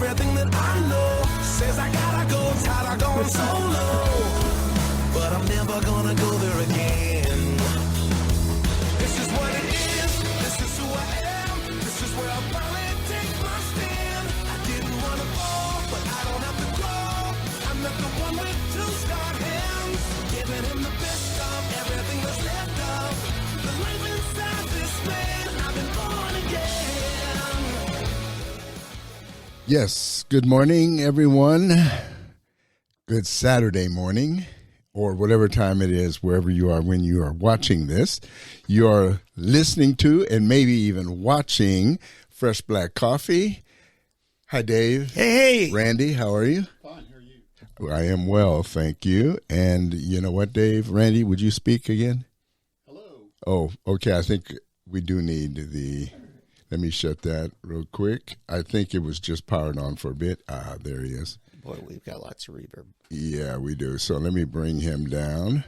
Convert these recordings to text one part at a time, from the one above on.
everything that I know says I gotta go, tired of going solo. But I'm never gonna go there again. This is what it is, this is who I am, this is where I finally take my stand. I didn't want to fall, but I don't have to crawl. I'm not the one with two scarred hands, giving him the best of everything that's left of the life inside this man. I've been born again. Yes, good morning, everyone. Good Saturday morning, or whatever time it is, wherever you are when you are watching this. You are listening to and maybe even watching Fresh Black Coffee. Hi, Dave. Hey. Randy, how are you? Fine, how are you? I am well, thank you. And you know what, Dave? Randy, would you speak again? Hello. Oh, okay. I think we do need the... Let me shut that real quick. I think it was just powered on for a bit. Ah, there he is. Boy, we've got lots of reverb. Yeah, we do. So let me bring him down.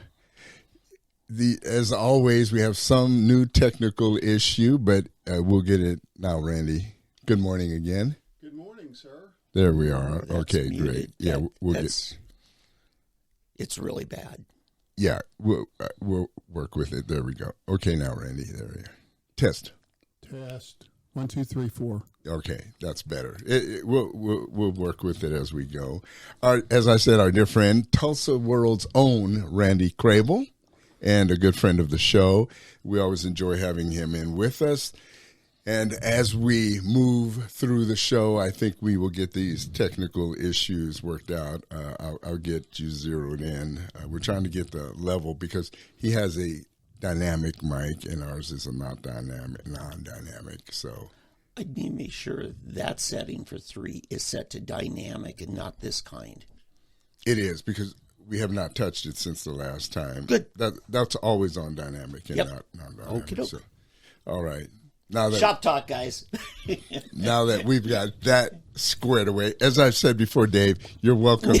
As always, we have some new technical issue, but we'll get it now, Randy. Good morning again. Good morning, sir. There we are. That's Okay, muted. great. Yeah, we'll get. It's really bad. Yeah, we'll work with it. There we go. Okay, now, Randy. There we are. Test. Test. 1, 2, 3, 4. Okay, that's better. We'll work with it as we go. As I said, our dear friend, Tulsa World's own Randy Krehbiel, and a good friend of the show. We always enjoy having him in with us. And as we move through the show, I think we will get these technical issues worked out. I'll get you zeroed in. We're trying to get the level because he has a dynamic mic, and ours is a non-dynamic. So I need to make sure that setting for 3 is set to dynamic and not this kind. it is, because we have not touched it since the last time. Good. That's always on dynamic and Yep. not non-dynamic. Okey-doke. So, all right. Now that Shop talk, guys. Now that we've got that squared away, as I've said before, Dave, you're welcome.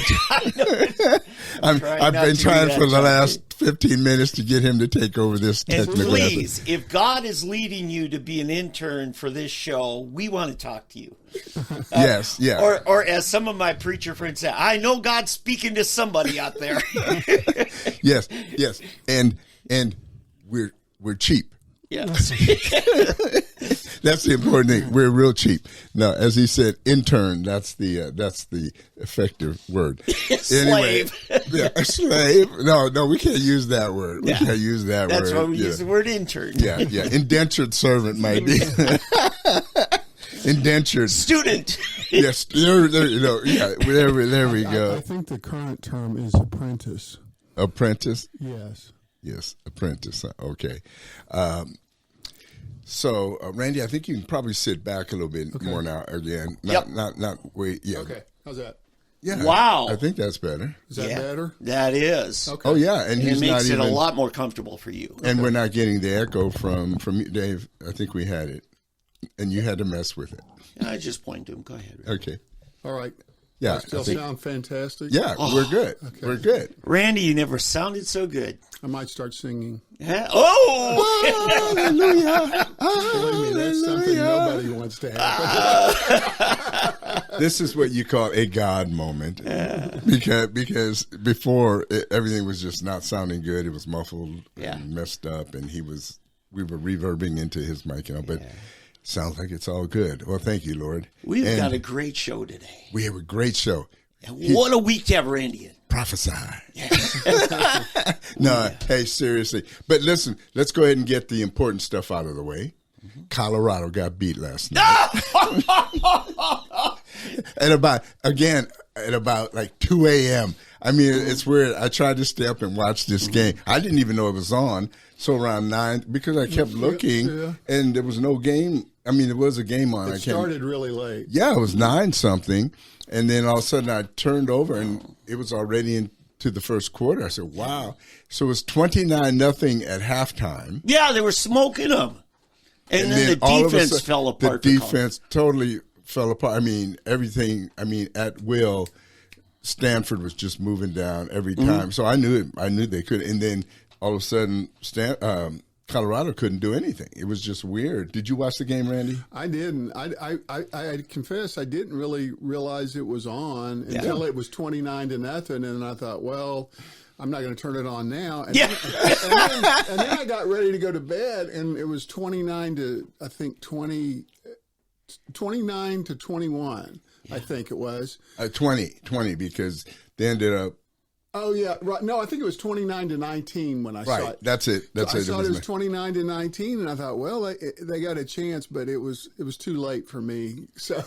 I've been trying for the last 15 minutes to get him to take over this And technical. please, if God is leading you to be an intern for this show, we want to talk to you. Yes, yeah. Or as some of my preacher friends say, I know God's speaking to somebody out there. Yes. And we're cheap. Yes. That's the important thing. We're real cheap. Now, as he said, intern. That's the effective word. Slave. Yeah, a slave. No, we can't use that word. We can't use that word. That's why we use the word intern. Yeah. Indentured servant might be. Indentured Student. Yes. There we go. I think the current term is apprentice. Apprentice. Yes. Apprentice. Okay. So, Randy, I think you can probably sit back a little bit more now again. Not wait. Yeah. Okay. How's that? Yeah. Wow. I think that's better. Is that better? That is. Okay. Oh yeah, and It he's makes not it even. a lot more comfortable for you. And we're not getting the echo from you, Dave. I think we had it, and you had to mess with it. I just point to him. Go ahead. Okay. All right. Yeah. Still sound fantastic? Yeah, we're good. Okay. We're good. Randy, you never sounded so good. I might start singing. Huh? Oh! Hallelujah. Believe me, that's something nobody wants to happen. This is what you call a God moment, because before everything was just not sounding good. It was muffled and messed up, and we were reverbing into his mic, but sounds like it's all good. Well, thank you, Lord. We've got a great show today. We have a great show. And what a week to have Randy in. Prophesy. No, hey, seriously. But listen, let's go ahead and get the important stuff out of the way. Colorado got beat last night. At about like 2 a.m. I mean, it's weird. I tried to stay up and watch this game. I didn't even know it was on. So around 9, because I kept looking, and there was no game. I mean, there was a game on. It started really late. Yeah, it was 9 something. And then all of a sudden I turned over, and it was already into the first quarter. I said, wow. So it was 29-0 at halftime. Yeah, they were smoking them. And then the defense fell apart. The defense totally fell apart. I mean, everything, at will, Stanford was just moving down every time. So I knew they could. And then all of a sudden, Colorado couldn't do anything. It was just weird. Did you watch the game, Randy? I didn't. I confess I didn't really realize it was on until it was 29-0, and I thought, well, I'm not going to turn it on now. And, then I got ready to go to bed, and it was 29 to 21. I think it was 20 because they ended up. Oh yeah, right. No, I think it was 29-19 when I saw it. That's it. That's I it. saw it was 29-19, and I thought, well, they got a chance, but it was too late for me. So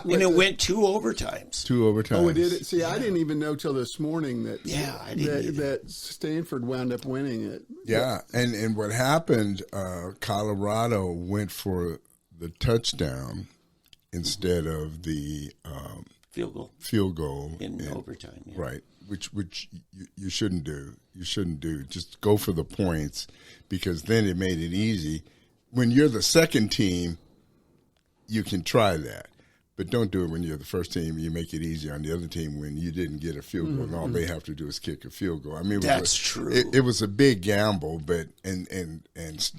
and it went 2 overtimes. 2 overtimes. Oh, it did. See, I didn't even know till this morning that I didn't that Stanford wound up winning it. Yeah, and what happened? Colorado went for the touchdown instead of the field goal in overtime. Yeah. Right. Which you shouldn't do. You shouldn't do. Just go for the points, because then it made it easy. When you're the second team, you can try that. But don't do it when you're the first team. You make it easy on the other team when you didn't get a field goal, and all they have to do is kick a field goal. I mean, that's true. It was a big gamble, but and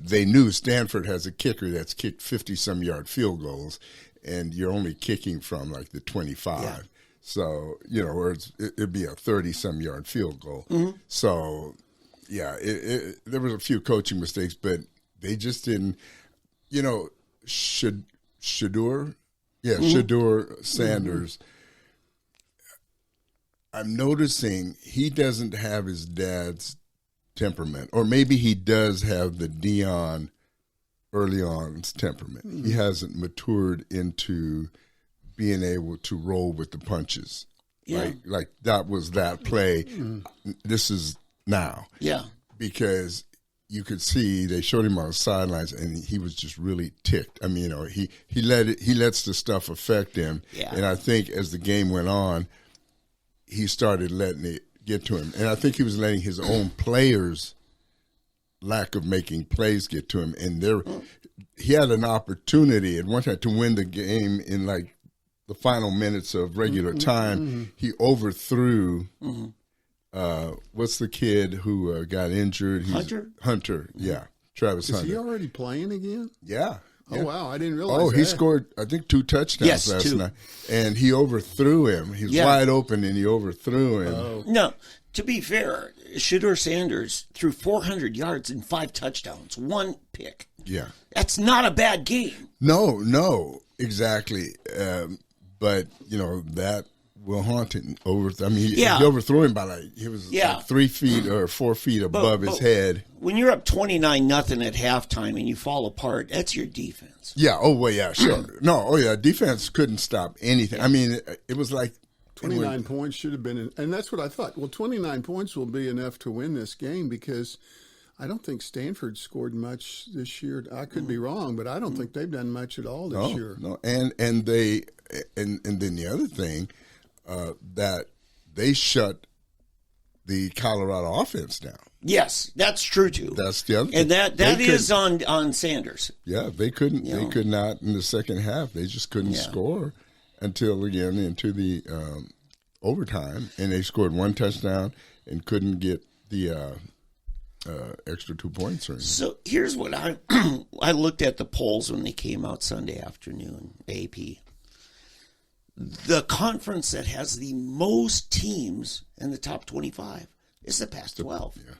they knew Stanford has a kicker that's kicked 50-some yard field goals, and you're only kicking from like the 25. Yeah. So, or it'd be a 30-some yard field goal. Mm-hmm. So, yeah, there was a few coaching mistakes, but they just didn't, Shadur Sanders, I'm noticing he doesn't have his dad's temperament, or maybe he does have the Dion early on's temperament. Mm-hmm. He hasn't matured into being able to roll with the punches. Yeah. Like that was that play. Mm-hmm. This is now. Yeah. Because you could see they showed him on the sidelines, and he was just really ticked. I mean, he lets the stuff affect him. Yeah. And I think as the game went on, he started letting it get to him. And I think he was letting his own players' lack of making plays get to him. And he had an opportunity at one time to win the game in like the final minutes of regular time. Mm-hmm. He overthrew. Mm-hmm. What's the kid who got injured? Hunter, yeah. Travis Hunter. Is he already playing again? Yeah. Oh, wow. I didn't realize that. He scored, I think, 2 touchdowns last night. And he overthrew him. He was wide open, and he overthrew him. Oh. No, to be fair, Shadur Sanders threw 400 yards and 5 touchdowns, 1 pick. Yeah. That's not a bad game. No, exactly. But, that will haunt him. He overthrew him by like 3 feet or 4 feet above his head. When you're up 29-0 at halftime and you fall apart, that's your defense. Yeah. Oh, well, yeah, sure. Defense couldn't stop anything. Yeah. I mean, it was like 29 points should have been, and that's what I thought. Well, 29 points will be enough to win this game, because I don't think Stanford scored much this year. I could be wrong, but I don't think they've done much at all this year. No, and then the other thing, that they shut the Colorado offense down. Yes, that's true too. That's the other thing. And that is on Sanders. Yeah, they couldn't. They could not in the second half. They just couldn't score until again into the overtime, and they scored 1 touchdown and couldn't get the extra 2 points or anything. So here's what I looked at the polls when they came out Sunday afternoon, AP. The conference that has the most teams in the top 25 is the Pac-12. Yeah.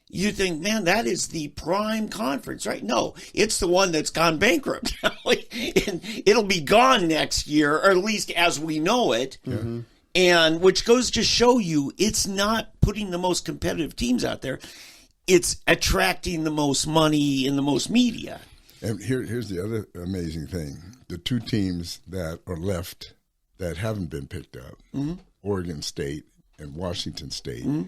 You think, man, that is the prime conference, right? No, it's the one that's gone bankrupt. And it'll be gone next year, or at least as we know it. Mm-hmm. And which goes to show you, it's not putting the most competitive teams out there. It's attracting the most money and the most media. And here's the other amazing thing. The 2 teams that are left that haven't been picked up, mm-hmm. Oregon State and Washington State, mm-hmm.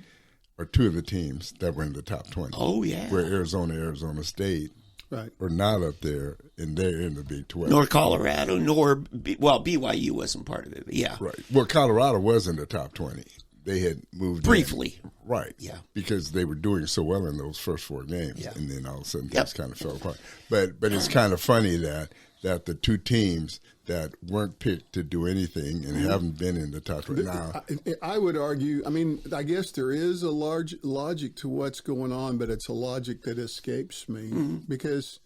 are 2 of the teams that were in the top 20. Oh, yeah. Where Arizona State are not up there, and they're in the Big 12. Nor Colorado, BYU wasn't part of it, but yeah. Right. Well, Colorado was in the top 20. They had moved briefly. Right. Yeah. Because they were doing so well in those first 4 games, and then all of a sudden things kind of fell apart. But it's kind of funny that that the two teams that weren't picked to do anything and haven't been in the top right now. I would argue, I mean, I guess there is a large logic to what's going on, but it's a logic that escapes me because,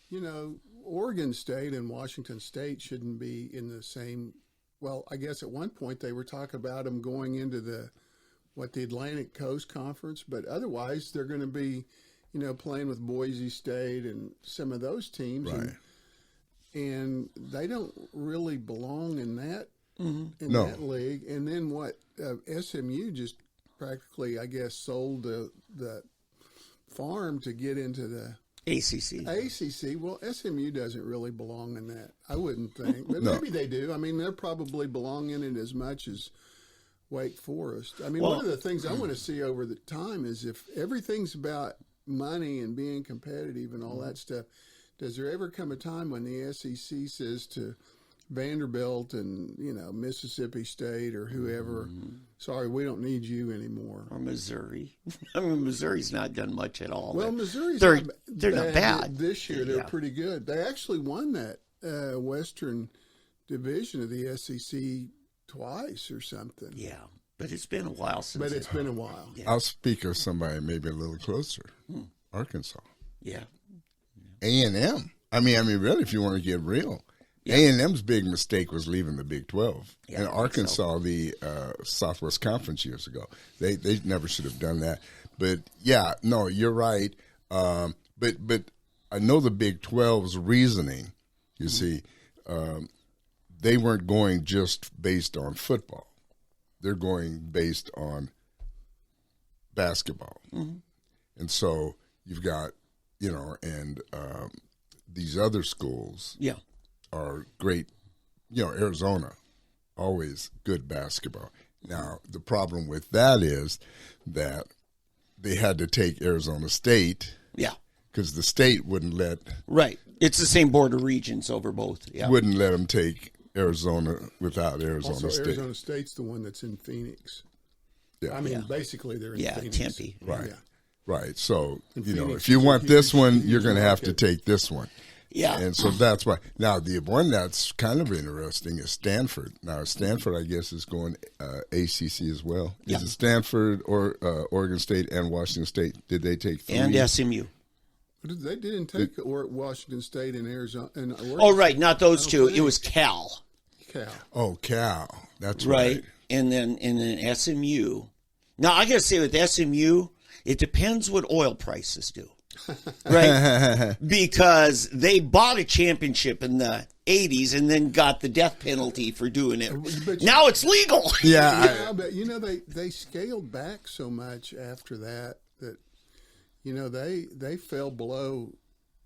you know, Oregon State and Washington State shouldn't be in the same. Well, I guess at one point they were talking about them going into the Atlantic Coast Conference, but otherwise they're going to be, you know, playing with Boise State and some of those teams. Right. And they don't really belong in that that league. And then SMU just practically, I guess, sold the farm to get into the ACC. Well, SMU doesn't really belong in that, I wouldn't think. But maybe they do. I mean, they're probably belong in it as much as Wake Forest. I mean, one of the things I want to see over the time is if everything's about money and being competitive and all that stuff, does there ever come a time when the SEC says to Vanderbilt and, you know, Mississippi State or whoever, sorry, we don't need you anymore? Or Missouri. I mean, Missouri's not done much at all. Well, Missouri's they're not bad. This year, they're pretty good. They actually won that Western Division of the SEC twice or something. Yeah, but it's been a while since. But it's been a while. Yeah. I'll speak of somebody maybe a little closer. Arkansas. Yeah. A&M. I mean, really, if you want to get real, A&M's big mistake was leaving the Big 12. Yeah, and Arkansas, the Southwest Conference years ago, they never should have done that. But yeah, no, you're right. But I know the Big 12's reasoning. You see, they weren't going just based on football. They're going based on basketball. And so you've got, you know, and these other schools are great. You know, Arizona, always good basketball. Now, the problem with that is that they had to take Arizona State. Yeah. Because the state wouldn't let. Right. It's the same border regions over both. Yeah. Wouldn't let them take Arizona without Arizona also, State. Arizona State's the one that's in Phoenix. Yeah. I mean, basically they're in Phoenix. Tempe. Right. Yeah. Right. So, you know, Phoenix if you is a want this huge- one, huge you're going to have to market. take this one. Yeah. And so that's why. Now, the one that's kind of interesting is Stanford. Now, Stanford, I guess, is going ACC as well. Is it Stanford or Oregon State and Washington State? Did they take three? And SMU. But they didn't take Washington State and Arizona. And Oh, right. Not those two. It was Cal. Oh, Cal. That's Right. right. And then SMU. Now, I got to say with SMU, it depends what oil prices do. Right? Because they bought a championship in the 80s and then got the death penalty for doing it. But now it's legal. Yeah, but you know they scaled back so much after that you know they fell below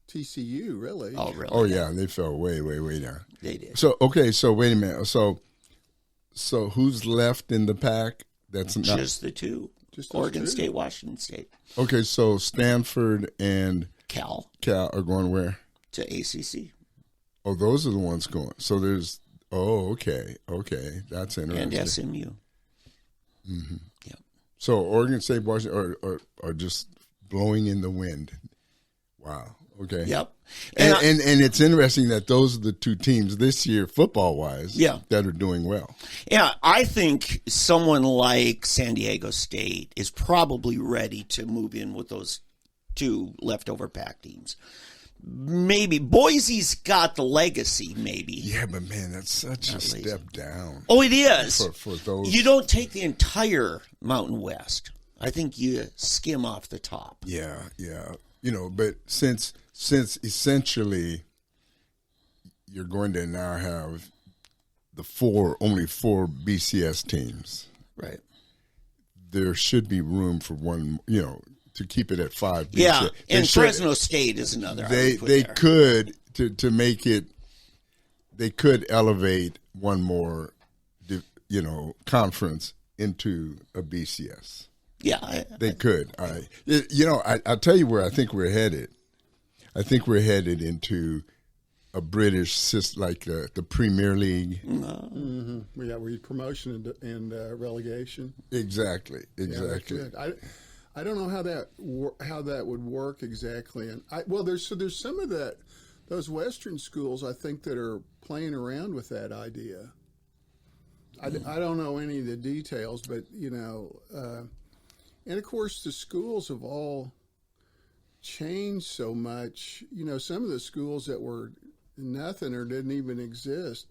TCU really. Oh, really? Oh, yeah. They fell way down. They did. So, okay. So, wait a minute. So who's left in the pack? That's not. Just the two. Just those Oregon two? State, Washington State. Okay. So, Stanford and Cal are going where? to ACC. Oh, those are the ones going. So there's. Oh, okay. That's interesting. And SMU. Mm-hmm. Yeah. So Oregon State, Washington are just blowing in the wind. Wow. Okay. Yep. And it's interesting that those are the two teams this year, football wise, that are doing well. Yeah, I think someone like San Diego State is probably ready to move in with those two leftover pack teams. Maybe Boise's got the legacy, maybe. Yeah, but man, that's such a step down. Oh, it is. For those. You don't take the entire Mountain West. I think you skim off the top. Yeah. You know, but since essentially you're going to now have only four BCS teams. Right. There should be room for one, you know, to keep it at 5 BCS. Yeah, and Fresno State is another. They could to make it. They could elevate one more, you know, conference into a BCS. Yeah, they could. You know, I'll tell you where I think we're headed. I think we're headed into a British system, like the Premier League. Mm-hmm. Yeah, we promotion and relegation. Exactly. Yeah, I don't know how that would work exactly. And there's some of that those Western schools, I think, that are playing around with that idea. I don't know any of the details, but, and of course the schools have all changed so much. Some of the schools that were nothing or didn't even exist,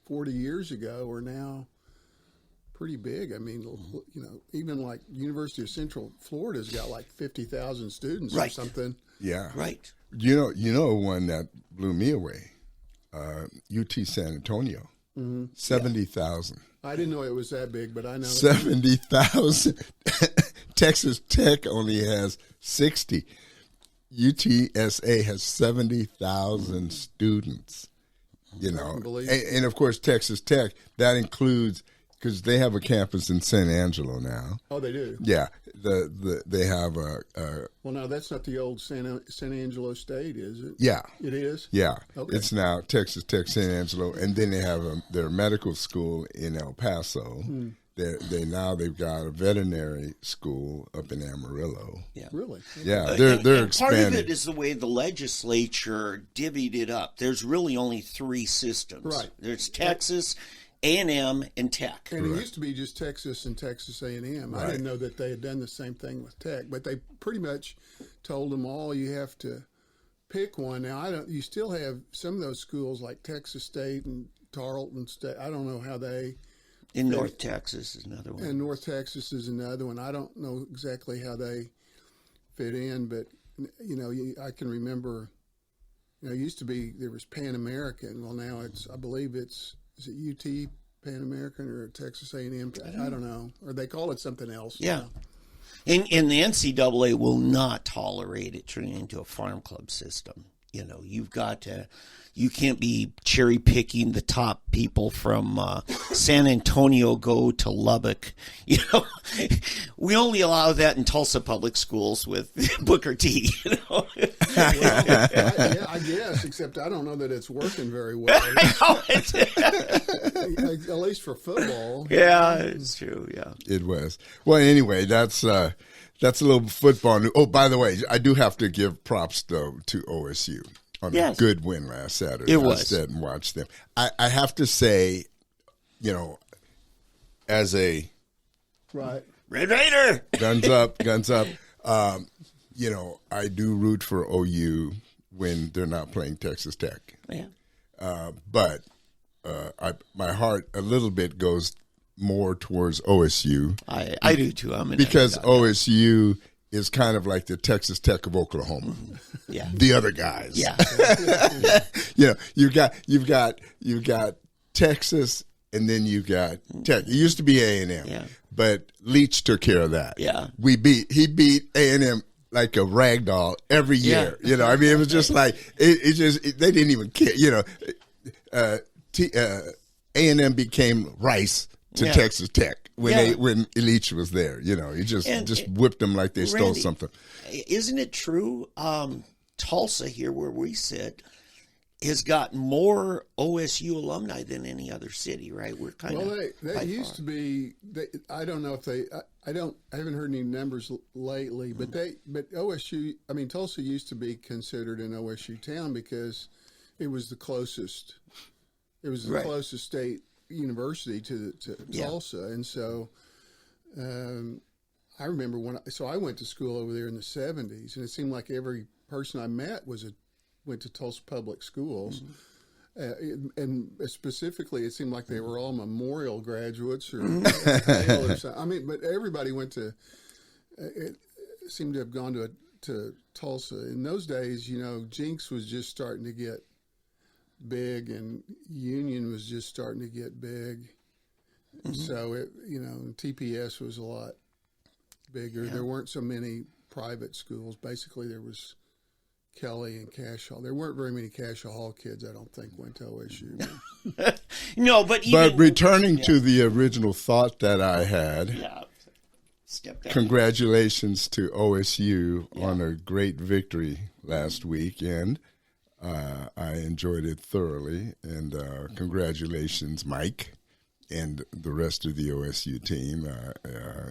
40 years ago are now pretty big. I mean, even like University of Central Florida's got like 50,000 students or something. Yeah. Right. You know one that blew me away, UT San Antonio, 70,000. I didn't know it was that big, but I know 70,000. Texas Tech only has 60. UTSA has 70,000 students. And of course Texas Tech, that includes, because they have a campus in San Angelo now. Oh, they do. Yeah, they have a. Well, now that's not the old San Angelo State, is it? Yeah, it is. Yeah, okay. It's now Texas Tech San Angelo, and then they have their medical school in El Paso. They've got a veterinary school up in Amarillo. Yeah, really. Yeah, they're expanding. Part of it is the way the legislature divvied it up. There's really only 3 systems. Right. There's Texas, A&M, and Tech. And it used to be just Texas and Texas A&M. Right. I didn't know that they had done the same thing with Tech, but they pretty much told them all you have to pick one. Now, you still have some of those schools like Texas State and Tarleton State. I don't know how they. In North Texas is another one. And North Texas is another one. I don't know exactly how they fit in, but I can remember. It used to be there was Pan American. Well, now I believe is it UT Pan American or Texas A&M? I don't know, or they call it something else. Yeah. And the NCAA will not tolerate it turning into a farm club system. You've got to. You can't be cherry picking the top people from San Antonio go to Lubbock. We only allow that in Tulsa public schools with Booker T. Well, I guess, except I don't know that it's working very well. At least for football. Yeah, it's true. Yeah, it was. Well, anyway, that's a little football news. Oh, by the way, I do have to give props though to OSU. On a good win last Saturday. It was. I sat and watched them. I have to say, as a Red Raider, guns up. I do root for OU when they're not playing Texas Tech. Yeah. But my heart a little bit goes more towards OSU. I do too. Because OSU is kind of like the Texas Tech of Oklahoma. Yeah. The other guys. Yeah. You've got Texas, and then you got Tech. It used to be A&M, but Leach took care of that. Yeah. He beat A&M like a rag doll every year. Yeah. It was just like they didn't even care. A&M became Rice to Texas Tech. When Leach was there, he just whipped them like they stole something. Isn't it true? Tulsa here, where we sit, has got more OSU alumni than any other city. Right? We're kind of that used to be. I don't know if they. I haven't heard any numbers lately, but OSU. I mean, Tulsa used to be considered an OSU town because it was the closest. It was the closest state university to Tulsa, and so I remember I went to school over there in the 70s, and it seemed like every person I met went to Tulsa public schools, and specifically it seemed like they were all Memorial graduates or something. I mean, but everybody went to. It seemed to have gone to Tulsa in those days. Jinx was just starting to get big, and Union was just starting to get big. So TPS was a lot bigger. There weren't so many private schools. Basically, there was Kelly and Cash Hall. There weren't very many Cash Hall kids, I don't think, went to OSU. No, but returning to the original thought that I had. Congratulations to OSU on a great victory last weekend. I enjoyed it thoroughly, and congratulations, Mike, and the rest of the OSU team.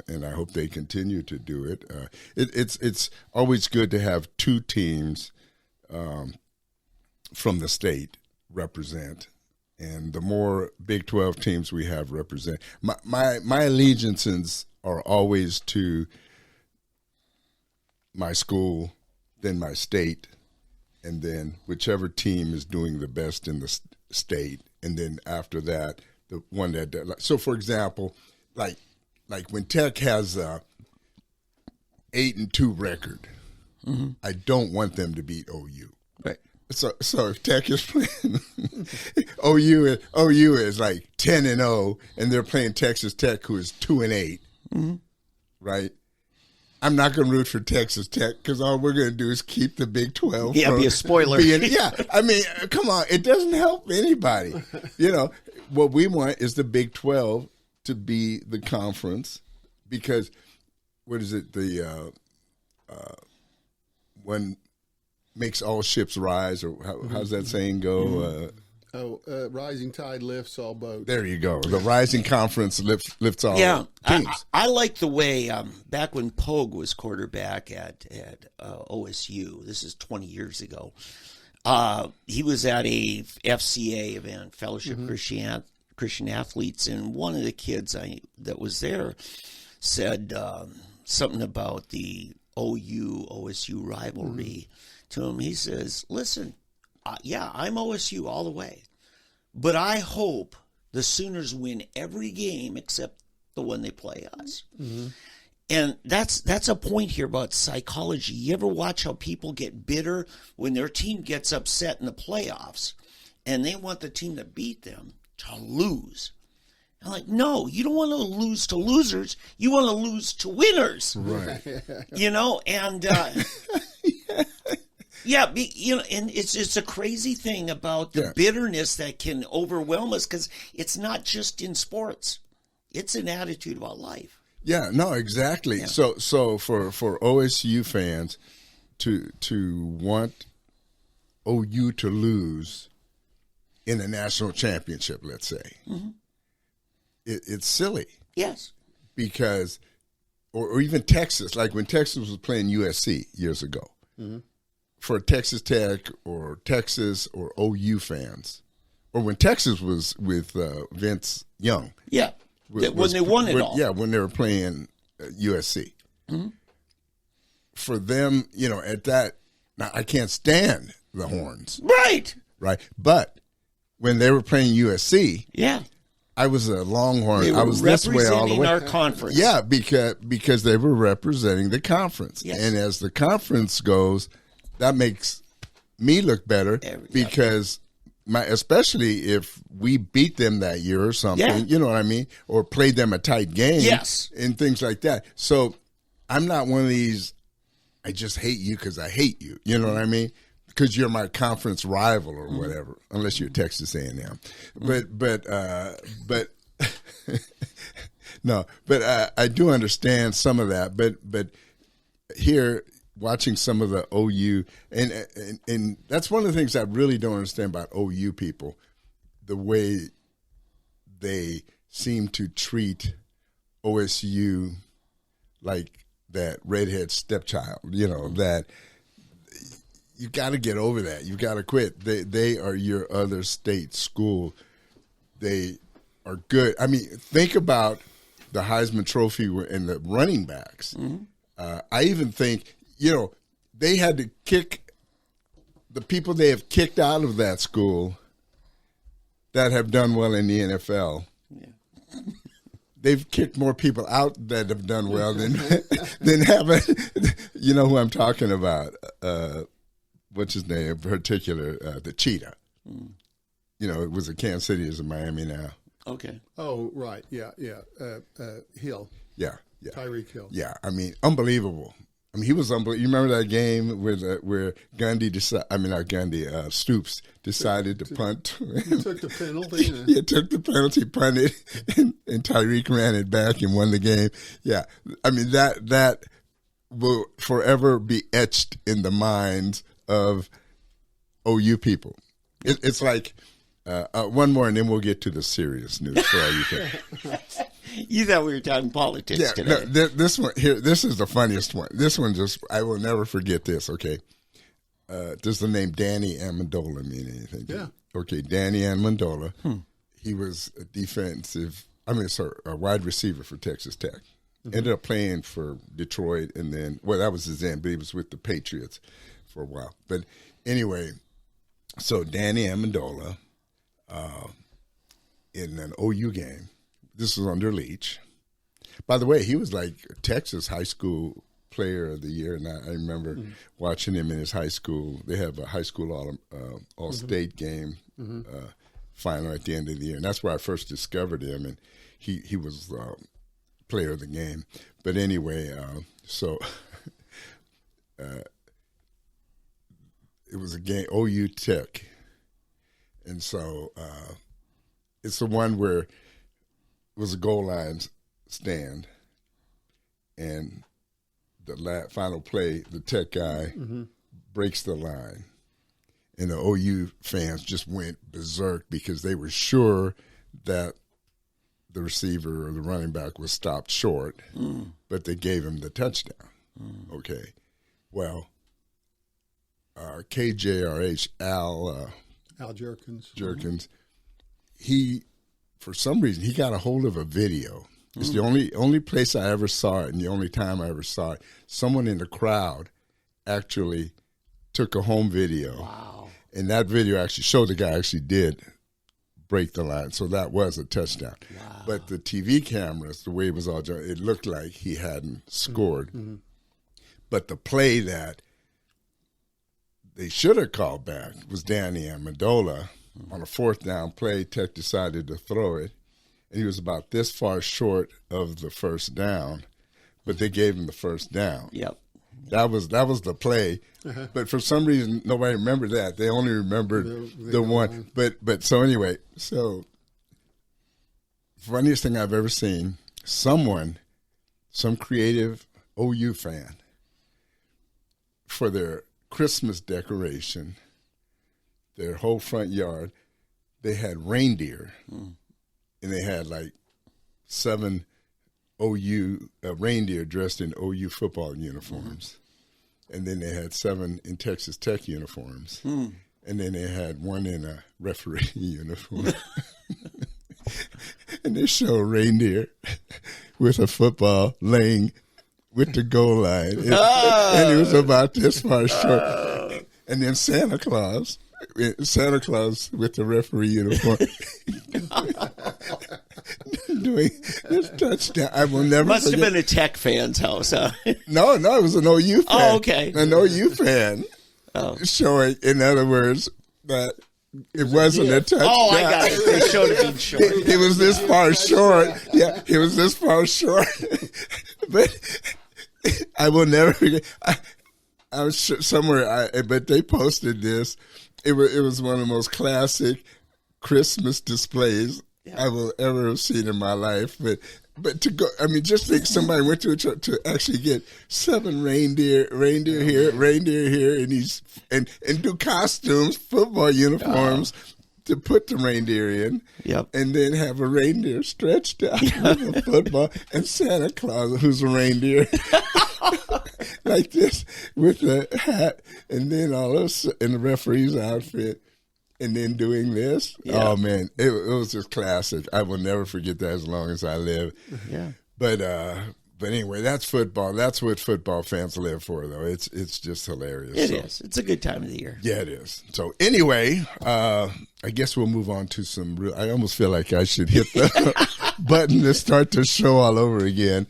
And I hope they continue to do it. It's always good to have two teams from the state represent, and the more Big 12 teams we have represent. My allegiances are always to my school, then my state, and then whichever team is doing the best in the state, and then after that, the one that. So, for example, like when Tech has a 8-2 record, I don't want them to beat OU. Right. So if Tech is playing OU is like 10-0, and they're playing Texas Tech, who is 2-8, right? I'm not going to root for Texas Tech because all we're going to do is keep the Big 12. Yeah, be a spoiler. I mean, come on, it doesn't help anybody. What we want is the Big 12 to be the conference, because what is it? The one makes all ships rise, or how's that saying go? Rising tide lifts all boats. There you go. The rising conference lifts all teams. I like the way back when Pogue was quarterback at OSU. This is 20 years ago. He was at a FCA event, Fellowship Christian Athletes, and one of the kids that was there said something about the OU-OSU rivalry to him. He says, listen, I'm OSU all the way, but I hope the Sooners win every game except the one they play us. And that's a point here about psychology. You ever watch how people get bitter when their team gets upset in the playoffs and they want the team that beat them to lose? I'm like, no, you don't want to lose to losers. You want to lose to winners. Right. And and it's a crazy thing about the bitterness that can overwhelm us, because it's not just in sports. It's an attitude about life. Yeah, no, exactly. Yeah. So for OSU fans to want OU to lose in a national championship, let's say, it's silly. Yes. Because, or even Texas, like when Texas was playing USC years ago, for Texas Tech or Texas or OU fans, or when Texas was with Vince Young. Yeah. When they won it all. Yeah, when they were playing USC. For them, at that, now I can't stand the Horns. Right. But when they were playing USC, I was a Longhorn. I was this way all the way. Our conference. Yeah, because they were representing the conference. Yes. And as the conference goes, that makes me look better because especially if we beat them that year or something, you know what I mean, or played them a tight game, and things like that. So I'm not one of these, I just hate you because I hate you. You know what I mean? Because you're my conference rival or whatever, unless you're Texas A&M. But no. But I do understand some of that. But here, watching some of the OU, and that's one of the things I really don't understand about OU people, the way they seem to treat OSU like that redhead stepchild, that you got to get over that. You got to quit. They are your other state school. They are good. I mean, think about the Heisman Trophy and the running backs. I even think, they had to kick the people they have kicked out of that school that have done well in the NFL. Yeah. They've kicked more people out that have done well than haven't. You know who I'm talking about. What's his name in particular? The Cheetah. It was a Kansas City, is in Miami now. Okay. Oh, right. Yeah. Hill. Yeah. Tyreek Hill. Yeah. I mean, unbelievable. I mean, he was unbelievable. You remember that game where Stoops decided to punt? He took the penalty. He took the penalty, punted, and Tyreek ran it back and won the game. Yeah. I mean, that will forever be etched in the minds of OU people. It's like one more, and then we'll get to the serious news for all you can. You thought we were talking politics today. No, this one here, this is the funniest one. This one I will never forget this, okay? does the name Danny Amendola mean anything? Yeah. Okay, Danny Amendola. He was a wide receiver for Texas Tech. Ended up playing for Detroit, and then, that was his end, but he was with the Patriots for a while. But anyway, so Danny Amendola in an OU game. This was under Leach. By the way, he was like Texas high school player of the year, and I remember watching him in his high school. They have a high school all-state game final at the end of the year, and that's where I first discovered him, and he was player of the game. But anyway, it was a game, OU Tech, and so it's the one where it was a goal line stand, and the final play, the Tech guy breaks the line, and the OU fans just went berserk because they were sure that the receiver or the running back was stopped short, but they gave him the touchdown. Okay, well, KJRH, Al Jerkins, he, for some reason, he got a hold of a video. It's the only place I ever saw it, and the only time I ever saw it. Someone in the crowd actually took a home video. Wow. And that video actually showed the guy actually did break the line. So that was a touchdown. Wow. But the TV cameras, the way it was all done, it looked like he hadn't scored. But the play that they should have called back was Danny Amendola. On a fourth down play, Tech decided to throw it. And he was about this far short of the first down, but they gave him the first down. Yep. That was the play. But for some reason, nobody remembered that. They only remembered the one. But so anyway, funniest thing I've ever seen, some creative OU fan, for their Christmas decoration, their whole front yard, they had reindeer. And they had like 7 OU reindeer dressed in OU football uniforms. And then they had 7 in Texas Tech uniforms. And then they had 1 in a referee uniform. And they showed reindeer with a football laying with the goal line. And it was about this far short. And then Santa Claus with the referee uniform doing this touchdown. I will never Must forget. have been a Tech fan's house, huh? No, it was an OU fan. Oh, okay. An OU fan showing, in other words, that it wasn't a touchdown. Oh, I got it. They showed it being short. It was this far short. Yeah, it was this far short. But I will never forget. I was somewhere, but they posted this. It was one of the most classic Christmas displays I will ever have seen in my life. But to go, I mean, just think somebody went to actually get 7 reindeer here, and do costumes, football uniforms to put the reindeer in. Yep. And then have a reindeer stretched out with a football, and Santa Claus, who's a reindeer, like this with a hat, and then in the referee's outfit, and then doing this. Yeah. Oh man, it was just classic. I will never forget that as long as I live. Yeah. But anyway, that's football. That's what football fans live for, though. It's just hilarious. It is. It's a good time of the year. Yeah, it is. So anyway, I guess we'll move on to some I almost feel like I should hit the button to start the show all over again.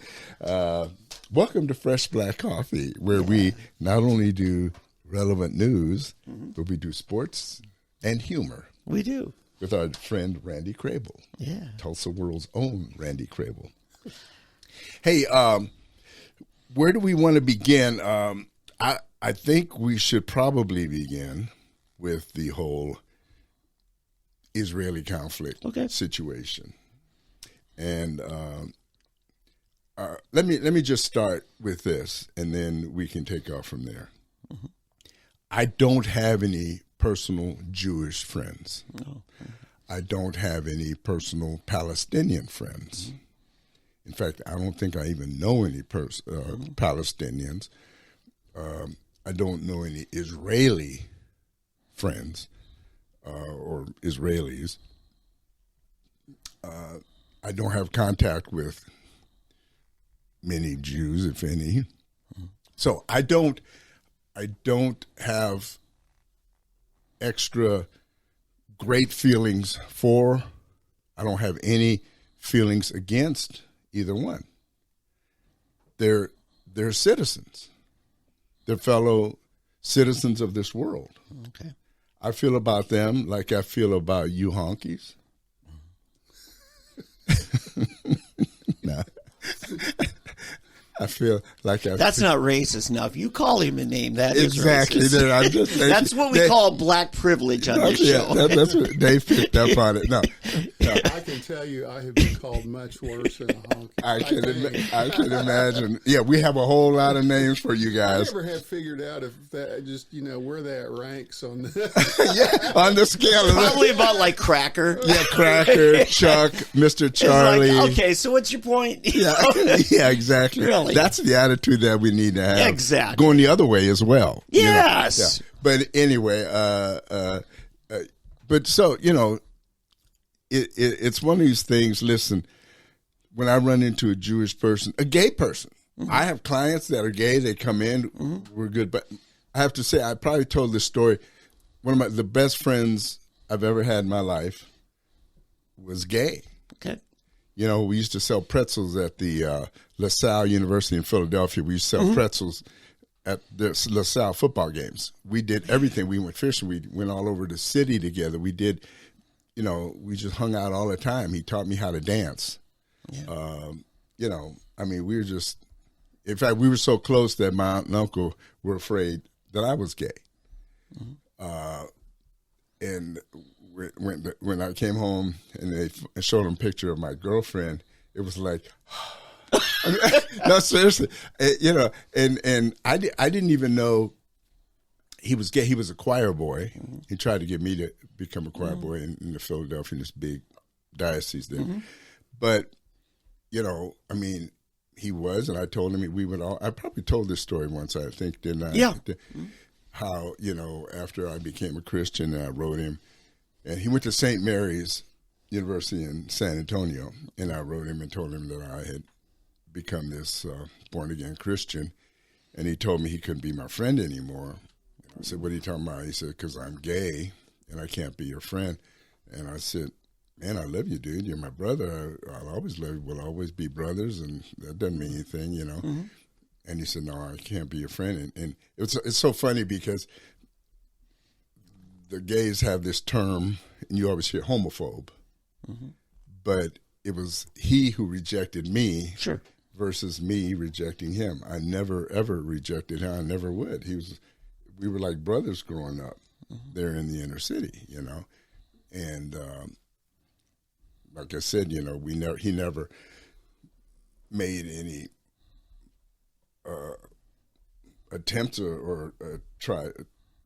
Welcome to Fresh Black Coffee, where we not only do relevant news, but we do sports and humor. We do. With our friend Randy Krehbiel. Yeah. Tulsa World's own Randy Krehbiel. Hey, where do we want to begin? I think we should probably begin with the whole Israeli conflict situation. And let me just start with this, and then we can take off from there. I don't have any personal Jewish friends. No. I don't have any personal Palestinian friends. In fact, I don't think I even know any Palestinians. I don't know any Israeli friends or Israelis. I don't have contact with many Jews, if any. So I don't have extra great feelings for. I don't have any feelings against either one. They're citizens. They're fellow citizens of this world. Okay. I feel about them like I feel about you honkies. No. I feel like that's not racist enough. You call him a name. That exactly. is racist. I'm just that's what we call black privilege on this show. That's what they picked up on it. No. I can tell you, I have been called much worse than a honky. I can imagine. Yeah, we have a whole lot of names for you guys. I never have figured out if that just where that ranks on the on the scale. Probably about like Cracker. Yeah, Cracker, Chuck, Mr. Charlie. Like, okay, so what's your point? Yeah, exactly. Really? That's the attitude that we need to have. Exactly. Going the other way as well. Yes. Yeah. But anyway, but so, it's one of these things. Listen, when I run into a Jewish person, a gay person, I have clients that are gay. They come in, we're good. But I have to say, I probably told this story. One of the best friends I've ever had in my life was gay. Okay. We used to sell pretzels at the LaSalle University in Philadelphia. We used to sell pretzels at the LaSalle football games. We did everything. We went fishing. We went all over the city together. We did, we just hung out all the time. He taught me how to dance. Yeah. We were just, in fact, we were so close that my aunt and uncle were afraid that I was gay. And when I came home and they showed them a picture of my girlfriend, it was like, no, seriously, and I didn't even know he was gay. He was a choir boy. He tried to get me to become a choir boy in the Philadelphia, in this big diocese there. But, he was, and I told him we would all, I probably told this story once, I think, didn't I? Yeah. How, after I became a Christian, I wrote him, and he went to St. Mary's University in San Antonio, and I wrote him and told him that I had become this born-again Christian, and he told me he couldn't be my friend anymore. I said, what are you talking about? He said, because I'm gay, and I can't be your friend. And I said, man, I love you, dude. You're my brother. I'll always love you. We'll always be brothers, and that doesn't mean anything, And he said, no, I can't be your friend. And it's so funny because the gays have this term, and you always hear homophobe, but it was he who rejected me versus me rejecting him. I never, ever rejected him. I never would. We were like brothers growing up there in the inner city, And like I said, he never made any attempt or try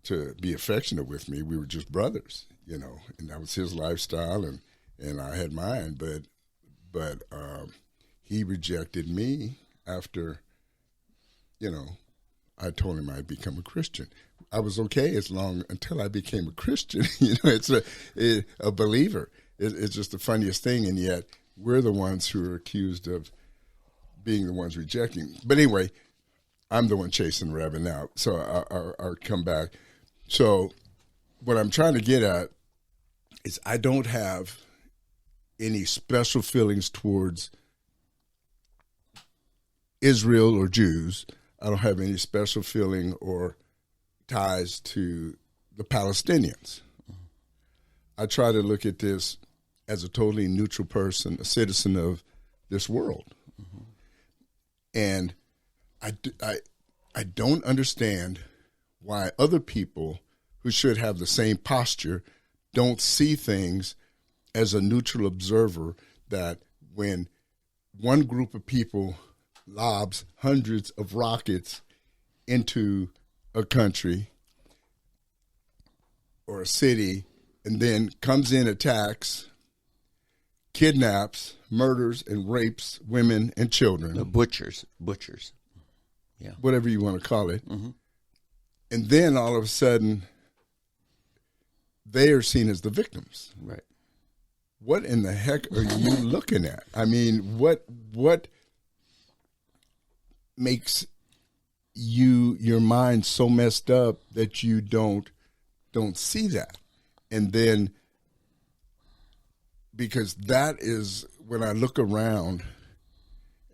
to be affectionate with me. We were just brothers, and that was his lifestyle, and I had mine. But he rejected me after, I told him I'd become a Christian. I was okay until I became a Christian. It's a believer. It's just the funniest thing, and yet we're the ones who are accused of being the ones rejecting. But anyway, I'm the one chasing the rabbit now, so I'll come back. So what I'm trying to get at is I don't have any special feelings towards Israel or Jews. I don't have any special feeling or ties to the Palestinians. I try to look at this as a totally neutral person, a citizen of this world. And I don't understand why other people who should have the same posture don't see things as a neutral observer, that when one group of people lobs hundreds of rockets into a country or a city and then comes in, attacks, kidnaps, murders, and rapes women and children. The butchers. Yeah. Whatever you want to call it. And then all of a sudden, they are seen as the victims. Right. What in the heck are you looking at? I mean, what makes your mind so messed up that you don't see that? And then, because that is when I look around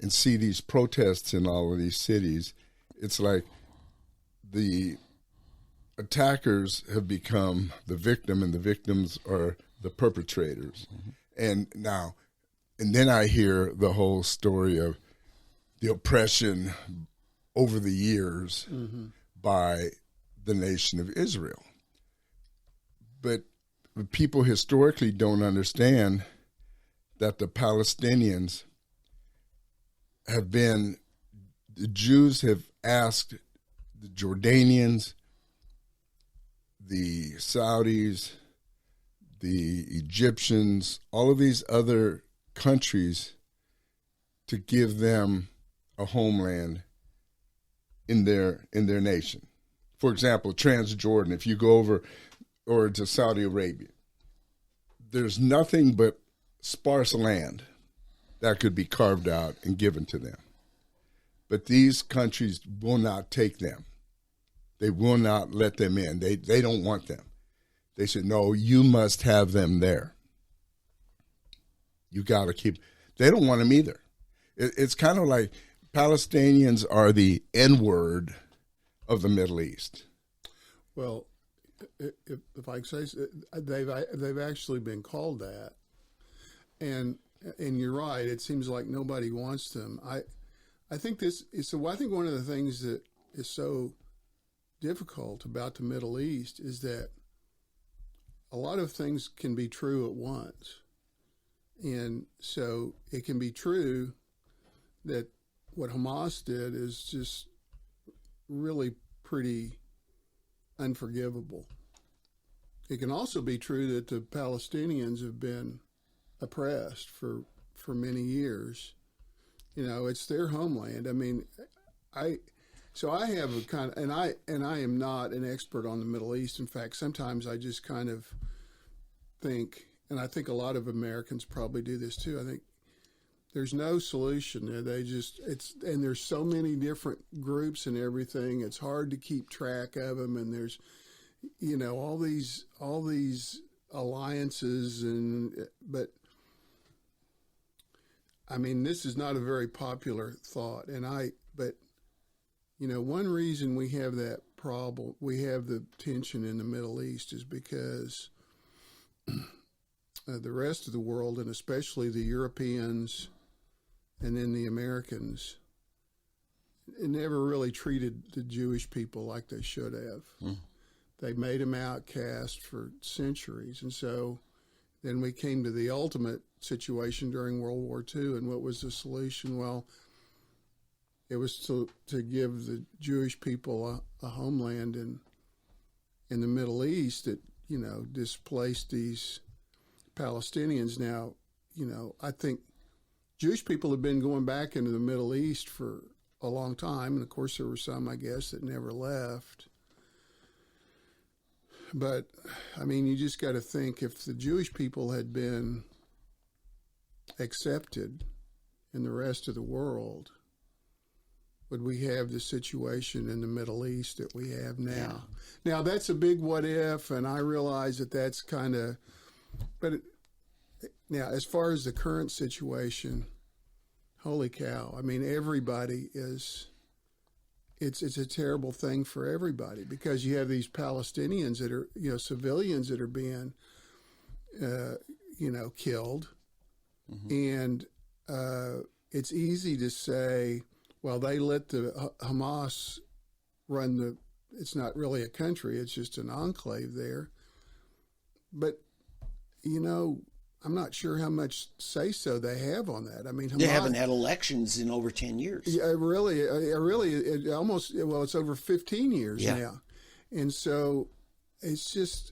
and see these protests in all of these cities, it's like the attackers have become the victim and the victims are the perpetrators. Mm-hmm. And then I hear the whole story of the oppression over the years by the nation of Israel. But people historically don't understand that the Palestinians have been, the Jews have asked the Jordanians, the Saudis, the Egyptians, all of these other countries to give them a homeland in their nation. For example, Transjordan, if you go over or to Saudi Arabia, there's nothing but sparse land that could be carved out and given to them. But these countries will not take them. They will not let them in. They don't want them. They said, no, you must have them there. You got to keep. They don't want them either. It's kind of like Palestinians are the N-word of the Middle East. Well, if I could say, they've actually been called that, and you're right. It seems like nobody wants them. I think I think one of the things that is so difficult about the Middle East is that a lot of things can be true at once. And so it can be true that what Hamas did is just really pretty unforgivable. It can also be true that the Palestinians have been oppressed for many years. You know, it's their homeland. I mean, I have a kind of, and I am not an expert on the Middle East. In fact, sometimes I just kind of think, and I think a lot of Americans probably do this too. I think there's no solution. And there's so many different groups and everything. It's hard to keep track of them. And there's, you know, all these alliances but I mean, this is not a very popular thought. But you know, one reason we have that problem, we have the tension in the Middle East, is because the rest of the world, and especially the Europeans and then the Americans, never really treated the Jewish people like they should have. Mm. They made them outcast for centuries. And so then we came to the ultimate situation during World War II. And what was the solution? Well, it was to give the Jewish people a homeland in the Middle East that, you know, displaced these Palestinians. Now, you know, I think Jewish people have been going back into the Middle East for a long time. And, of course, there were some, I guess, that never left. But, I mean, you just got to think, if the Jewish people had been accepted in the rest of the world, would we have the situation in the Middle East that we have now? Yeah. Now, that's a big what if, and I realize that that's kind of, now, as far as the current situation, holy cow. I mean, everybody is, it's a terrible thing for everybody, because you have these Palestinians that are, you know, civilians that are being, you know, killed. Mm-hmm. And it's easy to say, well, they let the Hamas run it's not really a country, it's just an enclave there. But, you know, I'm not sure how much say-so they have on that. I mean, Hamas, they haven't had elections in over 10 years. Yeah, it's over 15 years now. And so it's just,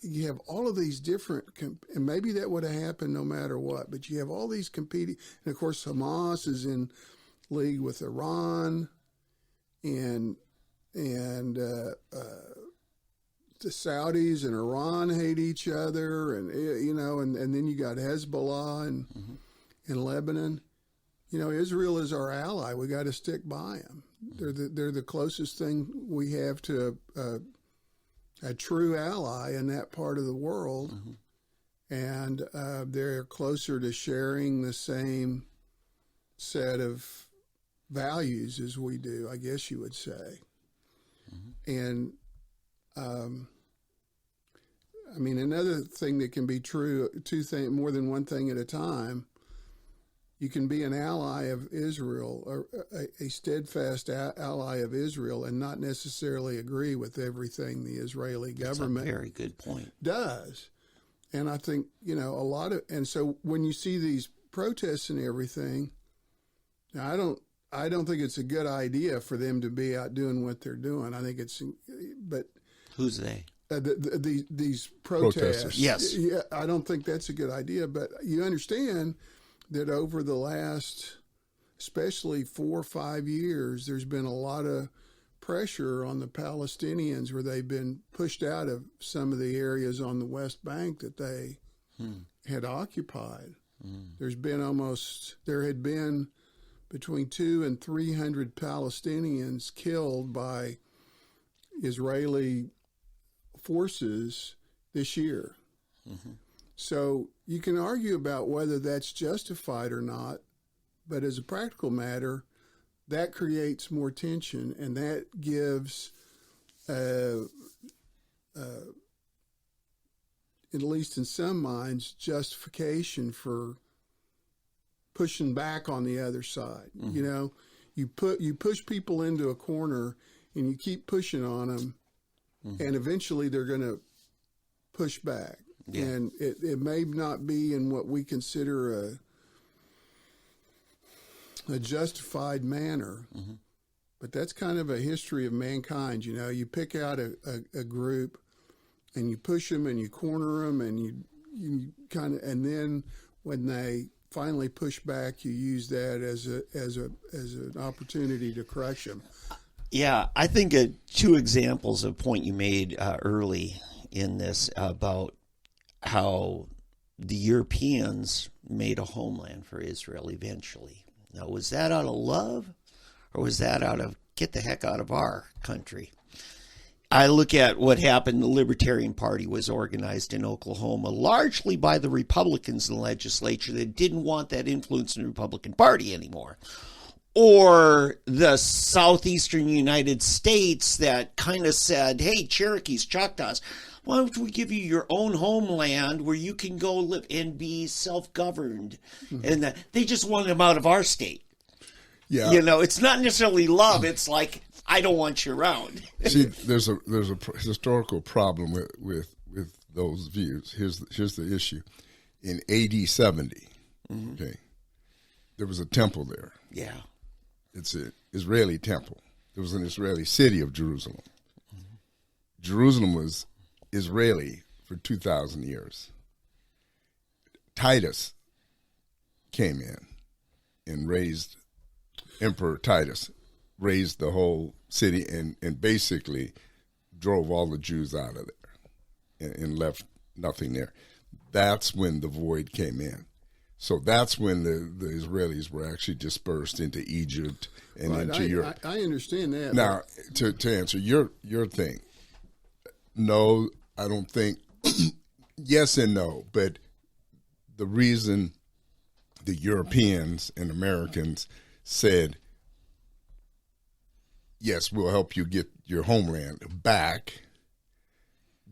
you have all of these different, and maybe that would have happened no matter what, but you have all these competing, and of course Hamas is in league with Iran, and the Saudis and Iran hate each other, and and then you got Hezbollah in Lebanon. Israel is our ally. We got to stick by them. They're the closest thing we have to a true ally in that part of the world, and they're closer to sharing the same set of values as we do, I guess you would say. And another thing that can be true, more than one thing at a time. You can be an ally of Israel, or a steadfast ally of Israel, and not necessarily agree with everything the Israeli government. That's a very good point. Does. And I think, and so when you see these protests and everything, now I don't think it's a good idea for them to be out doing what they're doing. I think but who's they? These protesters. Yes. Yeah, I don't think that's a good idea, but you understand that over the last, especially 4 or 5 years, there's been a lot of pressure on the Palestinians where they've been pushed out of some of the areas on the West Bank that they had occupied. There had been between 200 and 300 Palestinians killed by Israeli forces this year. So you can argue about whether that's justified or not, but as a practical matter, that creates more tension, and that gives, at least in some minds, justification for pushing back on the other side. You push people into a corner, and you keep pushing on them, and eventually they're going to push back. Yeah. And it may not be in what we consider a justified manner, but that's kind of a history of mankind. You pick out a group, and you push them, and you corner them, and you kind of, and then when they finally push back, you use that as an opportunity to crush them. Yeah, I think 2 examples of a point you made early in this about how the Europeans made a homeland for Israel eventually. Now, was that out of love, or was that out of get the heck out of our country? I look at what happened. The Libertarian Party was organized in Oklahoma largely by the Republicans in the legislature that didn't want that influence in the Republican Party anymore. Or the southeastern United States that kind of said, hey, Cherokees, Choctaws, why don't we give you your own homeland where you can go live and be self-governed? And they just wanted them out of our state. Yeah. It's not necessarily love. It's like, I don't want you around. See, there's a historical problem with those views. Here's the issue. In AD 70, okay, there was a temple there. Yeah. It's an Israeli temple. There was an Israeli city of Jerusalem. Jerusalem was Israeli for 2,000 years. Titus came in and Emperor Titus raised the whole city and basically drove all the Jews out of there and left nothing there. That's when the void came in. So that's when the Israelis were actually dispersed into Egypt and into Europe. I understand that. Now, to answer your thing, no, I don't think, yes and no, but the reason the Europeans and Americans said, yes, we'll help you get your homeland back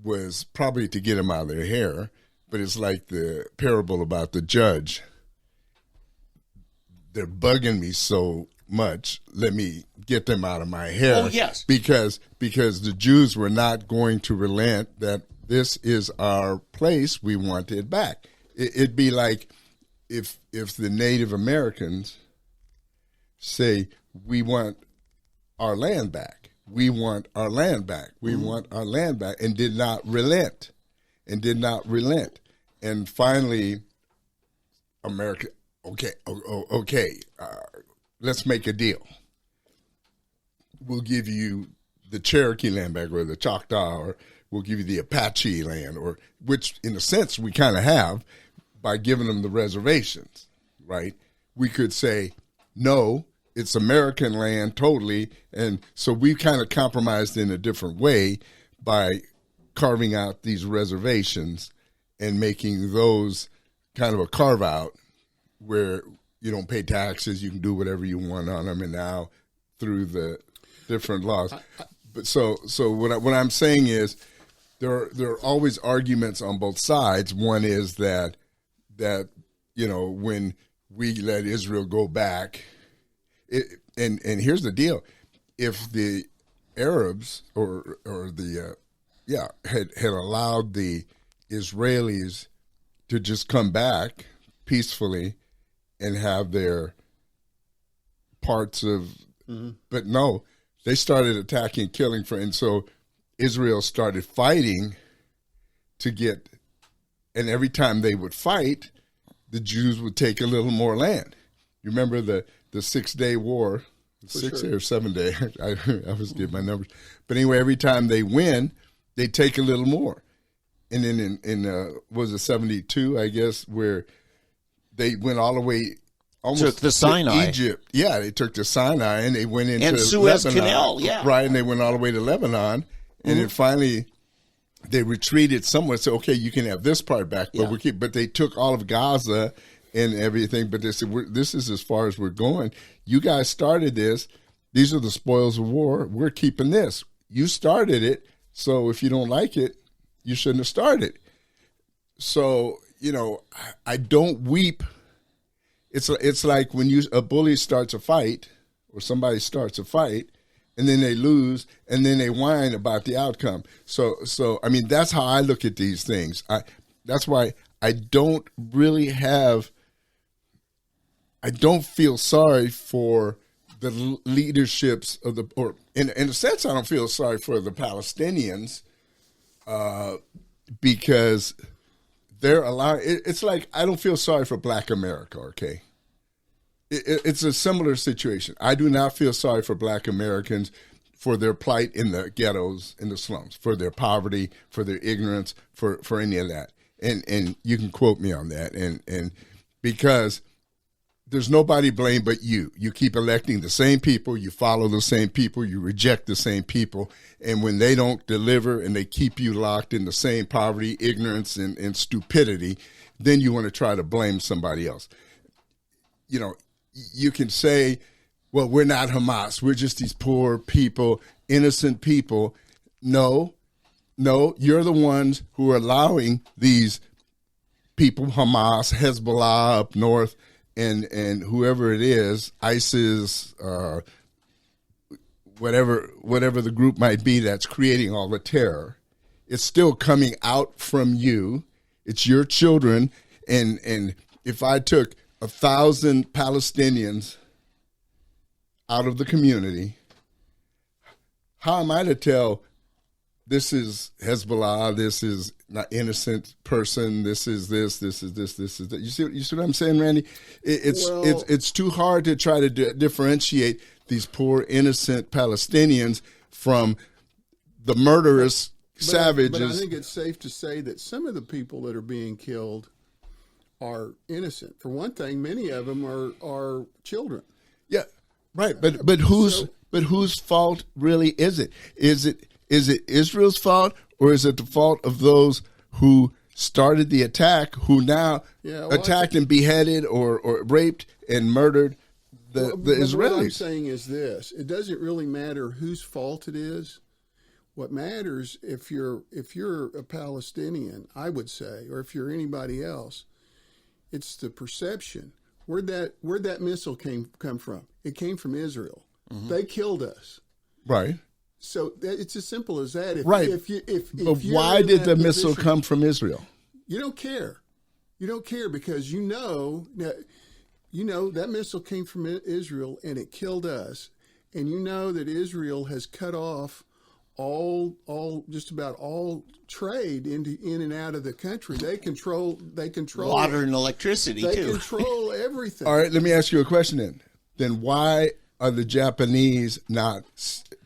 was probably to get them out of their hair. But it's like the parable about the judge. They're bugging me so much. Let me get them out of my hair. Oh, yes. Because the Jews were not going to relent that this is our place. We want it back. It'd be like if the Native Americans say, we want our land back. We want our land back. We want our land back, and did not relent. And finally, America, okay, let's make a deal. We'll give you the Cherokee land back, or the Choctaw, or we'll give you the Apache land, or which in a sense we kind of have by giving them the reservations, right? We could say, no, it's American land totally. And so we kind of compromised in a different way by carving out these reservations and making those kind of a carve out where you don't pay taxes, you can do whatever you want on them, and now through the different laws. But so what I'm saying is there are always arguments on both sides. One is that when we let Israel go back, and here's the deal: if the Arabs had allowed the Israelis to just come back peacefully and have their parts of, but no, they started attacking, killing, and so Israel started fighting to get, and every time they would fight, the Jews would take a little more land. You remember the 6-day war, 6 or 7 day, I always get my numbers. But anyway, every time they win, they take a little more. And then in was it 72, I guess, where they went all the way almost took the Sinai. Egypt. Yeah, they took the Sinai and they went into and Suez Lebanon, Canal, yeah. Right, and they went all the way to Lebanon. And then finally they retreated somewhere. So, okay, you can have this part back, but but they took all of Gaza and everything. But they said, this is as far as we're going. You guys started this. These are the spoils of war. We're keeping this. You started it. So if you don't like it, you shouldn't have started. So, I don't weep. It's like when a bully starts a fight or somebody starts a fight and then they lose and then they whine about the outcome. So I mean, that's how I look at these things. That's why I don't feel sorry for the leaderships of or in a sense, I don't feel sorry for the Palestinians because they're allowing. It's like I don't feel sorry for Black America. Okay, it's a similar situation. I do not feel sorry for Black Americans for their plight in the ghettos, in the slums, for their poverty, for their ignorance, for any of that. And you can quote me on that. And because there's nobody blamed but you. You keep electing the same people, you follow the same people, you reject the same people, and when they don't deliver and they keep you locked in the same poverty, ignorance, and stupidity, then you want to try to blame somebody else. You can say, well, we're not Hamas, we're just these poor people, innocent people. No, you're the ones who are allowing these people, Hamas, Hezbollah up north, and whoever it is, ISIS, whatever the group might be that's creating all the terror, it's still coming out from you. It's your children. And if I took 1,000 Palestinians out of the community, how am I to tell this is Hezbollah, this is not innocent person, this is this, this is this, this is that? You see what I'm saying, Randy? It's too hard to try to differentiate these poor innocent Palestinians from the murderous savages. But I think it's safe to say that some of the people that are being killed are innocent. For one thing, many of them are children. Yeah, right. But whose fault really is it? Is it Israel's fault, or is it the fault of those who started the attack, who now attacked and beheaded or raped and murdered the Israelis? What I'm saying is this: it doesn't really matter whose fault it is. What matters, if you're a Palestinian, I would say, or if you're anybody else, it's the perception. Where'd that missile come from? It came from Israel. Mm-hmm. They killed us. Right. So it's as simple as that. But why did the missile come from Israel? You don't care. You don't care because you know that missile came from Israel and it killed us, and you know that Israel has cut off just about all trade in and out of the country. They control water and electricity They too. control everything. All right, let me ask you a question then. Then why are the Japanese not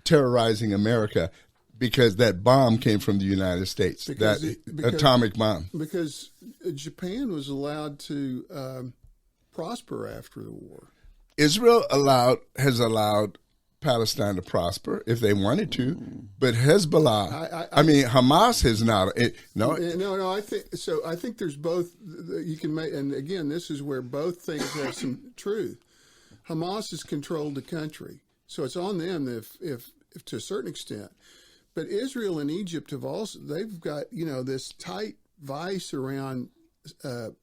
terrorizing America because that bomb came from the United States, because atomic bomb. Because Japan was allowed to prosper after the war. Israel has allowed Palestine to prosper if they wanted to, but Hezbollah, Hamas has not. No. I think there's both. You can make, and again, this is where both things have some truth. Hamas has controlled the country, so it's on them if to a certain extent. But Israel and Egypt they've got this tight vice around Gaza.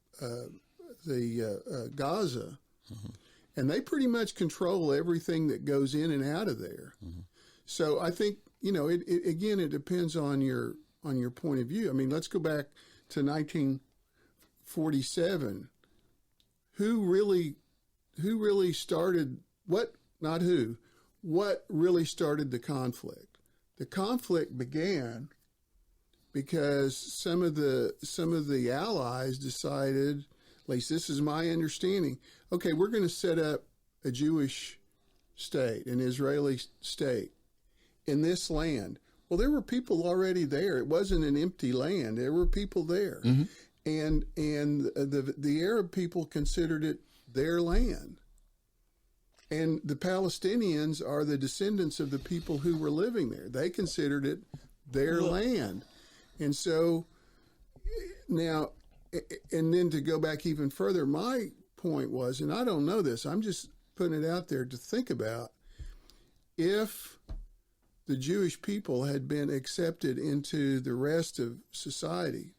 Mm-hmm. And they pretty much control everything that goes in and out of there. Mm-hmm. So I think, it depends on your point of view. I mean, let's go back to 1947. Who really started what really started the conflict? The conflict began because some of the allies decided, at least this is my understanding, okay, we're going to set up a Jewish state, an Israeli state in this land. Well, there were people already there. It wasn't an empty land. There were people there. Mm-hmm. And the Arab people considered it their land. And the Palestinians are the descendants of the people who were living there. They considered it their land. And so now, and then to go back even further, my point was, and I don't know this, I'm just putting it out there to think about, if the Jewish people had been accepted into the rest of society,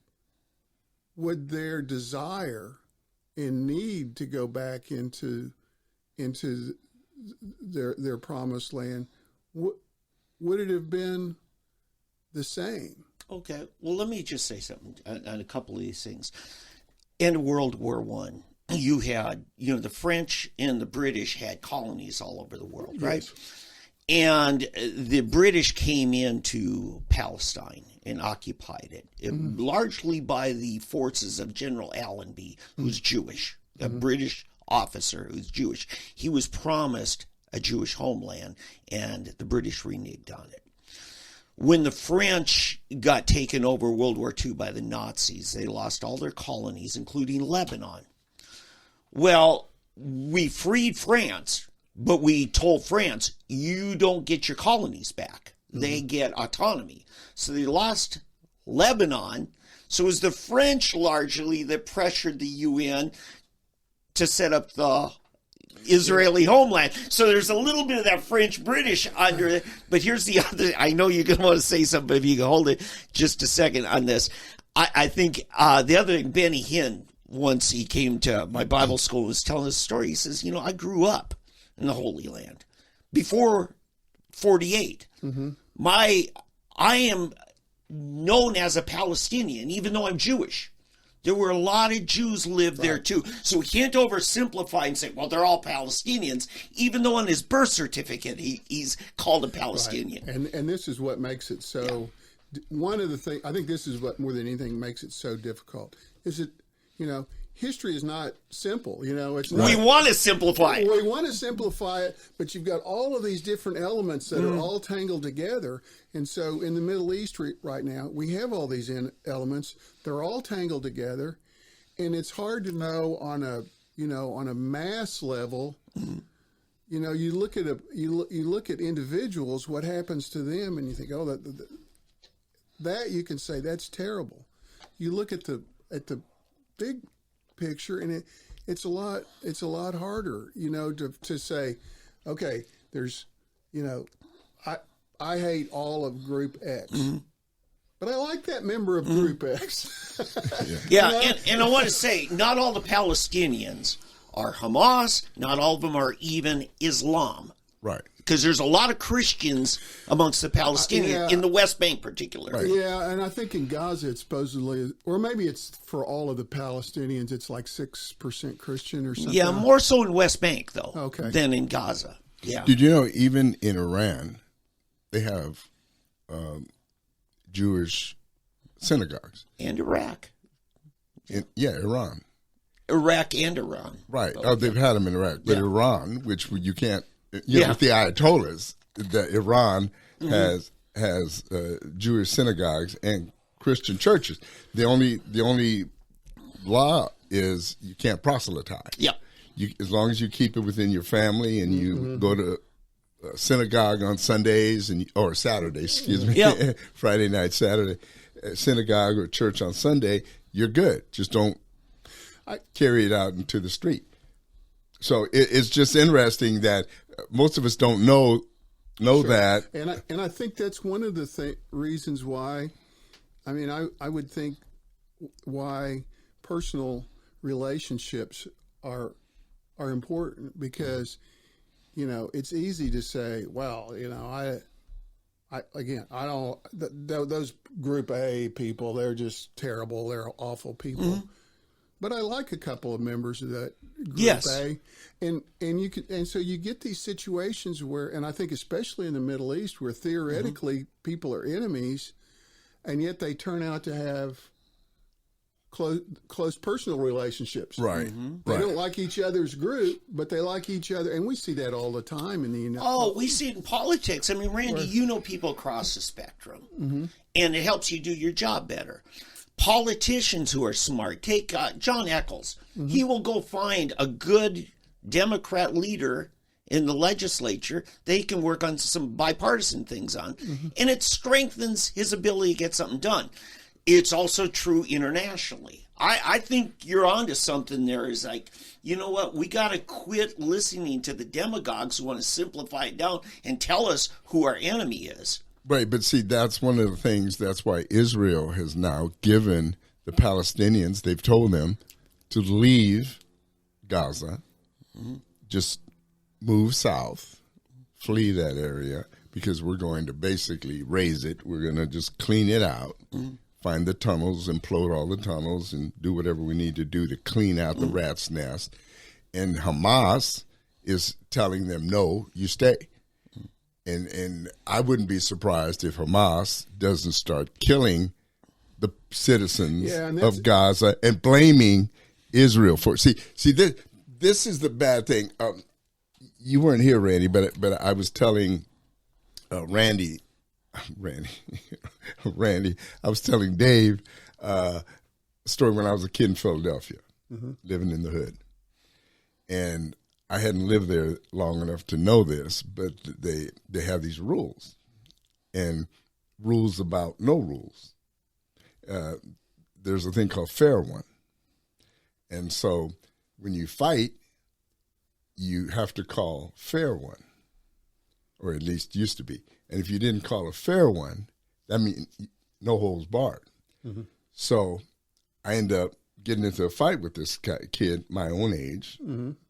would their desire and need to go back into their promised land, would it have been the same? Okay, well, let me just say something on a couple of these things. In World War I, you had, the French and the British had colonies all over the world, right? Yes. And the British came into Palestine and occupied it, largely by the forces of General Allenby, who's Jewish, a British officer who's Jewish. He was promised a Jewish homeland, and the British reneged on it. When the French got taken over World War II by the Nazis, they lost all their colonies, including Lebanon. Well, we freed France, but we told France, you don't get your colonies back. They get autonomy. So they lost Lebanon. So it was the French largely that pressured the UN to set up the Israeli homeland. So there's a little bit of that French-British under it. But here's the other, I know you're going to want to say something, but if you can hold it just a second on this. I think the other thing, Benny Hinn, once he came to my Bible school, was telling us a story. He says, I grew up in the Holy Land before 48. Mm-hmm. I am known as a Palestinian, even though I'm Jewish. There were a lot of Jews lived there too. So we can't oversimplify and say, well, they're all Palestinians, even though on his birth certificate he's called a Palestinian. Right. And this is what makes it so, one of the things, I think this is what more than anything makes it so difficult, is that, history is not simple. It's not, we want to simplify it. We want to simplify it, but you've got all of these different elements that are all tangled together. And so in the Middle East right now, we have all these elements. They're all tangled together, and it's hard to know on a mass level. You look at you look at individuals, what happens to them, and you think, oh, that you can say that's terrible. You look at the big picture, and it's a lot harder, to say, okay, there's, I hate all of Group X, but I like that member of Group X. And I want to say, not all the Palestinians are Hamas. Not all of them are even Islam. Right. Because there's a lot of Christians amongst the Palestinians, in the West Bank particularly. Right. Yeah, and I think in Gaza it's supposedly, or maybe it's for all of the Palestinians, it's like 6% Christian or something. Yeah, more so in West Bank, though, than in Gaza. Yeah. Did you know even in Iran, they have Jewish synagogues? And Iraq. Iran. Iraq and Iran. Right. They've had them in Iraq. But Iran, which you can't... with the Ayatollahs, that Iran has Jewish synagogues and Christian churches. The only law is you can't proselytize. Yeah. As long as you keep it within your family and you go to synagogue on Sundays or Saturdays, excuse me, Yep. Friday night, Saturday, synagogue or church on Sunday, you're good. Just don't carry it out into the street. So it's just interesting that most of us don't know that. And I think that's one of the reasons why. I mean, I would think why personal relationships are important, because it's easy to say, well, I don't. Those Group A people, they're just terrible. They're awful people. But I like a couple of members of that Group A, and so you get these situations where, and I think especially in the Middle East, where theoretically people are enemies, and yet they turn out to have close personal relationships. Right. They don't like each other's group, but they like each other, and we see that all the time in the United States. Oh, we see it in politics. I mean, Randy, you know people across the spectrum, and it helps you do your job better. Politicians who are smart, take John Eccles. He will go find a good Democrat leader in the legislature they can work on some bipartisan things on, and it strengthens his ability to get something done. It's also true internationally. I think you're onto something there. Is like, you know what? We got to quit listening to the demagogues who want to simplify it down and tell us who our enemy is. Right, but see, that's one of the things. That's why Israel has now given the Palestinians, they've told them to leave Gaza, just move south, flee that area, because we're going to basically raise it. We're going to just clean it out, find the tunnels, implode all the tunnels, and do whatever we need to do to clean out the rat's nest. And Hamas is telling them, no, you stay. And I wouldn't be surprised if Hamas doesn't start killing the citizens of Gaza and blaming Israel for it. See, this is the bad thing. You weren't here, Randy, but I was telling Randy. I was telling Dave a story when I was a kid in Philadelphia, living in the hood, and I hadn't lived there long enough to know this, but they have these rules, and rules about no rules. There's a thing called fair one, and so when you fight, you have to call fair one, or at least used to be. And if you didn't call a fair one, that means no holds barred. So I ended up getting into a fight with this kid, my own age,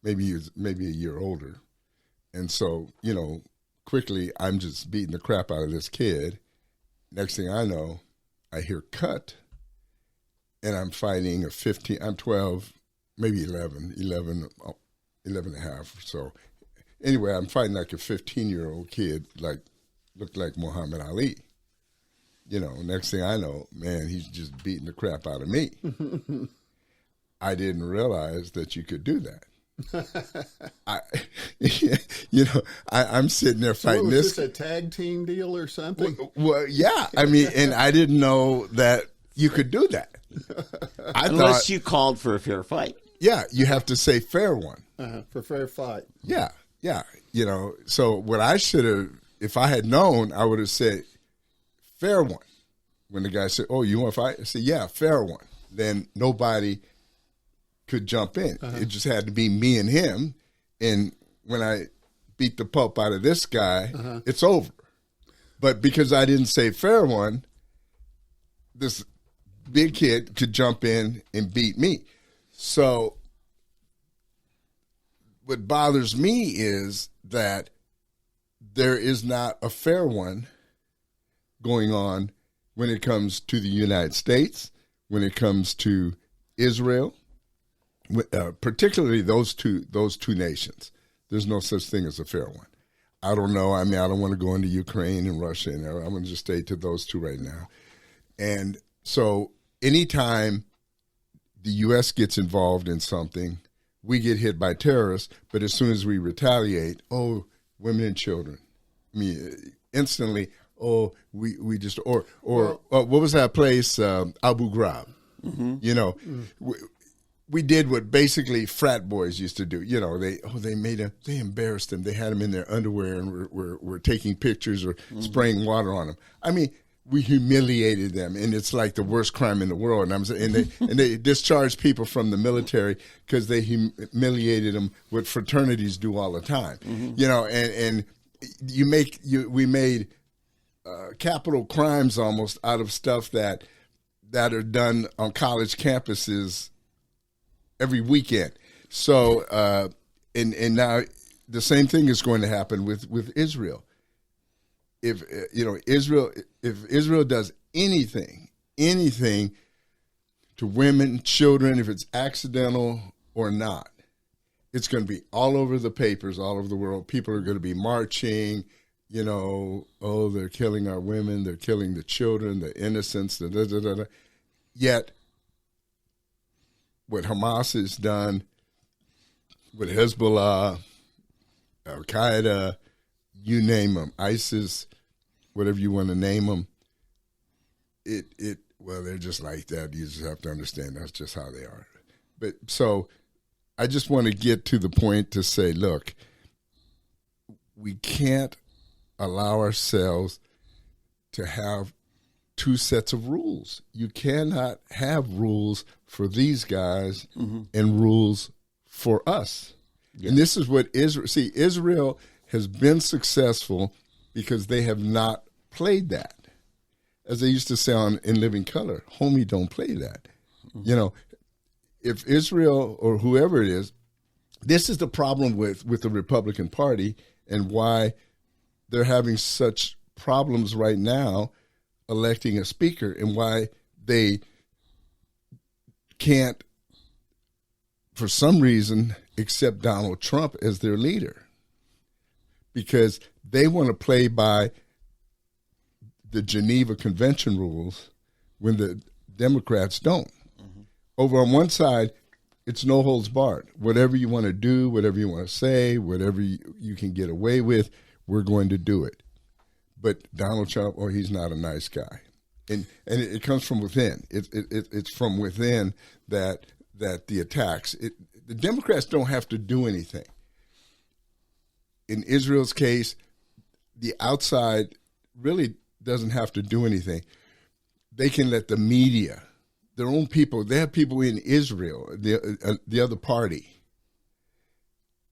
maybe a year older. And so, quickly I'm just beating the crap out of this kid. Next thing I know, I hear cut, and I'm fighting I'm 12, maybe 11 and a half or so. Anyway, I'm fighting like a 15-year-old kid, looked like Muhammad Ali. Next thing I know, man, he's just beating the crap out of me. I didn't realize that you could do that. I'm sitting there fighting was this a tag team deal or something? Well, yeah. I mean, and I didn't know that you could do that. Unless you called for a fair fight. Yeah, you have to say fair one. For fair fight. Yeah. So what I should have, if I had known, I would have said fair one. When the guy said, "Oh, you want to fight?" I said, "Yeah, fair one." Then nobody could jump in. It just had to be me and him. And when I beat the pulp out of this guy, it's over. But because I didn't say fair one, this big kid could jump in and beat me. So what bothers me is that there is not a fair one going on when it comes to the United States, when it comes to Israel, particularly those two nations. There's no such thing as a fair one. I don't know. I mean, I don't want to go into Ukraine and Russia, and I'm going to just stay to those two right now. And so anytime the U.S. gets involved in something, we get hit by terrorists, but as soon as we retaliate, women and children. I mean, instantly, oh, we just, or what was that place, Abu Ghraib? You know, we did what basically frat boys used to do. You know, they embarrassed them. They had them in their underwear and were taking pictures or spraying water on them. I mean, we humiliated them, and it's like the worst crime in the world. And they discharged people from the military because they humiliated them. What fraternities do all the time. You know, and we made capital crimes almost out of stuff that are done on college campuses every weekend. So, and now the same thing is going to happen with Israel. If Israel does anything to women, children, if it's accidental or not, it's going to be all over the papers, all over the world. People are going to be marching. You know, oh, they're killing our women, they're killing the children, the innocents, Yet, what Hamas has done, what Hezbollah, Al Qaeda, you name them, ISIS, whatever you want to name them, well, they're just like that. You just have to understand that's just how they are. But so, I just want to get to the point to say, look, we can't allow ourselves to have two sets of rules. You cannot have rules for these guys and rules for us. Yeah. And this is what Israel has been successful because they have not played that. As they used to say in Living Color, homie, don't play that. You know, if Israel or whoever it is, this is the problem with the Republican Party and why they're having such problems right now electing a speaker and why they can't, for some reason, accept Donald Trump as their leader because they want to play by the Geneva Convention rules when the Democrats don't. Over on one side, it's no holds barred. Whatever you want to do, whatever you want to say, whatever you can get away with, we're going to do it. But Donald Trump, he's not a nice guy, and it comes from within. It's from within that the attacks. The Democrats don't have to do anything. In Israel's case, the outside really doesn't have to do anything. They can let the media, their own people. They have people in Israel. The other party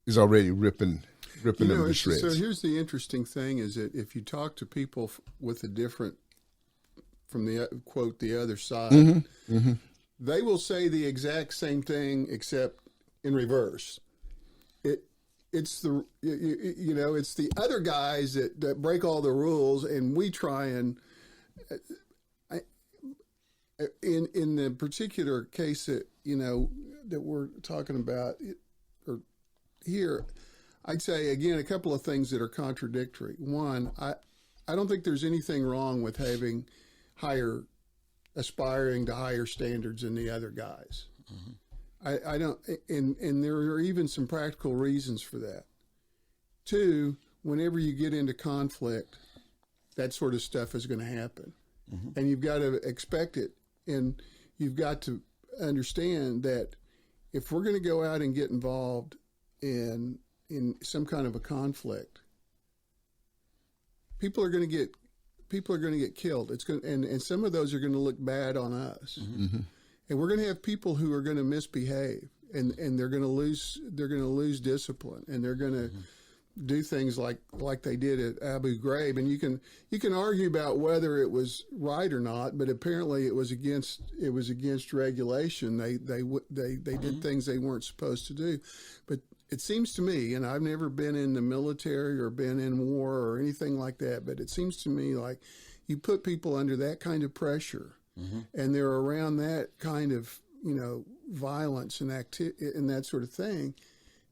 is already ripping them to shreds. So here's the interesting thing: is that if you talk to people with a different, from the quote the other side, they will say the exact same thing except in reverse. It's the it's the other guys that break all the rules, and we try and in the particular case that that we're talking about or here. I'd say, again, a couple of things that are contradictory. One, I don't think there's anything wrong with having aspiring to higher standards than the other guys. I don't, and there are even some practical reasons for that. Two, whenever you get into conflict, that sort of stuff is going to happen. And you've got to expect it. And you've got to understand that if we're going to go out and get involved in some kind of a conflict, people are going to get killed. It's going and some of those are going to look bad on us, and we're going to have people who are going to misbehave, and they're going to lose discipline, and they're going to do things like they did at Abu Ghraib. And you can argue about whether it was right or not, but apparently it was against regulation. They did things they weren't supposed to do, but it seems to me, and I've never been in the military or been in war or anything like that, but it seems to me like you put people under that kind of pressure, and they're around that kind of violence and and that sort of thing,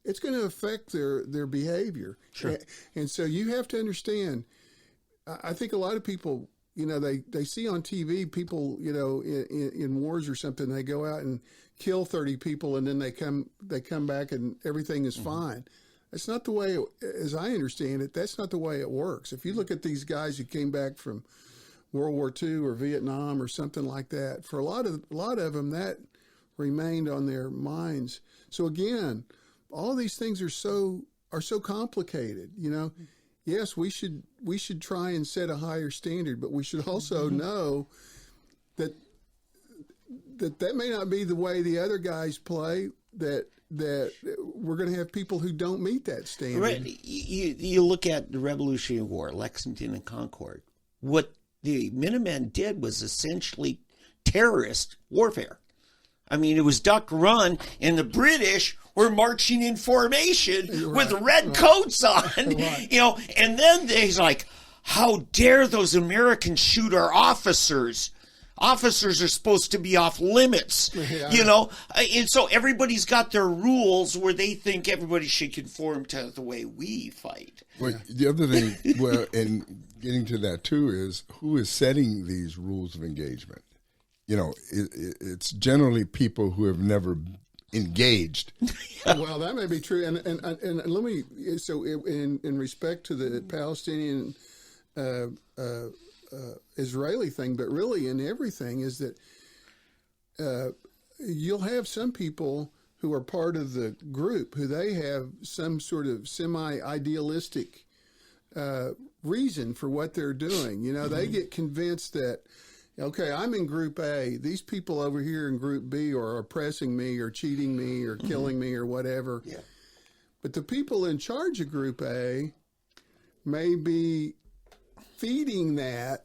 it's going to affect their behavior. Sure. And so you have to understand. I think a lot of people, they see on TV people, in wars or something, they go out and kill 30 people, and then they come back and everything is fine. That's not the way, as I understand it, that's not the way it works. If you look at these guys who came back from World War II or Vietnam or something like that, for a lot of them, that remained on their minds. So again, all these things are so complicated. Yes, we should try and set a higher standard, but we should also know that may not be the way the other guys play. That we're going to have people who don't meet that standard. Right. You look at the Revolutionary War, Lexington and Concord. What the Minutemen did was essentially terrorist warfare. I mean, it was duck run, and the British were marching in formation with red coats on, and then they's like, how dare those Americans shoot our officers? Officers are supposed to be off limits, and so everybody's got their rules where they think everybody should conform to the way we fight. Well, the other thing, and getting to that too, is who is setting these rules of engagement? It's generally people who have never engaged. Well, that may be true, and let me. So, in respect to the Palestinian. Israeli thing, but really in everything is that you'll have some people who are part of the group who they have some sort of semi-idealistic reason for what they're doing. They get convinced that, okay, I'm in Group A. These people over here in Group B are oppressing me or cheating me or killing me or whatever. Yeah. But the people in charge of Group A may be feeding that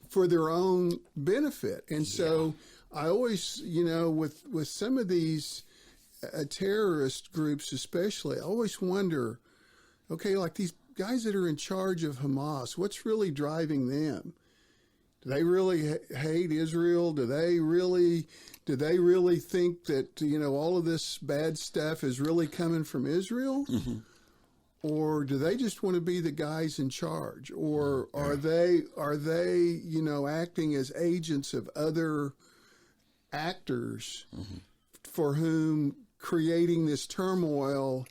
for their own benefit. And so I always, with some of these terrorist groups especially, I always wonder, okay, like these guys that are in charge of Hamas, what's really driving them? Do they really hate Israel? Do they really think that, all of this bad stuff is really coming from Israel? Mm-hmm. Or do they just want to be the guys in charge? Or are they acting as agents of other actors for whom creating this turmoil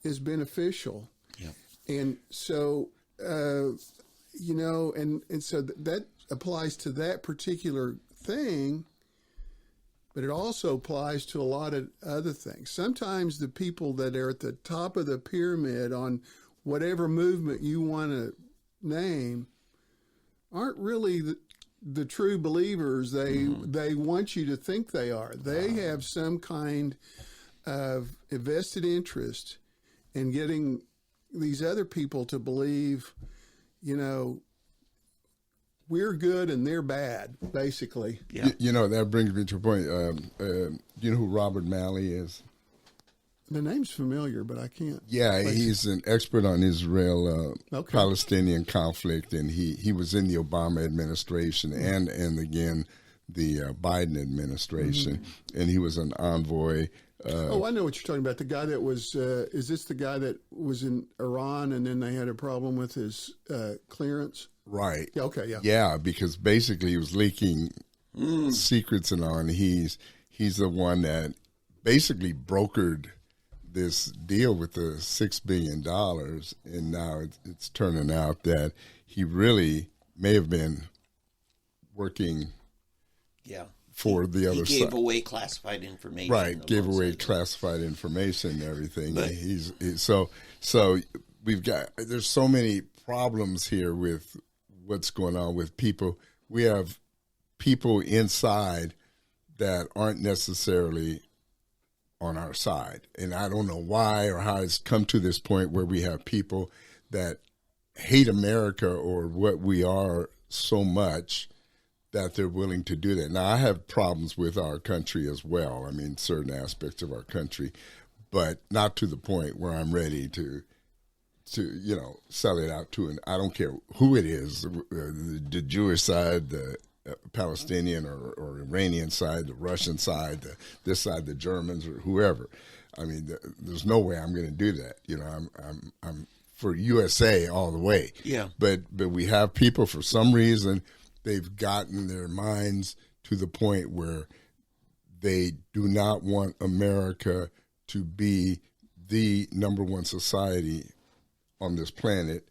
is beneficial? Yeah. And so, and so that applies to that particular thing, but it also applies to a lot of other things. Sometimes the people that are at the top of the pyramid on whatever movement you want to name aren't really the true believers they want you to think they are. They have some kind of vested interest in getting these other people to believe, we're good and they're bad, basically. Yeah. That brings me to a point. You know who Robert Malley is? The name's familiar, but I can't. Yeah, he's an expert on Israel-Palestinian conflict, and he was in the Obama administration and again the Biden administration, and he was an envoy. I know what you're talking about. The guy that was, is this the guy that was in Iran and then they had a problem with his clearance? Right. Yeah, okay, yeah. Yeah, because basically he was leaking secrets and all, and he's the one that basically brokered this deal with the $6 billion, and now it's turning out that he really may have been working for the other side. He gave away classified information. Right, gave away classified information and everything. But so we've got, there's so many problems here with what's going on with people. We have people inside that aren't necessarily on our side. And I don't know why or how it's come to this point where we have people that hate America or what we are so much that they're willing to do that. Now, I have problems with our country as well. I mean, certain aspects of our country, but not to the point where I'm ready to sell it out to, and I don't care who it is, the Jewish side, the Palestinian or Iranian side, the Russian side, this side, the Germans or whoever. I mean, there's no way I'm going to do that. I'm for USA all the way. Yeah. But we have people, for some reason, they've gotten their minds to the point where they do not want America to be the number one society on this planet,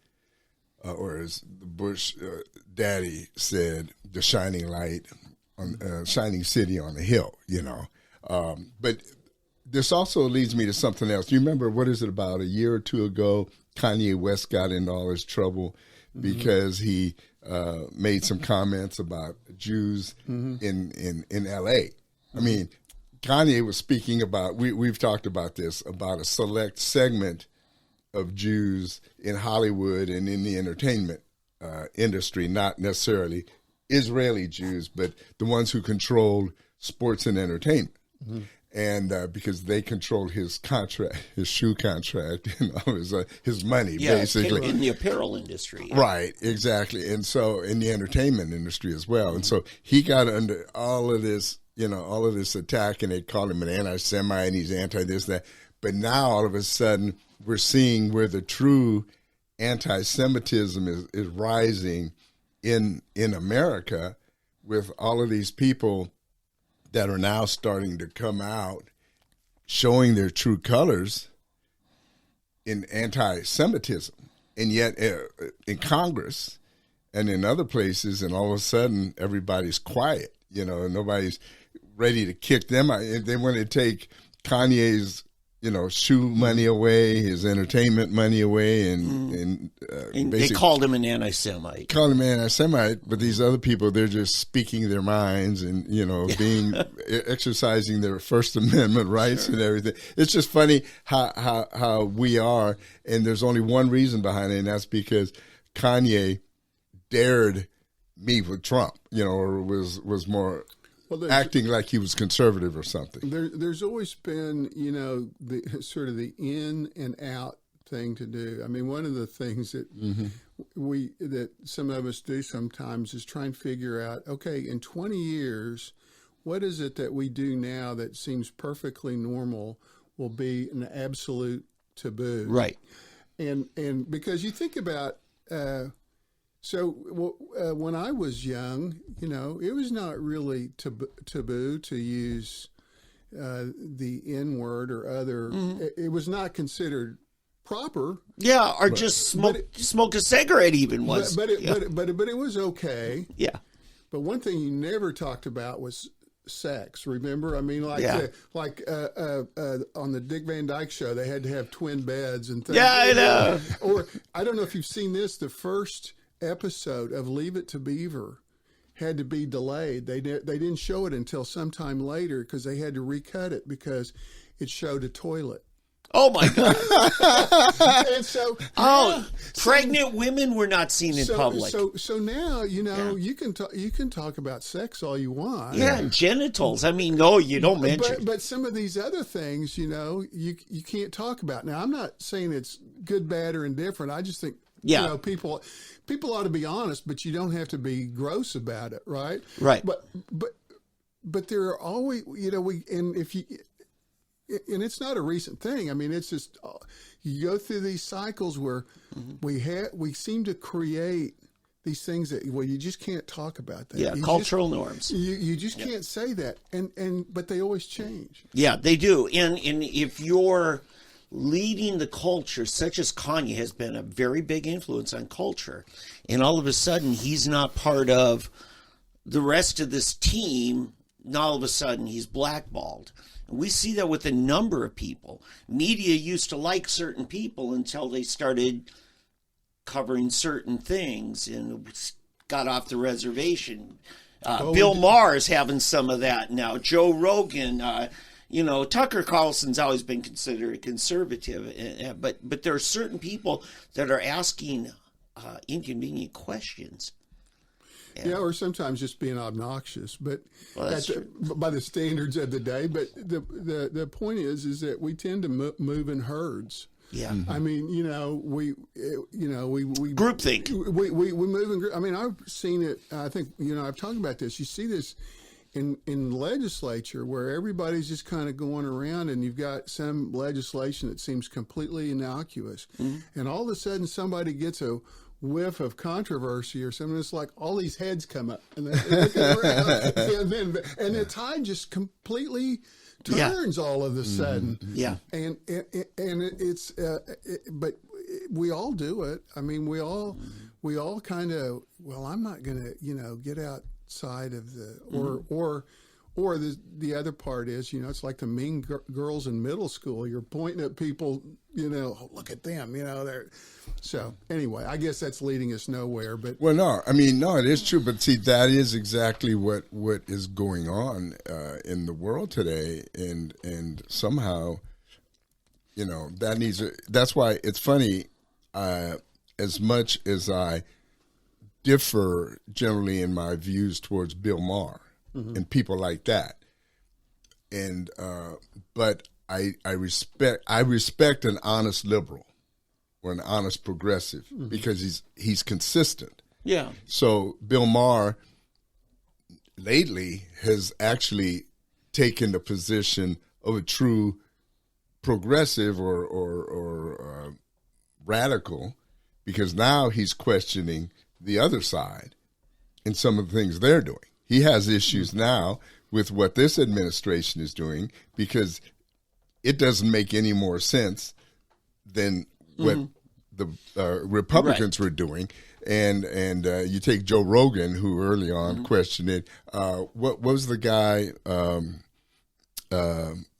or as the Bush daddy said, the shining light, on shining city on a hill, But this also leads me to something else. You remember, what is it, about a year or two ago, Kanye West got into all his trouble because he made some comments about Jews in L.A. I mean, Kanye was speaking about, we've talked about this, about a select segment of Jews in Hollywood and in the entertainment industry, not necessarily Israeli Jews, but the ones who controlled sports and entertainment. And because they controlled his contract, his shoe contract, and all his money, basically. In the apparel industry. Yeah. Right, exactly. And so in the entertainment industry as well. And so he got under all of this, all of this attack, and they called him an anti-Semite, and he's anti-this, that. But now all of a sudden we're seeing where the true anti-Semitism is rising in America, with all of these people that are now starting to come out showing their true colors in anti-Semitism. And yet in Congress and in other places, and all of a sudden everybody's quiet, and nobody's ready to kick them out. They want to take Kanye's, shoe money away, his entertainment money away, and they called him an anti-Semite. Called him an anti-Semite, but these other people, they're just speaking their minds and, being exercising their First Amendment rights and everything. It's just funny how we are, and there's only one reason behind it, and that's because Kanye dared meet with Trump, or was more acting like he was conservative or something. There's always been, the sort of the in and out thing to do. I mean, one of the things that that some of us do sometimes is try and figure out, okay, in 20 years, what is it that we do now that seems perfectly normal will be an absolute taboo? Right. And because you think about, when I was young, it was not really taboo to use the N-word or other. It was not considered proper. Yeah, or just smoke a cigarette even was. But it was okay. Yeah. But one thing you never talked about was sex. Remember? I mean, on the Dick Van Dyke Show, they had to have twin beds and things. Yeah, I know. Or I don't know if you've seen this. The first episode of Leave It to Beaver had to be delayed. They didn't show it until sometime later because they had to recut it because it showed a toilet. Oh my God! And so, pregnant women were not seen in public. So now you can talk about sex all you want. Yeah, and genitals. I mean, no, you don't mention. But some of these other things, you can't talk about. Now, I'm not saying it's good, bad, or indifferent. I just think people ought to be honest, but you don't have to be gross about it, right? Right. But there are always, and it's not a recent thing. I mean, it's just you go through these cycles where we seem to create these things that you just can't talk about that. Yeah, cultural norms. You just can't say that, but they always change. Yeah, they do. And if you're leading the culture, such as Kanye has been a very big influence on culture, and all of a sudden he's not part of the rest of this team, and all of a sudden he's blackballed. And we see that with a number of people. Media used to like certain people until they started covering certain things and got off the reservation. Bill Maher is having some of that now. Joe Rogan, Tucker Carlson's always been considered conservative, but there are certain people that are asking inconvenient questions. Yeah, or sometimes just being obnoxious, but by the standards of the day. But the point is that we tend to move in herds. Yeah, I mean, we groupthink. We move in. I mean, I've seen it. I think I've talked about this. You see this in legislature where everybody's just kind of going around, and you've got some legislation that seems completely innocuous, and all of a sudden somebody gets a whiff of controversy or something, it's like all these heads come up and they're looking around, and the tide just completely turns all of a sudden. Yeah. And it's but we all do it. I mean, we all kind of, well, I'm not going to, get outside of the, or the other part is, it's like the mean girls in middle school. You're pointing at people, oh, look at them, they're. So anyway, I guess that's leading us nowhere. But well, no, I mean, no, it is true. But see, that is exactly what is going on in the world today, and somehow, that needs. That's why it's funny. As much as I differ generally in my views towards Bill Maher and people like that, and but I respect an honest liberal or an honest progressive because he's consistent. Yeah. So Bill Maher lately has actually taken the position of a true progressive or radical, because now he's questioning the other side and some of the things they're doing. He has issues now with what this administration is doing because it doesn't make any more sense than what the Republicans were doing. And you take Joe Rogan, who early on questioned it. What was the guy?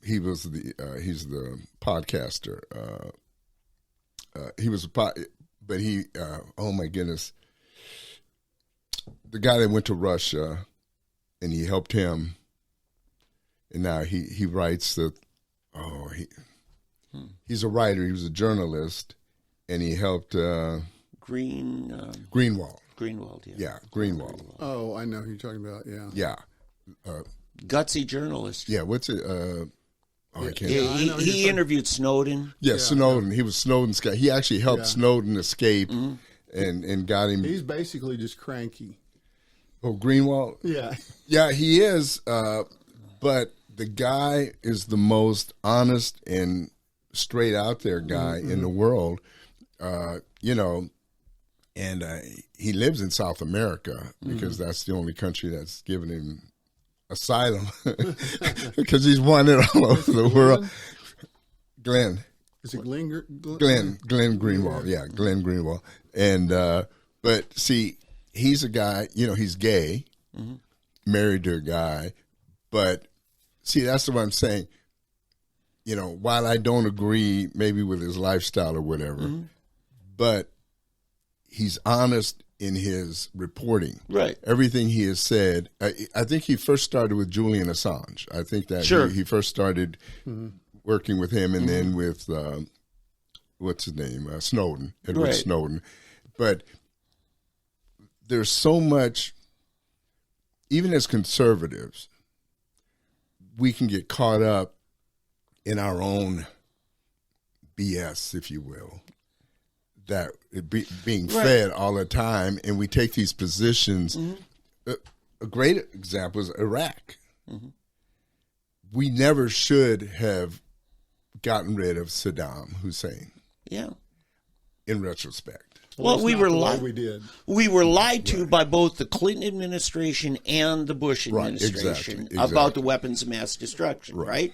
He's the podcaster. He was but he, oh my goodness, the guy that went to Russia and he helped him, and now he writes he's a writer, he was a journalist, and he helped Greenwald. Greenwald, yeah. Yeah, Greenwald. Oh, I know who you're talking about, yeah. Yeah. Gutsy journalist. Yeah, what's it? I can't. He interviewed Snowden. Yeah, Snowden. He was Snowden's guy. He actually helped Snowden escape and got him. He's basically just cranky. Oh, Greenwald? Yeah. Yeah, he is. But the guy is the most honest and straight out there guy in the world, and he lives in South America because that's the only country that's given him asylum because he's wanted all over the world. Glenn. Is it Glenn? Glenn Greenwald. Yeah, Glenn Greenwald. And, but see, he's a guy, he's gay, married to a guy, but see, that's what I'm saying. While I don't agree maybe with his lifestyle or whatever, but he's honest in his reporting. Right. Everything he has said. I think he first started with Julian Assange. I think that he first started working with him and then with, what's his name? Snowden, Edward Snowden. But there's so much, even as conservatives, we can get caught up in our own BS, if you will, that being fed all the time, and we take these positions. A great example is Iraq. We never should have gotten rid of Saddam Hussein. Yeah. In retrospect. Well, we were lied. We did. We were lied to by both the Clinton administration and the Bush administration exactly. about the weapons of mass destruction. Right.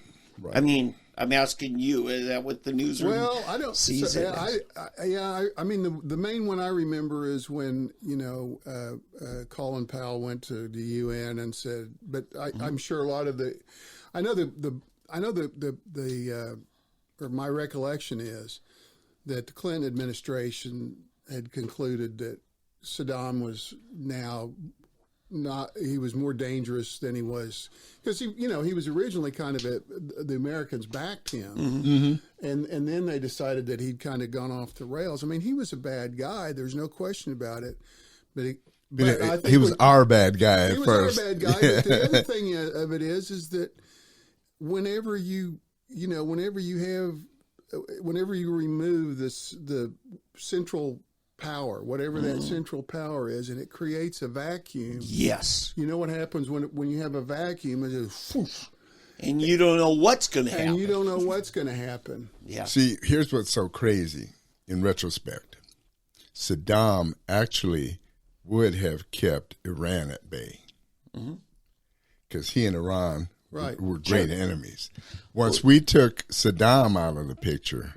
I mean, I'm asking you, is that what the newsroom? Well, I don't. sees it? I mean, the main one I remember is when Colin Powell went to the UN and said, but I'm sure a lot of my recollection is that the Clinton administration had concluded that Saddam was now he was more dangerous than he was, because he was originally kind of the Americans backed him, and then they decided that he'd kind of gone off the rails. I mean, he was a bad guy. There's no question about it. But I think he was our bad guy at first. He was our bad guy. But the other thing of it is that whenever you remove the central power, whatever that central power is, and it creates a vacuum. Yes. You know what happens when you have a vacuum? It just whoosh, and you don't know what's going to happen. And you don't know what's going to happen. Yeah. See, here's what's so crazy in retrospect. Saddam actually would have kept Iran at bay because he and Iran were great enemies. Once we took Saddam out of the picture,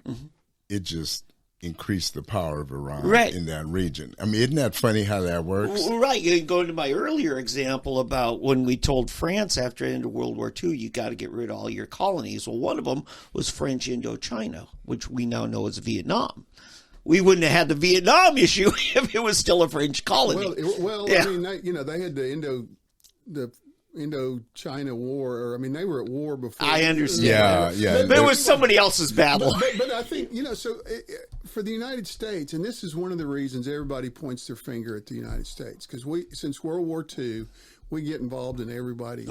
it just increased the power of Iran in that region. I mean, isn't that funny how that works? Right. You go to my earlier example about when we told France after the end of World War II, you got to get rid of all your colonies. Well, one of them was French Indochina, which we now know as Vietnam. We wouldn't have had the Vietnam issue if it was still a French colony. I mean, they had the Indo-China War, or I mean, they were at war before. I understand. Yeah. But it was somebody else's battle. But I think, so for the United States, and this is one of the reasons everybody points their finger at the United States, because since World War II, we get involved in everybody's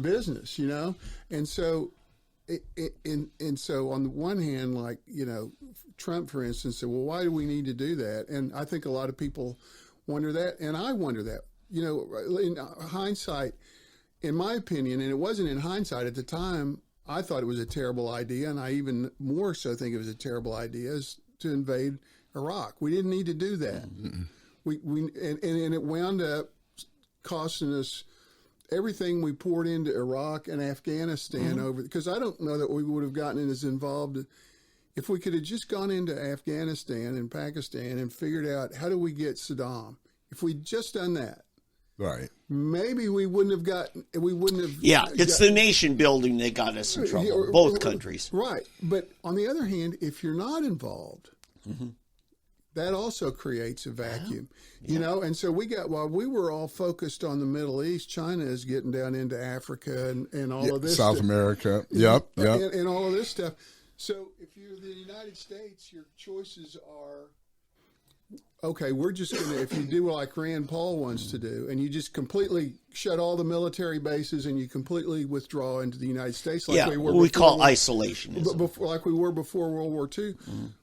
business, and so. And so on the one hand, like, Trump, for instance, said, well, why do we need to do that? And I think a lot of people wonder that. And I wonder that, in hindsight, in my opinion, and it wasn't in hindsight at the time, I thought it was a terrible idea. And I even more so think it was a terrible idea is to invade Iraq. We didn't need to do that. And it wound up costing us everything we poured into Iraq and Afghanistan over, because I don't know that we would have gotten as involved if we could have just gone into Afghanistan and Pakistan and figured out how do we get Saddam. If we'd just done that, maybe we wouldn't have gotten. Yeah, it's the nation building that got us in trouble. Both countries. Right, but on the other hand, if you're not involved. That also creates a vacuum, and so while we were all focused on the Middle East, China is getting down into Africa and all of this South stuff. America, and all of this stuff. So if you're the United States, your choices are, okay, we're just going to, if you do like Rand Paul wants to do, and you just completely shut all the military bases and you completely withdraw into the United States like we were. We call isolationism. Like we were before World War II.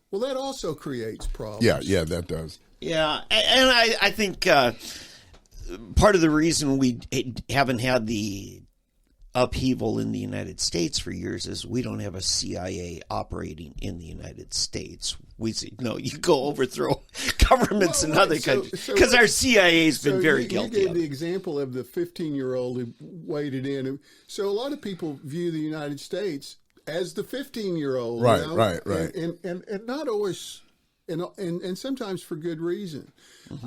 Well, that also creates problems. Yeah, that does. Yeah, and I think part of the reason we haven't had the upheaval in the United States for years is we don't have a CIA operating in the United States. We say, no, you go overthrow governments in other countries because our CIA has been very guilty. You gave the example of the 15-year-old who waded in. So a lot of people view the United States as the 15-year-old, right, and not always, and sometimes for good reason.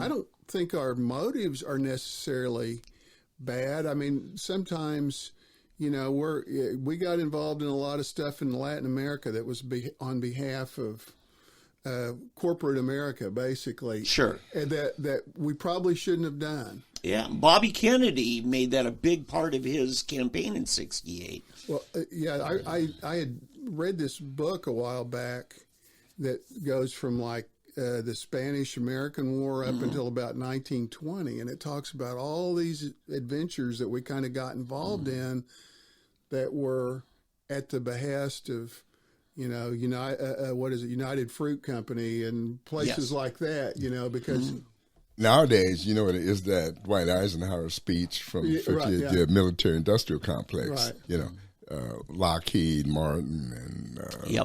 I don't think our motives are necessarily bad. I mean, sometimes, we got involved in a lot of stuff in Latin America that was on behalf of corporate America, basically. Sure, and that we probably shouldn't have done. Yeah, Bobby Kennedy made that a big part of his campaign in '68. Well, I had read this book a while back that goes from like the Spanish-American War up until about 1920, and it talks about all these adventures that we kind of got involved in that were at the behest of, United Fruit Company and places like that, because. Nowadays, is that Dwight Eisenhower speech from the military-industrial complex, Lockheed Martin and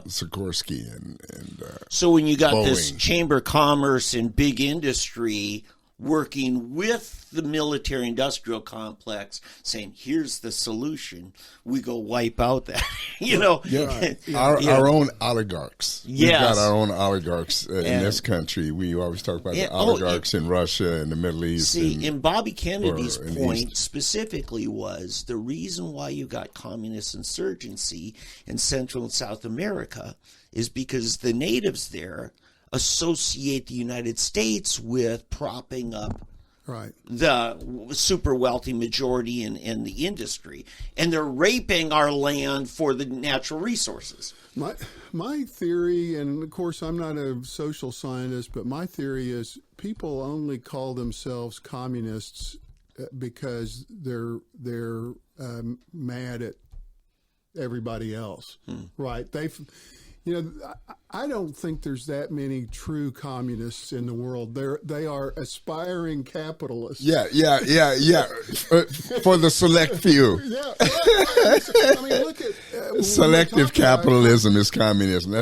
Sikorsky and so when you got Boeing. This Chamber of Commerce and big industry working with the military-industrial complex, saying, "Here's the solution," we go wipe out that, Our own oligarchs. Yes. We've got our own oligarchs in this country. We always talk about the oligarchs in Russia and the Middle East. See, and Bobby Kennedy's point specifically was the reason why you got communist insurgency in Central and South America is because the natives there associate the United States with propping up the super wealthy majority in the industry, and they're raping our land for the natural resources. My theory, and of course I'm not a social scientist, but my theory is people only call themselves communists because they're mad at everybody else, right? I don't think there's that many true communists in the world. They are aspiring capitalists. Yeah. For the select few. I mean, look at selective capitalism is communism.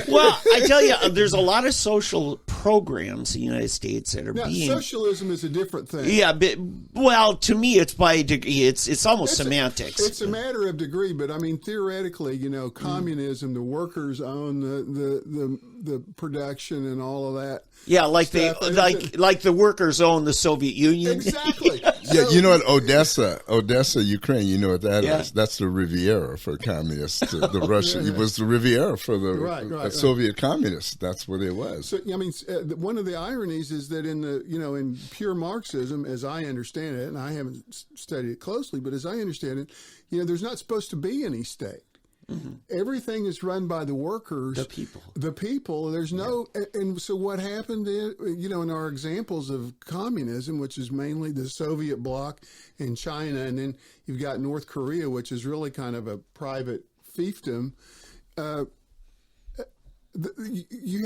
Well, I tell you, there's a lot of social programs in the United States that are being. Socialism is a different thing. Yeah, but, well, to me, it's by degree. It's almost semantics. It's a matter of degree, but I mean, theoretically, communism, the workers own the production and all of that. Yeah, like stuff. like the workers own the Soviet Union. Exactly. Yeah, you know what, Odessa, Ukraine, you know what that Yeah. is? That's the Riviera for communists. The Russian, it was the Riviera for the Soviet communists. That's what it was. So, I mean, one of the ironies is that in pure Marxism, as I understand it, and I haven't studied it closely, but as I understand it, there's not supposed to be any state. Mm-hmm. Everything is run by the workers, the people. There's no, and so what happened? In our examples of communism, which is mainly the Soviet bloc and China, and then you've got North Korea, which is really kind of a private fiefdom. You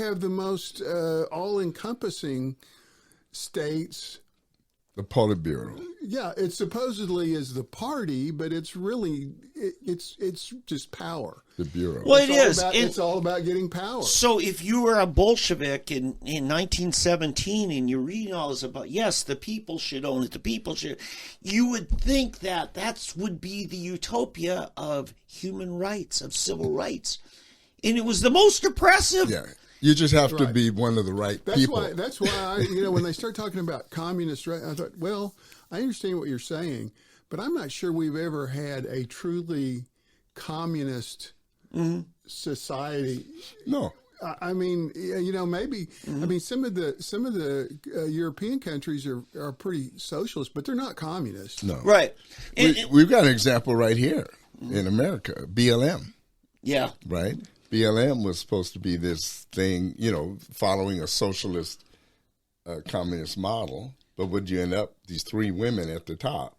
have the most all-encompassing states. The Politburo. Yeah, it supposedly is the party, but it's really it's just power. The bureau. Well, it's all about getting power. So if you were a Bolshevik in 1917 and you're reading all this about, yes, the people should own it, the people should, you would think that would be the utopia of human rights, of civil rights. And it was the most oppressive. Yeah. You just have to be one of the right people. That's why when they start talking about communist, I thought, well, I understand what you're saying, but I'm not sure we've ever had a truly communist society. No. I mean, maybe. I mean, some of the European countries are pretty socialist, but they're not communist. No. Right. We've got an example right here in America, BLM. Yeah. Right? BLM was supposed to be this thing, following a socialist communist model. But would you end up, these three women at the top,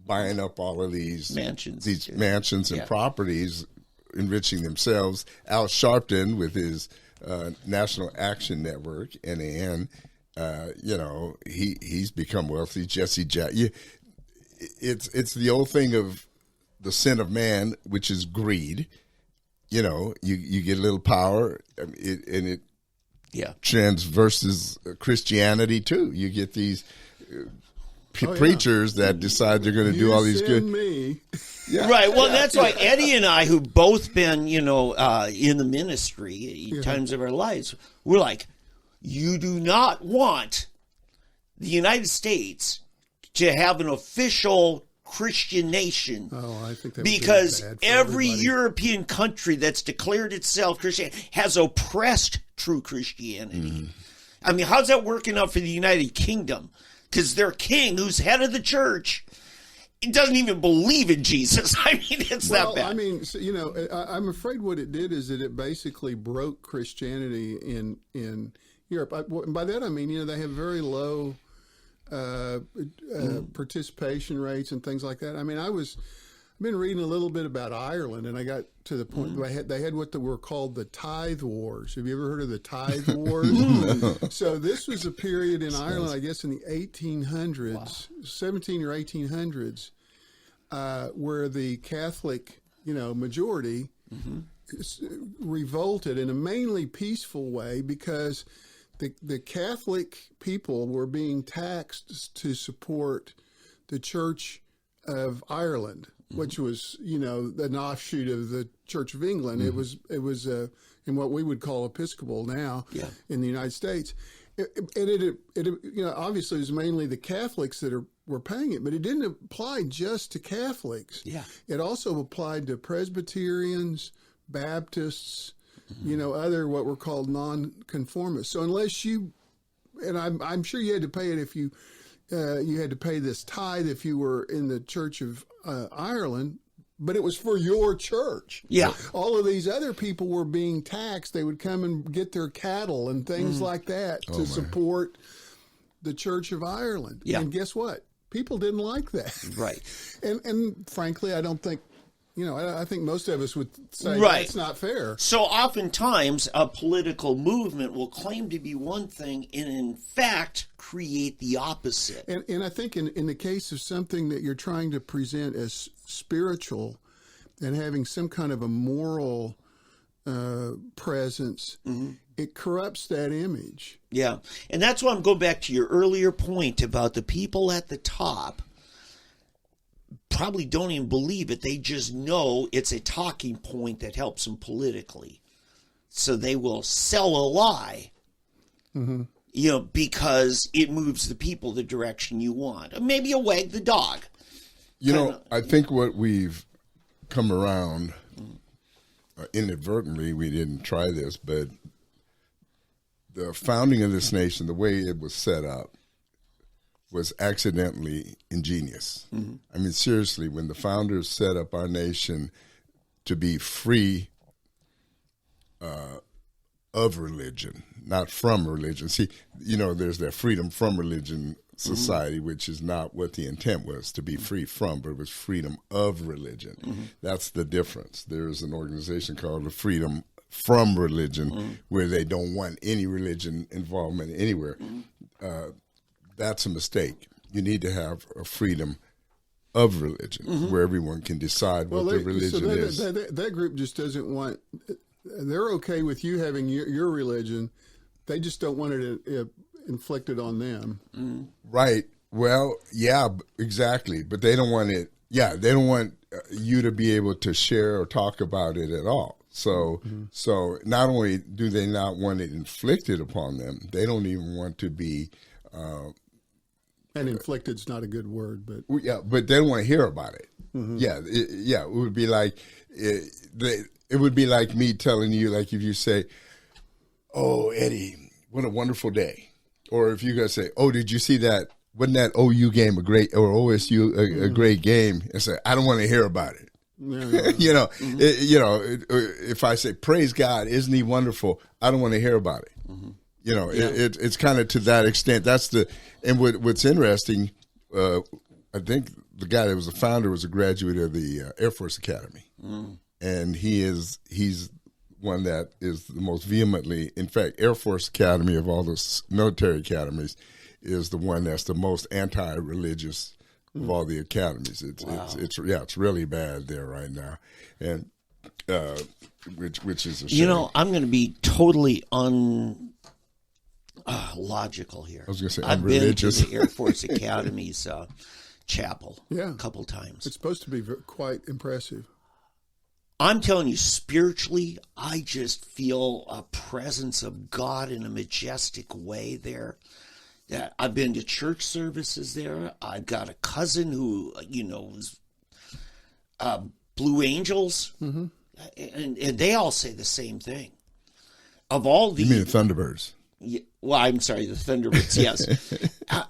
buying up all of these mansions and properties, enriching themselves. Al Sharpton with his National Action Network, NAN, he's become wealthy. Jesse Jack. It's the old thing of the sin of man, which is greed. You get a little power, and it transverses Christianity too. You get these preachers that decide they're going to do all these good. Yeah. Right. Well, that's why Eddie and I, who've both been, in the ministry at times of our lives, we're like, you do not want the United States to have an official Christian nation. Oh, I think that because every European country that's declared itself Christian has oppressed true Christianity. Mm. I mean, how's that working out for the United Kingdom? Because their king, who's head of the church, doesn't even believe in Jesus. I mean, it's that bad. I mean, I'm afraid what it did is that it basically broke Christianity in Europe. By that I mean, they have very low participation rates and things like that. I mean, I've been reading a little bit about Ireland, and I got to the point they had what were called the tithe wars. Have you ever heard of the tithe wars? No. So this was a period in Ireland, I guess, in the 1800s, 17 or 1800s, where the Catholic, majority revolted in a mainly peaceful way because the Catholic people were being taxed to support the Church of Ireland, which was, an offshoot of the Church of England. Mm-hmm. It was in what we would call Episcopal now in the United States. It obviously it was mainly the Catholics that were paying it, but it didn't apply just to Catholics. Yeah. It also applied to Presbyterians, Baptists, other what were called non-conformists. So unless and I'm sure you had to pay it if you had to pay this tithe if you were in the Church of Ireland, but it was for your church. Yeah. All of these other people were being taxed. They would come and get their cattle and things like that to support the Church of Ireland. Yeah. And guess what? People didn't like that. Right. And frankly, I don't think, I think most of us would say that's not fair. So oftentimes a political movement will claim to be one thing and in fact create the opposite. And I think in the case of something that you're trying to present as spiritual and having some kind of a moral presence, it corrupts that image. Yeah. And that's why I'm going back to your earlier point about the people at the top probably don't even believe it. They just know it's a talking point that helps them politically. So they will sell a lie, because it moves the people the direction you want. Or maybe you wag the dog. I think what we've come around, inadvertently, we didn't try this, but the founding of this nation, the way it was set up, was accidentally ingenious. I mean, seriously, when the founders set up our nation to be free of religion, not from religion. See, there's that freedom from religion society, which is not what the intent was, to be free from, but it was freedom of religion. That's the difference. There's an organization called the Freedom from Religion, where they don't want any religion involvement anywhere. That's a mistake. You need to have a freedom of religion, where everyone can decide what their religion is. That group just doesn't want. They're okay with you having your religion. They just don't want it inflicted on them. Right. Well, yeah, exactly. But they don't want it. Yeah, they don't want you to be able to share or talk about it at all. So not only do they not want it inflicted upon them, they don't even want to be. And inflicted's not a good word, but but they don't want to hear about it. It would be like it would be like me telling you, like if you say, "Oh, Eddie, what a wonderful day," or if you guys say, "Oh, did you see that? Wasn't that OU game a great, or OSU a great game?" And say, "I don't want to hear about it." If I say, "Praise God, isn't He wonderful?" I don't want to hear about it. It's kind of to that extent. And what's interesting, I think the guy that was the founder was a graduate of the Air Force Academy, and he's one that is the most vehemently. In fact, Air Force Academy of all the military academies is the one that's the most anti-religious of all the academies. It's really bad there right now, and which is a shame. I'm going to be totally logical here. I was going to say I've been to the Air Force Academy's chapel a couple times. It's supposed to be quite impressive. I'm telling you, spiritually, I just feel a presence of God in a majestic way there. That I've been to church services there. I've got a cousin who, was Blue Angels, and they all say the same thing. Of all the, you mean the Thunderbirds? Well, I'm sorry, the Thunderbirds, yes.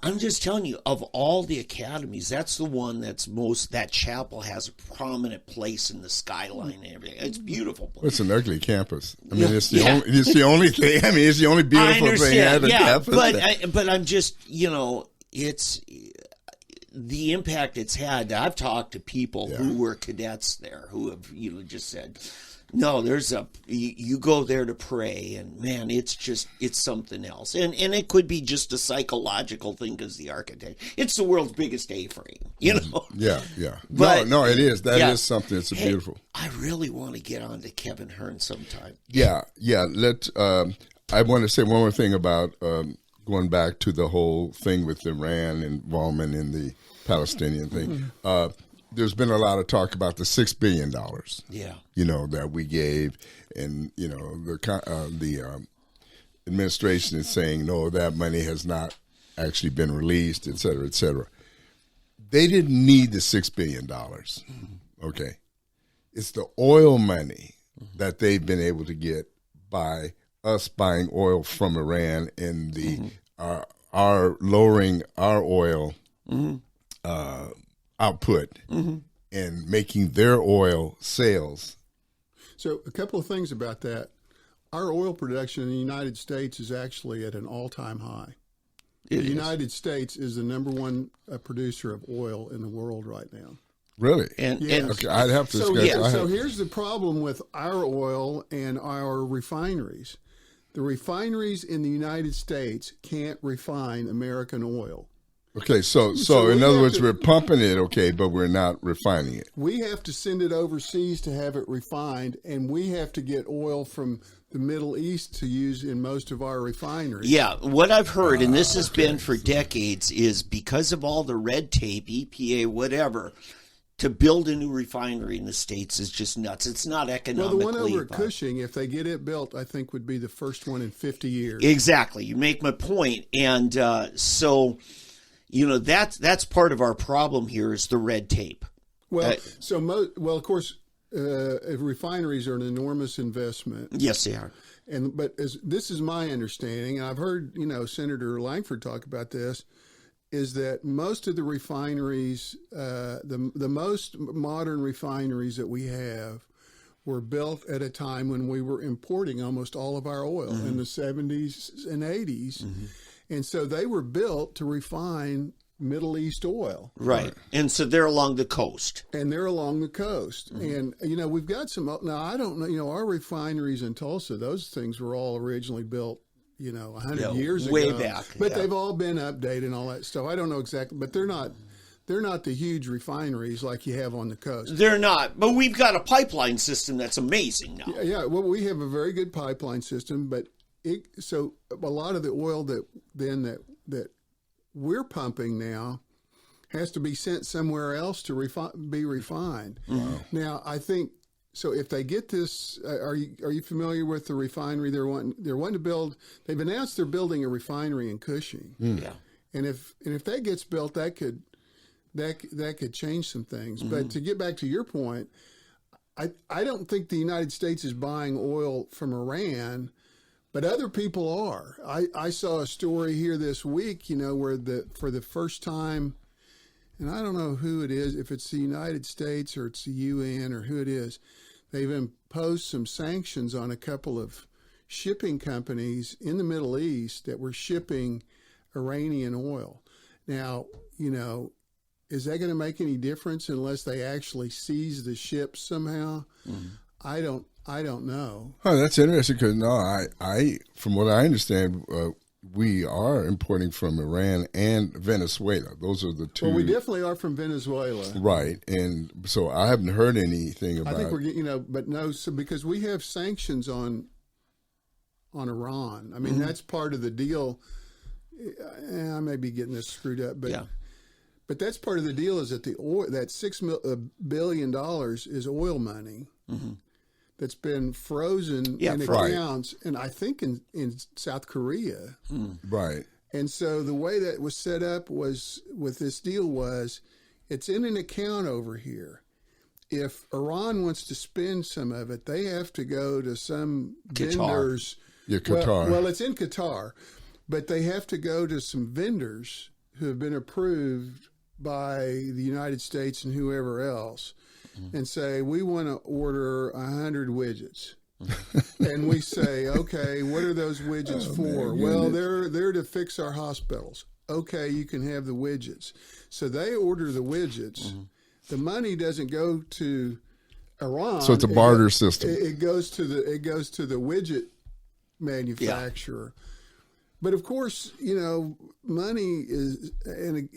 I'm just telling you, of all the academies, that's the one that chapel has a prominent place in the skyline and everything. It's beautiful. Well, it's an ugly campus. I mean, it's the only thing. I mean, it's the only beautiful thing at the campus. But I'm just, it's the impact it's had. I've talked to people who were cadets there who have just said, no, you go there to pray, and man, it's something else. And it could be just a psychological thing because the architect, it's the world's biggest A-frame, Yeah. But, no, it is. That is something. It's beautiful. I really want to get on to Kevin Hern sometime. Yeah. I want to say one more thing about going back to the whole thing with Iran involvement in the Palestinian thing. There's been a lot of talk about the $6 billion, that we gave, and the administration is saying no, that money has not actually been released, et cetera, et cetera. They didn't need the $6 billion. Okay, it's the oil money that they've been able to get by us buying oil from Iran and the our lowering our oil. Output and making their oil sales. So a couple of things about that. Our oil production in the United States is actually at an all-time high. The United States is the number one producer of oil in the world right now. Really? Yes. Okay, I'd have to. So here's the problem with our oil and our refineries. The refineries in the United States can't refine American oil. Okay, so So in we other have words, to- we're pumping it, okay, but we're not refining it. We have to send it overseas to have it refined, and we have to get oil from the Middle East to use in most of our refineries. Yeah, what I've heard, and this has been for decades, is because of all the red tape, EPA, whatever, to build a new refinery in the States is just nuts. It's not Well, economically. the one over at viable. Cushing, if they get it built, I think would be the first one in 50 years. Exactly. You make my point. And so, that's part of our problem here is the red tape. Well, of course, refineries are an enormous investment. Yes, they are. But this is my understanding, and I've heard Senator Langford talk about this, is that most of the refineries, the most modern refineries that we have, were built at a time when we were importing almost all of our oil in the 70s and 80s, and so they were built to refine Middle East oil. Right. And so they're along the coast. And they're along the coast. And, we've got some, now I don't know, our refineries in Tulsa, those things were all originally built, 100 years ago. way back, But yeah. they've all been updated and all that stuff. I don't know exactly, but they're not the huge refineries like you have on the coast. They're not. But we've got a pipeline system that's amazing now. Yeah, well, we have a very good pipeline system, but so a lot of the oil that we're pumping now has to be sent somewhere else to be refined. Wow. Now, I think so. If they get this, are you familiar with the refinery they're wanting to build? They've announced they're building a refinery in Cushing. Yeah. And if that gets built, that could change some things. But to get back to your point, I don't think the United States is buying oil from Iran. But other people are. I saw a story here this week, where for the first time, and I don't know who it is, if it's the United States or it's the UN or who it is, they've imposed some sanctions on a couple of shipping companies in the Middle East that were shipping Iranian oil. Now, is that going to make any difference unless they actually seize the ships somehow? I don't know. Oh, that's interesting because I from what I understand, we are importing from Iran and Venezuela. Those are the two. Well, we definitely are from Venezuela, right? And so I haven't heard anything about. I think we're but no, so because we have sanctions on Iran. I mean, that's part of the deal. I may be getting this screwed up, but. Yeah. But that's part of the deal is that the oil, that $6 billion is oil money that's been frozen in accounts, and I think in South Korea. Right. And so the way that was set up was with this deal was it's in an account over here. If Iran wants to spend some of it, they have to go to some vendors. Yeah, Qatar. Well, it's in Qatar, but they have to go to some vendors who have been approved by the United States and whoever else and say, we want to order 100 widgets. And we say, okay, what are those widgets for? Well, they're to fix our hospitals. Okay, you can have the widgets. So they order the widgets. The money doesn't go to Iran. So it's a barter system. It goes to the widget manufacturer. Yeah. But of course, money is, and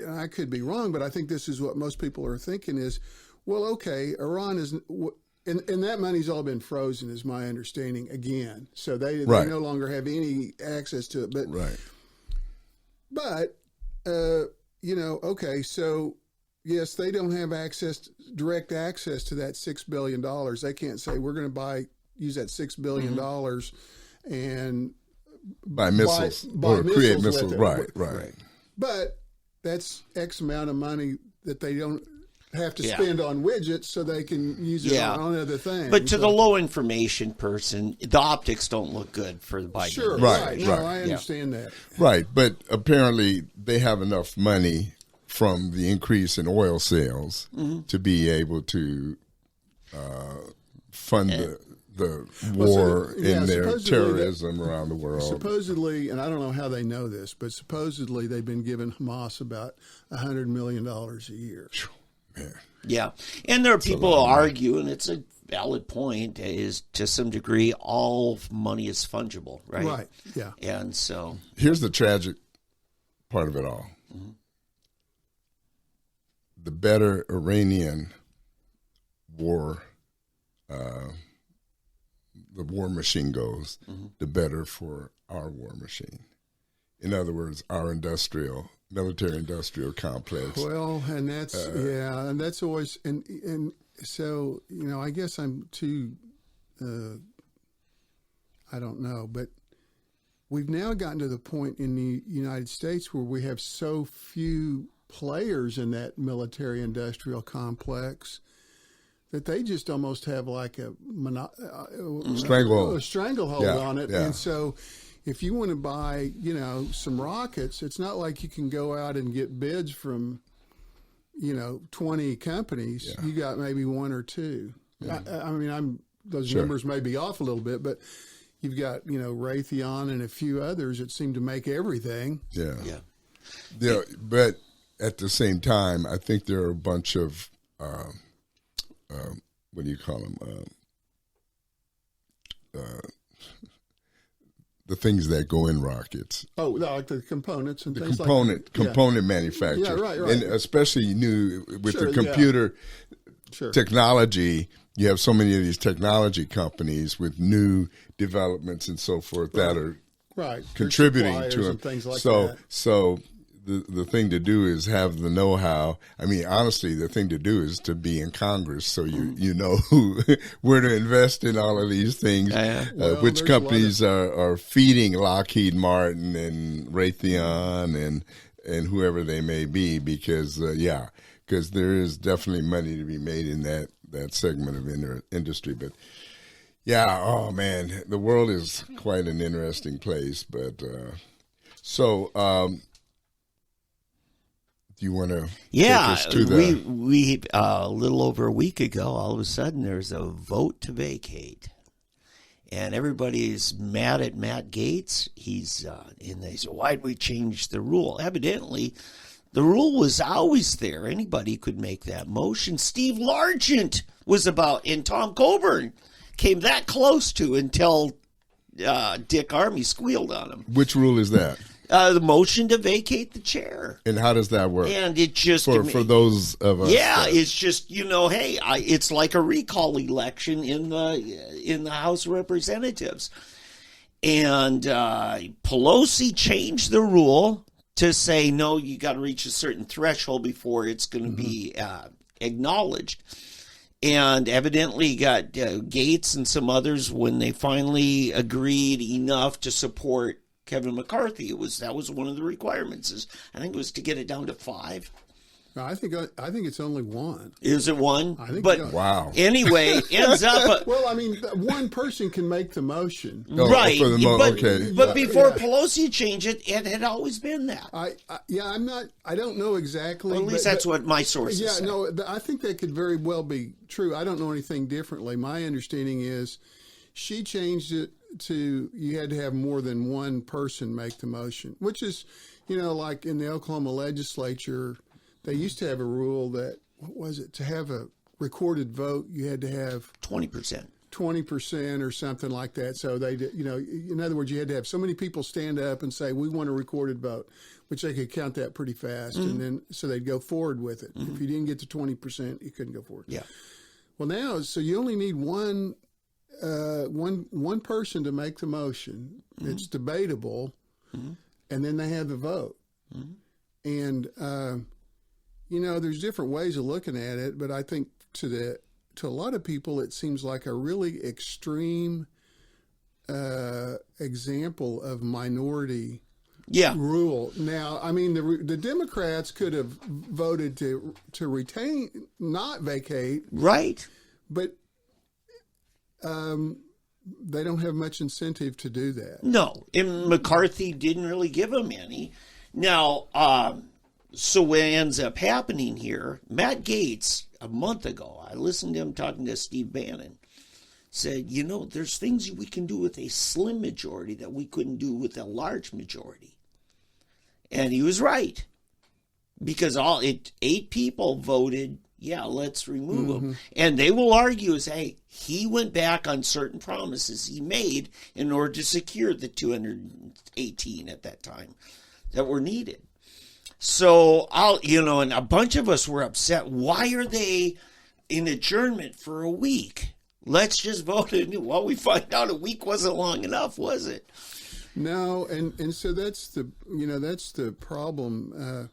I could be wrong, but I think this is what most people are thinking is, well, okay, Iran is, and that money's all been frozen, is my understanding again. So they no longer have any access to it. But okay, so yes, they don't have direct access to that $6 billion. They can't say we're going to use that $6 billion and buy missiles buy or create missiles. Right. But that's X amount of money that they don't have to spend on widgets so they can use it on other things. But to the low information person, the optics don't look good for the Biden. Sure, right. No, I understand that. Right, but apparently they have enough money from the increase in oil sales to be able to fund the war in their terrorism around the world. Supposedly, and I don't know how they know this, but supposedly they've been giving Hamas about $100 million a year. Man. Yeah, and there are people who argue, and it's a valid point, is to some degree all money is fungible, right? Right, yeah. And so... Here's the tragic part of it all. the better Iranian war, the war machine goes, the better for our war machine. In other words, our military industrial complex. Well, and that's and that's always and so I guess I'm too. I don't know, but we've now gotten to the point in the United States where we have so few players in that military industrial complex that they just almost have like a stranglehold on it. Yeah. And so if you want to buy, some rockets, it's not like you can go out and get bids from, 20 companies. Yeah. You got maybe one or two. I mean, those Sure. numbers may be off a little bit, but you've got, Raytheon and a few others that seem to make everything. Yeah. Yeah. Yeah, but at the same time, I think there are a bunch of what do you call them? The things that go in rockets. Oh, like the components and The things component manufacturers. Yeah, right. And especially with Sure, the computer Sure. technology, you have so many of these technology companies with new developments and so forth that are Right. contributing Suppliers to it. and things like so that. so the thing to do is have the know-how. I mean, honestly, the thing to do is to be in Congress so you know where to invest in all of these things. Well, which there's companies are feeding Lockheed Martin and Raytheon and whoever they may be, because there is definitely money to be made in that segment of industry. But yeah, oh man, the world is quite an interesting place. But do you want to take us to the... we a little over a week ago, all of a sudden there's a vote to vacate. And everybody's mad at Matt Gaetz. And they say, why'd we change the rule? Evidently, the rule was always there. Anybody could make that motion. Steve Largent was and Tom Coburn came that close to until Dick Armey squealed on him. Which rule is that? The motion to vacate the chair. And how does that work? And it just for those of us. Yeah, it's just hey, it's like a recall election in the House of Representatives, and Pelosi changed the rule to say no, you got to reach a certain threshold before it's going to be acknowledged. And evidently got Gaetz and some others, when they finally agreed enough to support Kevin McCarthy, that was one of the requirements. I think it was to get it down to 5. No, I think it's only 1. Is it 1? I think. But wow. Anyway, ends up. Well, I mean, one person can make the motion, Right? For the okay. But before Pelosi changed it, it had always been that. I'm not. I don't know exactly. Well, at least that's what my sources said. No, I think that could very well be true. I don't know anything differently. My understanding is she changed it to you had to have more than one person make the motion, which is, like in the Oklahoma legislature, they used to have a rule that, what was it, to have a recorded vote, you had to have 20% or something like that. So they did, in other words, you had to have so many people stand up and say, we want a recorded vote, which they could count that pretty fast. And then, so they'd go forward with it. If you didn't get to 20%, you couldn't go forward. Yeah. Well, now, so you only need one person to make the motion. It's debatable, and then they have the vote. And there's different ways of looking at it, but I think to a lot of people it seems like a really extreme example of minority rule. Now, I mean, the Democrats could have voted to retain, not vacate, right? But they don't have much incentive to do that. No, and McCarthy didn't really give them any. Now, so what ends up happening here, Matt Gaetz, a month ago, I listened to him talking to Steve Bannon, said, there's things we can do with a slim majority that we couldn't do with a large majority. And he was right. Because 8 people voted, let's remove him. And they will argue he went back on certain promises he made in order to secure the 218 at that time that were needed. So and a bunch of us were upset. Why are they in adjournment for a week? Let's just vote. Well, we find out a week wasn't long enough, was it? No, and so that's the problem.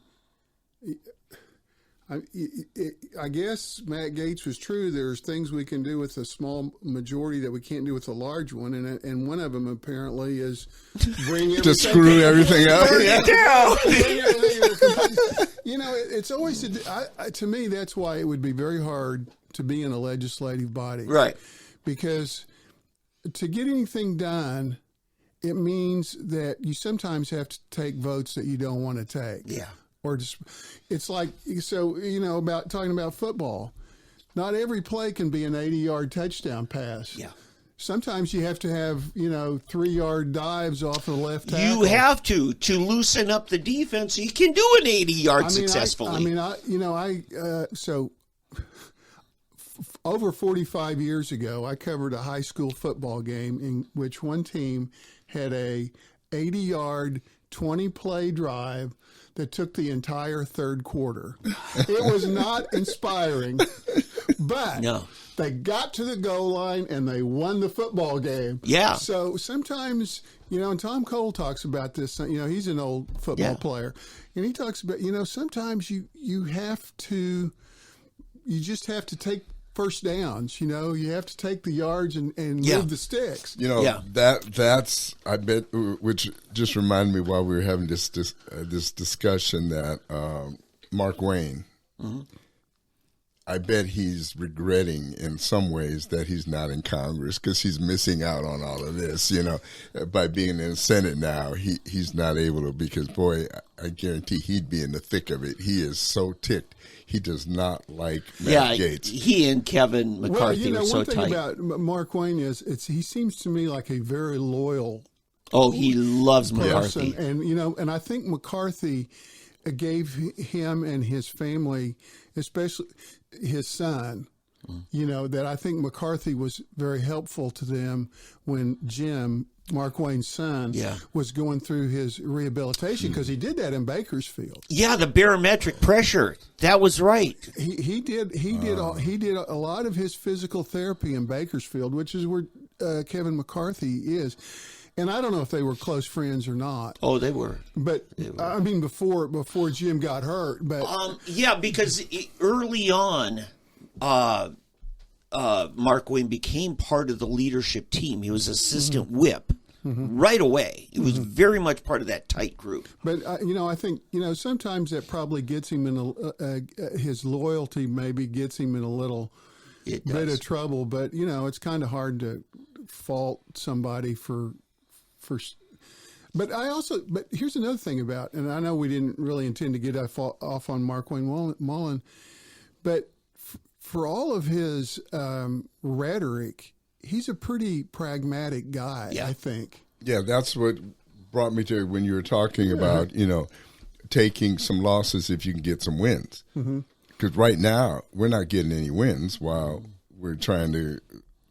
I guess Matt Gaetz was true. There's things we can do with a small majority that we can't do with a large one, and one of them apparently is bring everything to screw everything up. It's always to me that's why it would be very hard to be in a legislative body, right? Because to get anything done, it means that you sometimes have to take votes that you don't want to take. Yeah. Or just, it's like, so, about talking about football. Not every play can be an 80-yard touchdown pass. Yeah. Sometimes you have to have, 3-yard dives off of the left tackle. You have to loosen up the defense. You can do an 80-yard successfully. Over 45 years ago, I covered a high school football game in which one team had a 80-yard, 20-play drive that took the entire third quarter. It was not inspiring, but they got to the goal line and they won the football game. Yeah. So sometimes, and Tom Cole talks about this, he's an old football player, and he talks about, sometimes you just have to take first downs, you have to take the yards and move the sticks. That's I bet, which just reminded me while we were having this discussion that Mark Wayne, I bet he's regretting in some ways that he's not in Congress because he's missing out on all of this. By being in the Senate now, he's not able to, because boy, I guarantee he'd be in the thick of it. He is so ticked. He does not like Matt Gaetz. He and Kevin McCarthy are so tight. One thing about Mark Wayne is he seems to me like a very loyal. Oh, he loves person. McCarthy, and I think McCarthy gave him and his family, especially his son, that I think McCarthy was very helpful to them when Jim, Mark Wayne's son, was going through his rehabilitation, because he did that in Bakersfield. Yeah, the barometric pressure. That was right. He did a lot of his physical therapy in Bakersfield, which is where Kevin McCarthy is. And I don't know if they were close friends or not. Oh, they were. But I mean, before Jim got hurt. But because early on, Mark Wayne became part of the leadership team. He was assistant whip right away. He was very much part of that tight group. But I think sometimes that probably gets him in his loyalty maybe gets him in a little bit of trouble. But it's kind of hard to fault somebody for. But here's another thing about, and I know we didn't really intend to get off on Mark Wayne Mullen, but for all of his rhetoric, he's a pretty pragmatic guy, I think. Yeah, that's what brought me to when you were talking about, taking some losses if you can get some wins. Because right now, we're not getting any wins while we're trying to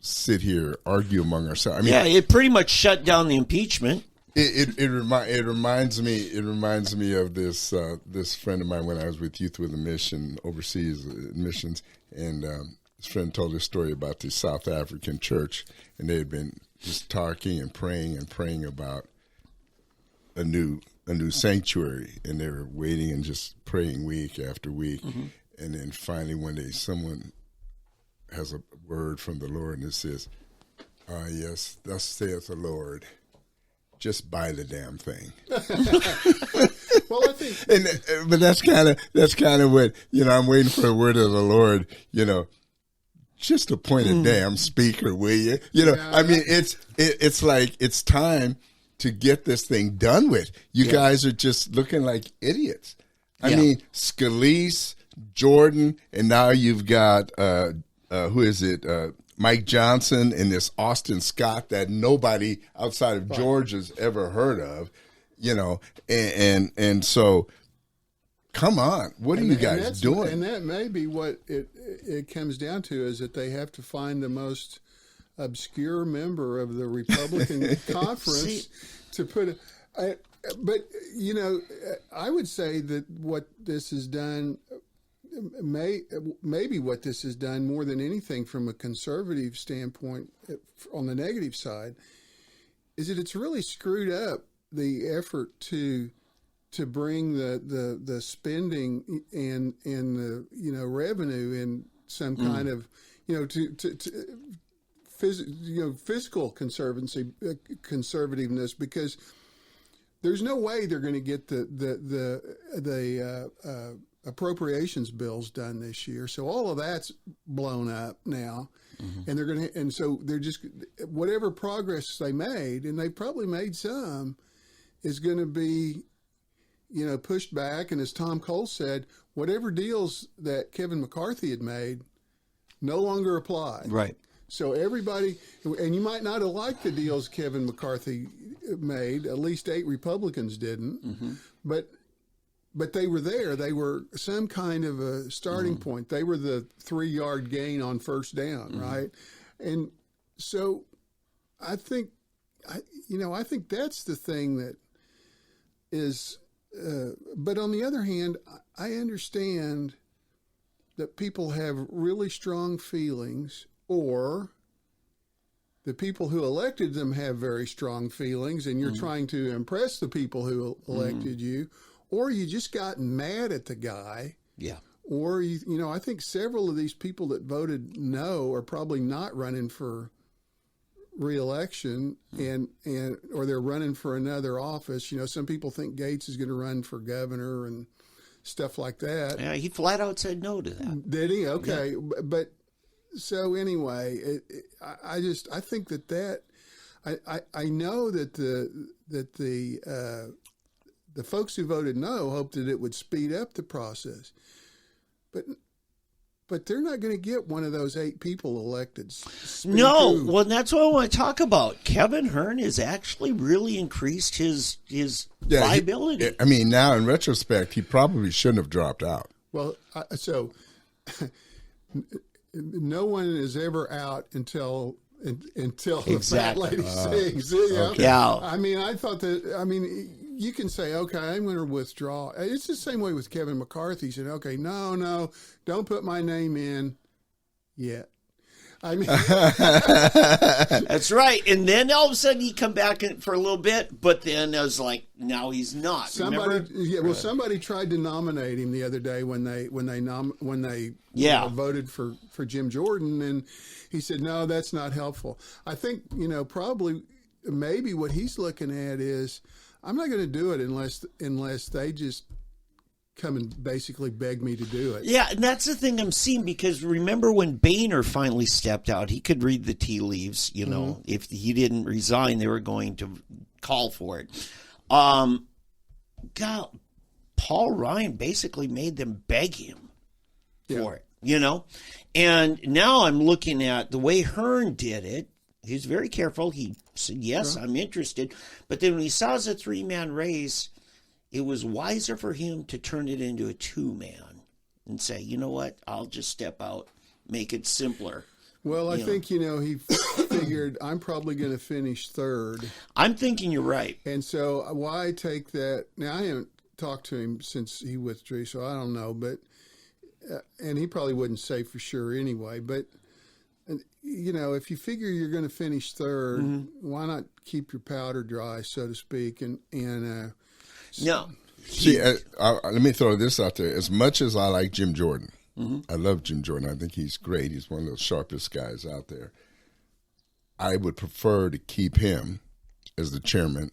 sit here, argue among ourselves. I mean, it pretty much shut down the impeachment. It reminds me of this this friend of mine when I was with Youth with a Mission overseas missions, and this friend told a story about the South African church, and they had been just talking and praying about a new sanctuary, and they were waiting and just praying week after week, and then finally one day someone has a word from the Lord, and it says, yes, thus saith the Lord, just buy the damn thing. Well, I think, but that's kind of what, I'm waiting for a word of the Lord, just appoint a damn speaker, will you? I mean, it's like, it's time to get this thing done with. You guys are just looking like idiots. I mean, Scalise, Jordan, and now you've got, who is it? Mike Johnson and this Austin Scott that nobody outside of Georgia's ever heard of, and so come on, what are you guys doing? And that may be what it comes down to, is that they have to find the most obscure member of the Republican conference to put it. But, I would say that what this has done, maybe what this has done more than anything from a conservative standpoint on the negative side, is that it's really screwed up the effort to bring the spending and the revenue in some kind of fiscal conservativeness, because there's no way they're going to get the appropriations bills done this year. So all of that's blown up now, and so they're just, whatever progress they made, and they probably made some, is going to be pushed back. And as Tom Cole said, whatever deals that Kevin McCarthy had made no longer apply. Right. So everybody, and you might not have liked the deals Kevin McCarthy made. At least 8 Republicans didn't, but they were there. They were some kind of a starting point. They were the 3-yard gain on first down, right? And so I think that's the thing that is. But on the other hand, I understand that people have really strong feelings, or the people who elected them have very strong feelings, and you're trying to impress the people who elected you, or you just got mad at the guy. Yeah. Or, I think several of these people that voted no are probably not running for re-election, or they're running for another office. Some people think Gates is going to run for governor and stuff like that. Yeah, he flat out said no to that. Did he? Okay. Yeah. But so anyway, I think that I know that the folks who voted no hoped that it would speed up the process, but they're not going to get one of those 8 people elected. No, well, that's what I want to talk about. Kevin Hern has actually really increased his viability. Now in retrospect, he probably shouldn't have dropped out. Well, no one is ever out until the fat lady sings. Okay. Yeah. I thought that. You can say, okay, I'm going to withdraw. It's the same way with Kevin McCarthy. He said, okay, no, don't put my name in yet. That's right. And then all of a sudden he come back in for a little bit, but then I was like, now he's not. Somebody tried to nominate him the other day when they voted for Jim Jordan, and he said, no, that's not helpful. I think maybe what he's looking at is, I'm not going to do it unless they just come and basically beg me to do it. Yeah, and that's the thing I'm seeing, because remember when Boehner finally stepped out, he could read the tea leaves. If he didn't resign, they were going to call for it. God, Paul Ryan basically made them beg him for it, And now I'm looking at the way Hern did it. He was very careful. He said, yes, I'm interested. But then when he saw it as a 3-man race, it was wiser for him to turn it into a 2-man and say, you know what, I'll just step out, make it simpler. Well, I think, he figured I'm probably going to finish third. I'm thinking you're right. And so why take that? Now, I haven't talked to him since he withdrew, so I don't know. But and he probably wouldn't say for sure anyway. But if you figure you're going to finish third, why not keep your powder dry, so to speak? And no. See, let me throw this out there. As much as I like Jim Jordan, I love Jim Jordan. I think he's great. He's one of the sharpest guys out there. I would prefer to keep him as the chairman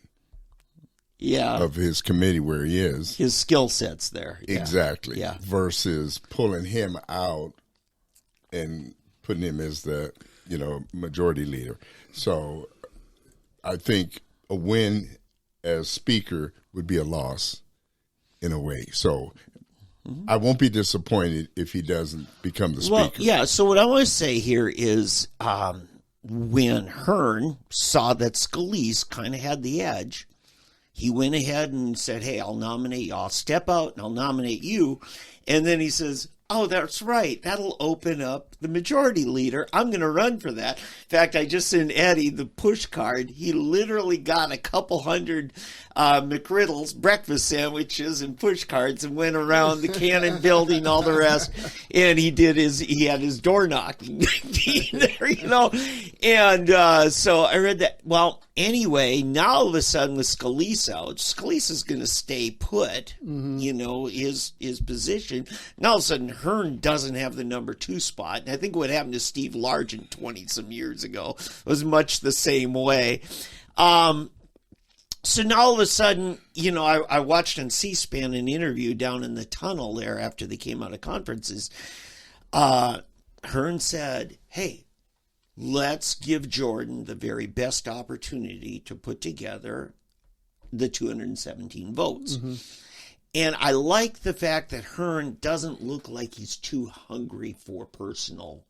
of his committee where he is. His skill set's there. Yeah. Exactly. Yeah. Versus pulling him out and putting him as the majority leader. So I think a win as speaker would be a loss in a way. So I won't be disappointed if he doesn't become the speaker. Well, yeah. So what I want to say here is when Hern saw that Scalise kind of had the edge, he went ahead and said, hey, I'll nominate you. I'll step out and I'll nominate you. And then he says, Oh, that's right. That'll open up the majority leader. I'm going to run for that. In fact, I just sent Eddie the push card. He literally got a couple hundred McGriddles, breakfast sandwiches, and push cards and went around the Cannon building, all the rest. And he had his door knocking there, you know. And so I read that. Well, anyway, now all of a sudden with Scalise out, Scalise's going to stay put, you know, his position. Now all of a sudden Hern doesn't have the number 2 spot. And I think what happened to Steve Largent 20-some years ago was much the same way. So now all of a sudden, you know, I watched on C-SPAN an interview down in the tunnel there after they came out of conferences. Hern said, hey, let's give Jordan the very best opportunity to put together the 217 votes. And I like the fact that Hern doesn't look like he's too hungry for personal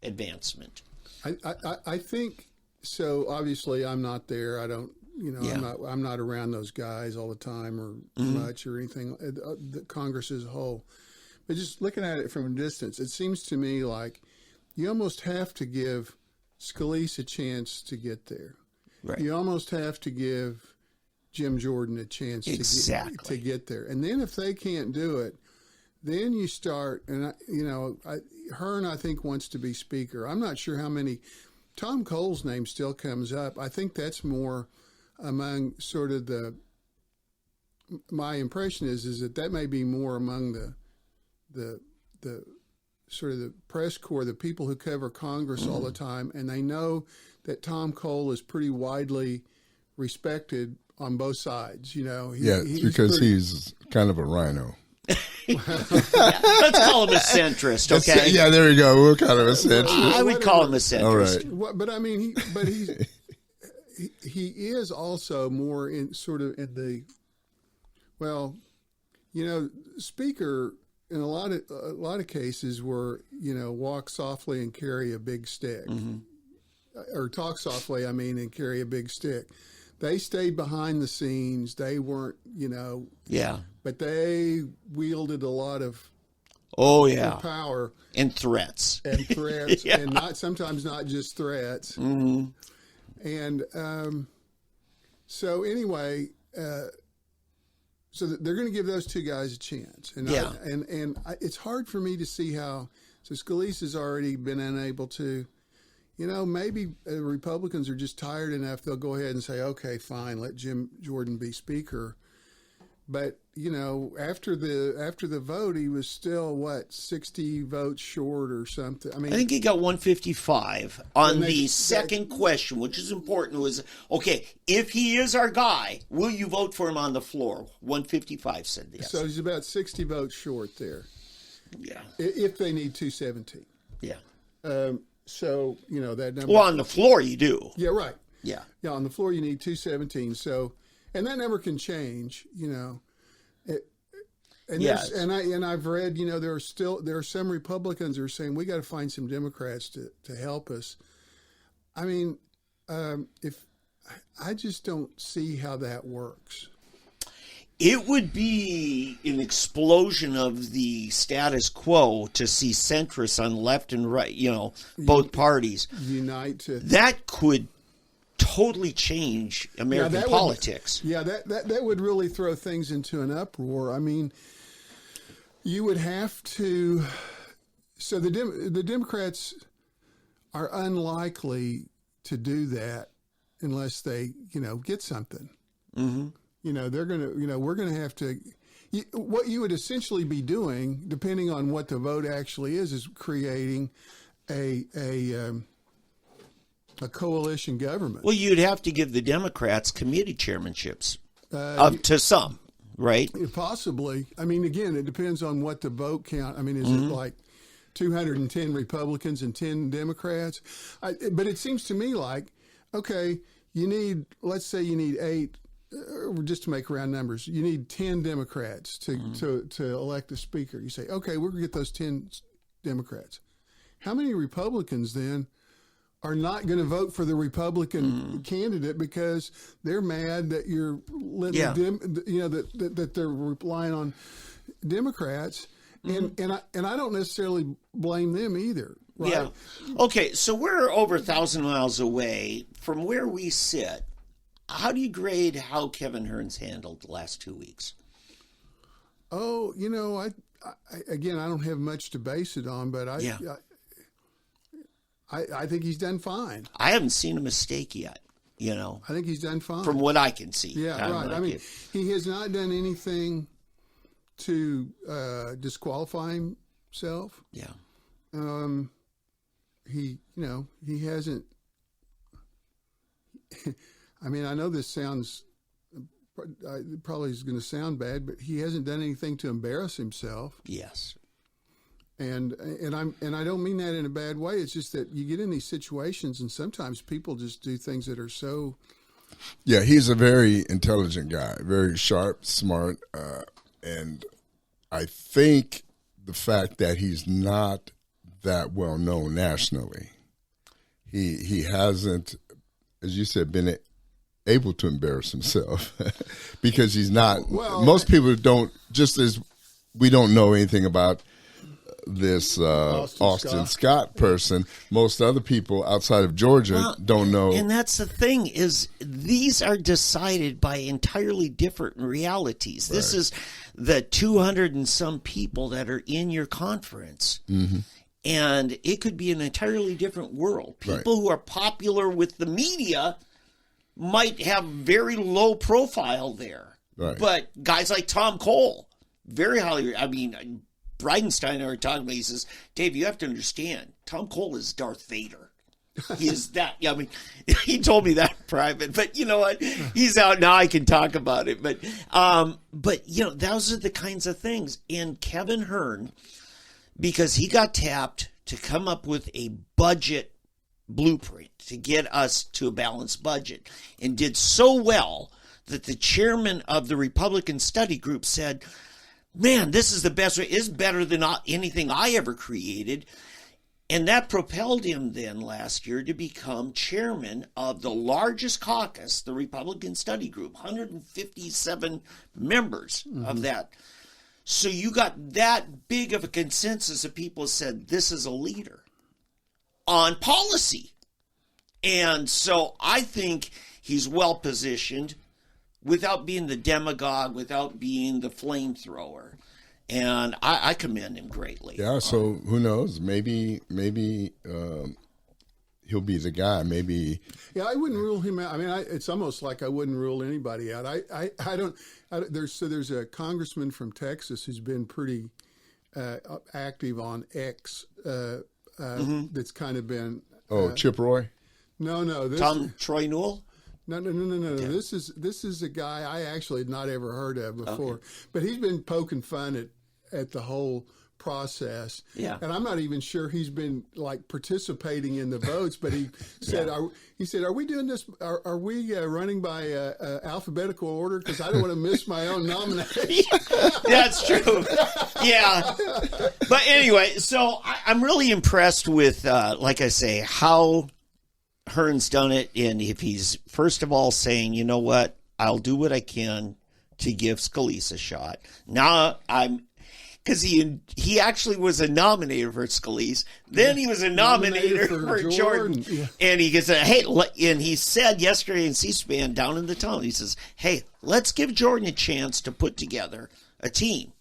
advancement. I think so. Obviously, I'm not there. I don't, you know, I'm not around those guys all the time or much or anything. The Congress as a whole, but just looking at it from a distance, it seems to me like you almost have to give Scalise a chance to get there. Right. You almost have to give Jim Jordan a chance to get there. And then if they can't do it, then you start, and Hern, I think, wants to be speaker. I'm not sure how many. Tom Cole's name still comes up. I think that's more among sort of my impression is that may be more among the sort of the press corps, the people who cover Congress all the time, and they know that Tom Cole is pretty widely respected on both sides, you know. He's kind of a rhino. Let's call him a centrist, okay? Yeah, there you go. We're kind of a centrist. I would call him a centrist. All right. But I mean, he is also more in sort of in the, well, you know, speaker in a lot of cases were, you know, walk softly and carry a big stick, or talk softly, I mean, and carry a big stick. They stayed behind the scenes. They weren't, you know. Yeah. But they wielded a lot of power. And threats. And sometimes not just threats. And so anyway, so they're going to give those two guys a chance. And it's hard for me to see how, so Scalise has already been unable to. You know, maybe Republicans are just tired enough. They'll go ahead and say, okay, fine, let Jim Jordan be speaker. But, you know, after the vote, he was still, 60 votes short or something. I mean, I think he got 155 on the second question, which is important, was, okay, if he is our guy, will you vote for him on the floor? 155 said yes. So he's about 60 votes short there. Yeah. If they need 217. Yeah. So, you know, that number. Well, on the floor you do. Yeah, right. Yeah. Yeah, on the floor you need 217. So, and that number can change, you know. And I've read, you know, there are some Republicans who are saying we got to find some Democrats to help us. I mean, I just don't see how that works. It would be an explosion of the status quo to see centrists on left and right, you know, both parties unite. That could totally change American politics. That would really throw things into an uproar. I mean, you would have to. So the Democrats are unlikely to do that unless they, you know, get something. Mm-hmm. You know, they're going to, you know, we're going to have to, what you would essentially be doing, depending on what the vote actually is creating a coalition government. Well, you'd have to give the Democrats committee chairmanships to some, right? Possibly. I mean, again, it depends on what the vote count. I mean, is it like 210 Republicans and 10 Democrats? But it seems to me like, okay, let's say you need 8. Just to make round numbers, you need 10 Democrats to elect a speaker. You say, okay, we're going to get those 10 Democrats. How many Republicans then are not going to vote for the Republican candidate because they're mad that you're letting them, you know, that they're relying on Democrats? and I don't necessarily blame them either. Right? Yeah. Okay, so we're over 1,000 miles away from where we sit. How do you grade how Kevin Hern's handled the last 2 weeks? Oh, I again, I don't have much to base it on, but I think he's done fine. I haven't seen a mistake yet. I think he's done fine from what I can see. Yeah, right. I mean, he has not done anything to disqualify himself. Yeah. He hasn't. I mean, I know this sounds probably is going to sound bad, but he hasn't done anything to embarrass himself. Yes. And I don't mean that in a bad way. It's just that you get in these situations, and sometimes people just do things that are so. Yeah, he's a very intelligent guy, very sharp, smart, and I think the fact that he's not that well known nationally, he hasn't, as you said, been able to embarrass himself because he's not. Well, most people don't. Just as we don't know anything about this Austin Scott person, most other people outside of Georgia don't know. And that's the thing, is these are decided by entirely different realities. Right. This is the 200 and some people that are in your conference. Mm-hmm. And it could be an entirely different world. People who are popular with the media might have very low profile there. Right. But guys like Tom Cole, very highly, I mean, Bridenstine and I were talking about, he says, Dave, you have to understand, Tom Cole is Darth Vader. He is that. I mean, he told me that in private, but you know what? He's out now. I can talk about it. But those are the kinds of things. And Kevin Hern, because he got tapped to come up with a budget blueprint to get us to a balanced budget, and did so well that the chairman of the Republican study group said, man, this is the best way. It's better than anything I ever created. And that propelled him then last year to become chairman of the largest caucus, the Republican study group, 157 members of that. So you got that big of a consensus of people who said, this is a leader on policy. And so I think he's well positioned without being the demagogue, without being the flamethrower. And I commend him greatly. Yeah, so who knows? Maybe he'll be the guy. Maybe. Yeah, I wouldn't rule him out. I mean, it's almost like I wouldn't rule anybody out. There's a congressman from Texas who's been pretty active on X. That's kind of been. Chip Roy? No. Troy Newell? No. Okay. This is a guy I actually had not ever heard of before, but he's been poking fun at the whole process. Yeah. And I'm not even sure he's been like participating in the votes, but he said, "Are we doing this? Are we running by alphabetical order? Because I don't want to miss my own nomination." That's true. Yeah. But anyway, so I'm really impressed with, like I say, how Hern's done it. And if he's, first of all, saying, you know what, I'll do what I can to give Scalise a shot. Now because he actually was a nominator for Scalise. Then he was a nominator for Jordan. Yeah. And he gets and he said yesterday in C-SPAN down in the tunnel, he says, hey, let's give Jordan a chance to put together a team.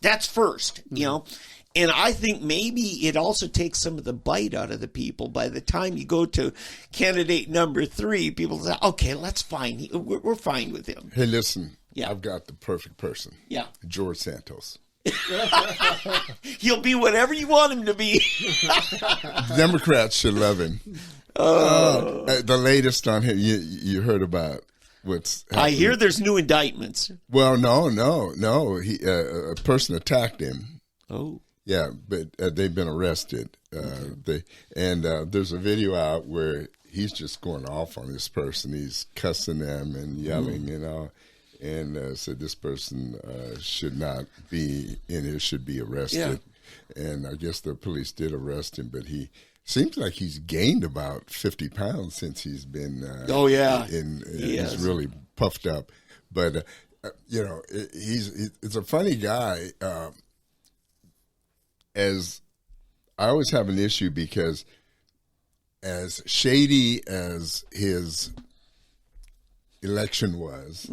That's first, you know. And I think maybe it also takes some of the bite out of the people. By the time you go to candidate number 3, people say, okay, let's fine. We're fine with him. Hey, listen, I've got the perfect person. Yeah. George Santos. He'll be whatever you want him to be. Democrats should love him. The latest on him, you heard about what's happening. I hear there's new indictments. Well, no. A person attacked him. Oh. Yeah, but they've been arrested. There's a video out where he's just going off on this person. He's cussing them and yelling, you know, and said this person should not be in here, should be arrested. Yeah. And I guess the police did arrest him, but he seems like he's gained about 50 pounds since he's been. He's really puffed up, but you know, it's a funny guy. as I always have an issue because as shady as his election was,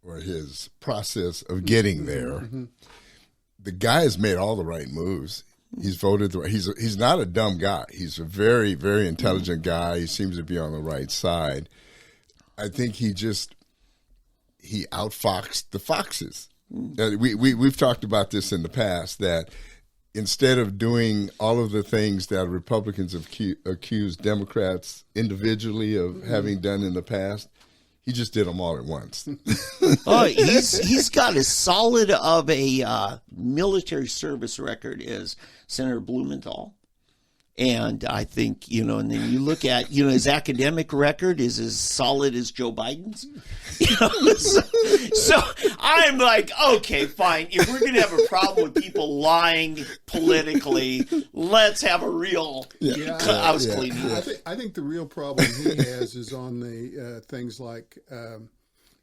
or his process of getting there, the guy has made all the right moves. He's voted the right. He's not a dumb guy. He's a very, very intelligent guy. He seems to be on the right side. I think he outfoxed the foxes. We've talked about this in the past, that instead of doing all of the things that Republicans have accused Democrats individually of having done in the past, he just did them all at once. He's got as solid of a military service record as Senator Blumenthal. And I think, and then you look at, his academic record is as solid as Joe Biden's. So I'm like, okay, fine. If we're going to have a problem with people lying politically, let's have a real house cleaning. I think the real problem he has is on the things like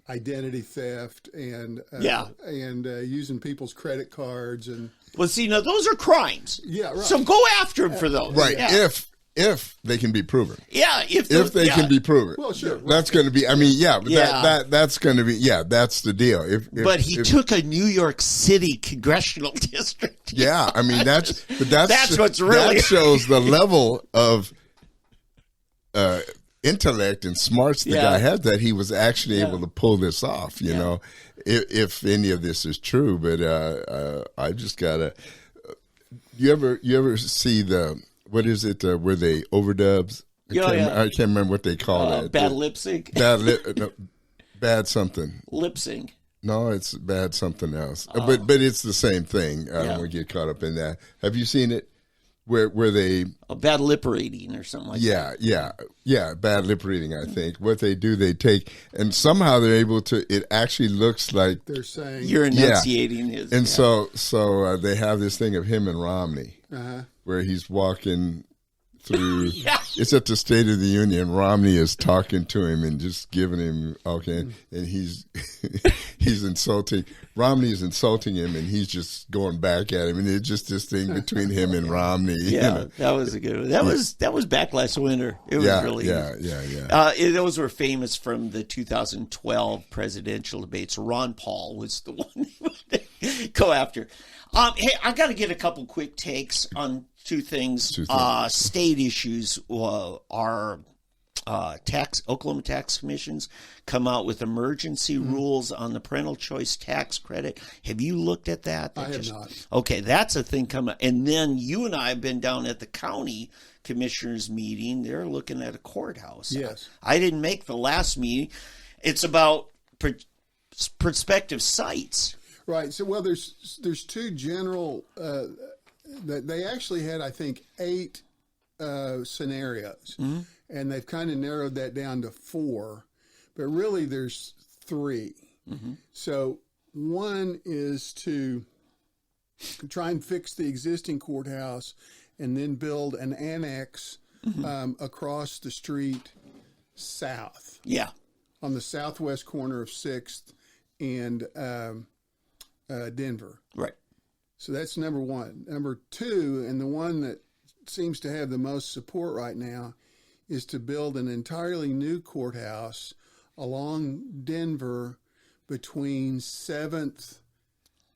identity theft and using people's credit cards and. Well, see, now those are crimes. Yeah, right. So go after him for those. Right. Yeah. If they can be proven. Yeah. If they can be proven. Well, sure. That's going to be, that's going to be, that's the deal. But he took a New York City congressional district. Yeah. I mean, that's what's really. That shows the level of intellect and smarts the guy had, that he was actually able to pull this off, you know, if any of this is true. But I just gotta. You ever see what is it where they overdubs? I can't remember what they call it. Bad lip sync. Bad something. Lip sync. No, it's bad something else. But it's the same thing. I don't want to get caught up in that. Have you seen it? Where they bad lip reading or something like that. Yeah, bad lip reading. I think what they do, they take, and somehow they're able to. It actually looks like they're saying you're enunciating his. And so they have this thing of him and Romney, where he's walking through. It's at the State of the Union. Romney is talking to him and just giving him and he's insulting. Romney is insulting him, and he's just going back at him, and it's just this thing between him and Romney. Yeah, that was a good one. That was back last winter. It was really those were famous from the 2012 presidential debates. Ron Paul was the one to go after. Hey, I got to get a couple quick takes on two things. State issues are Oklahoma tax commissions come out with emergency rules on the parental choice tax credit. Have you looked at that? I have not. Okay, that's a thing coming. And then you and I have been down at the county commissioners meeting. They're looking at a courthouse. Yes. I didn't make the last meeting. It's about prospective sites. Right. So, well, there's two general. They actually had, I think, 8 scenarios, and they've kind of narrowed that down to 4, but really there's 3. So one is to try and fix the existing courthouse and then build an annex across the street south. Yeah. On the southwest corner of 6th and Denver. Right. So that's number one. Number 2, and the one that seems to have the most support right now, is to build an entirely new courthouse along Denver between 7th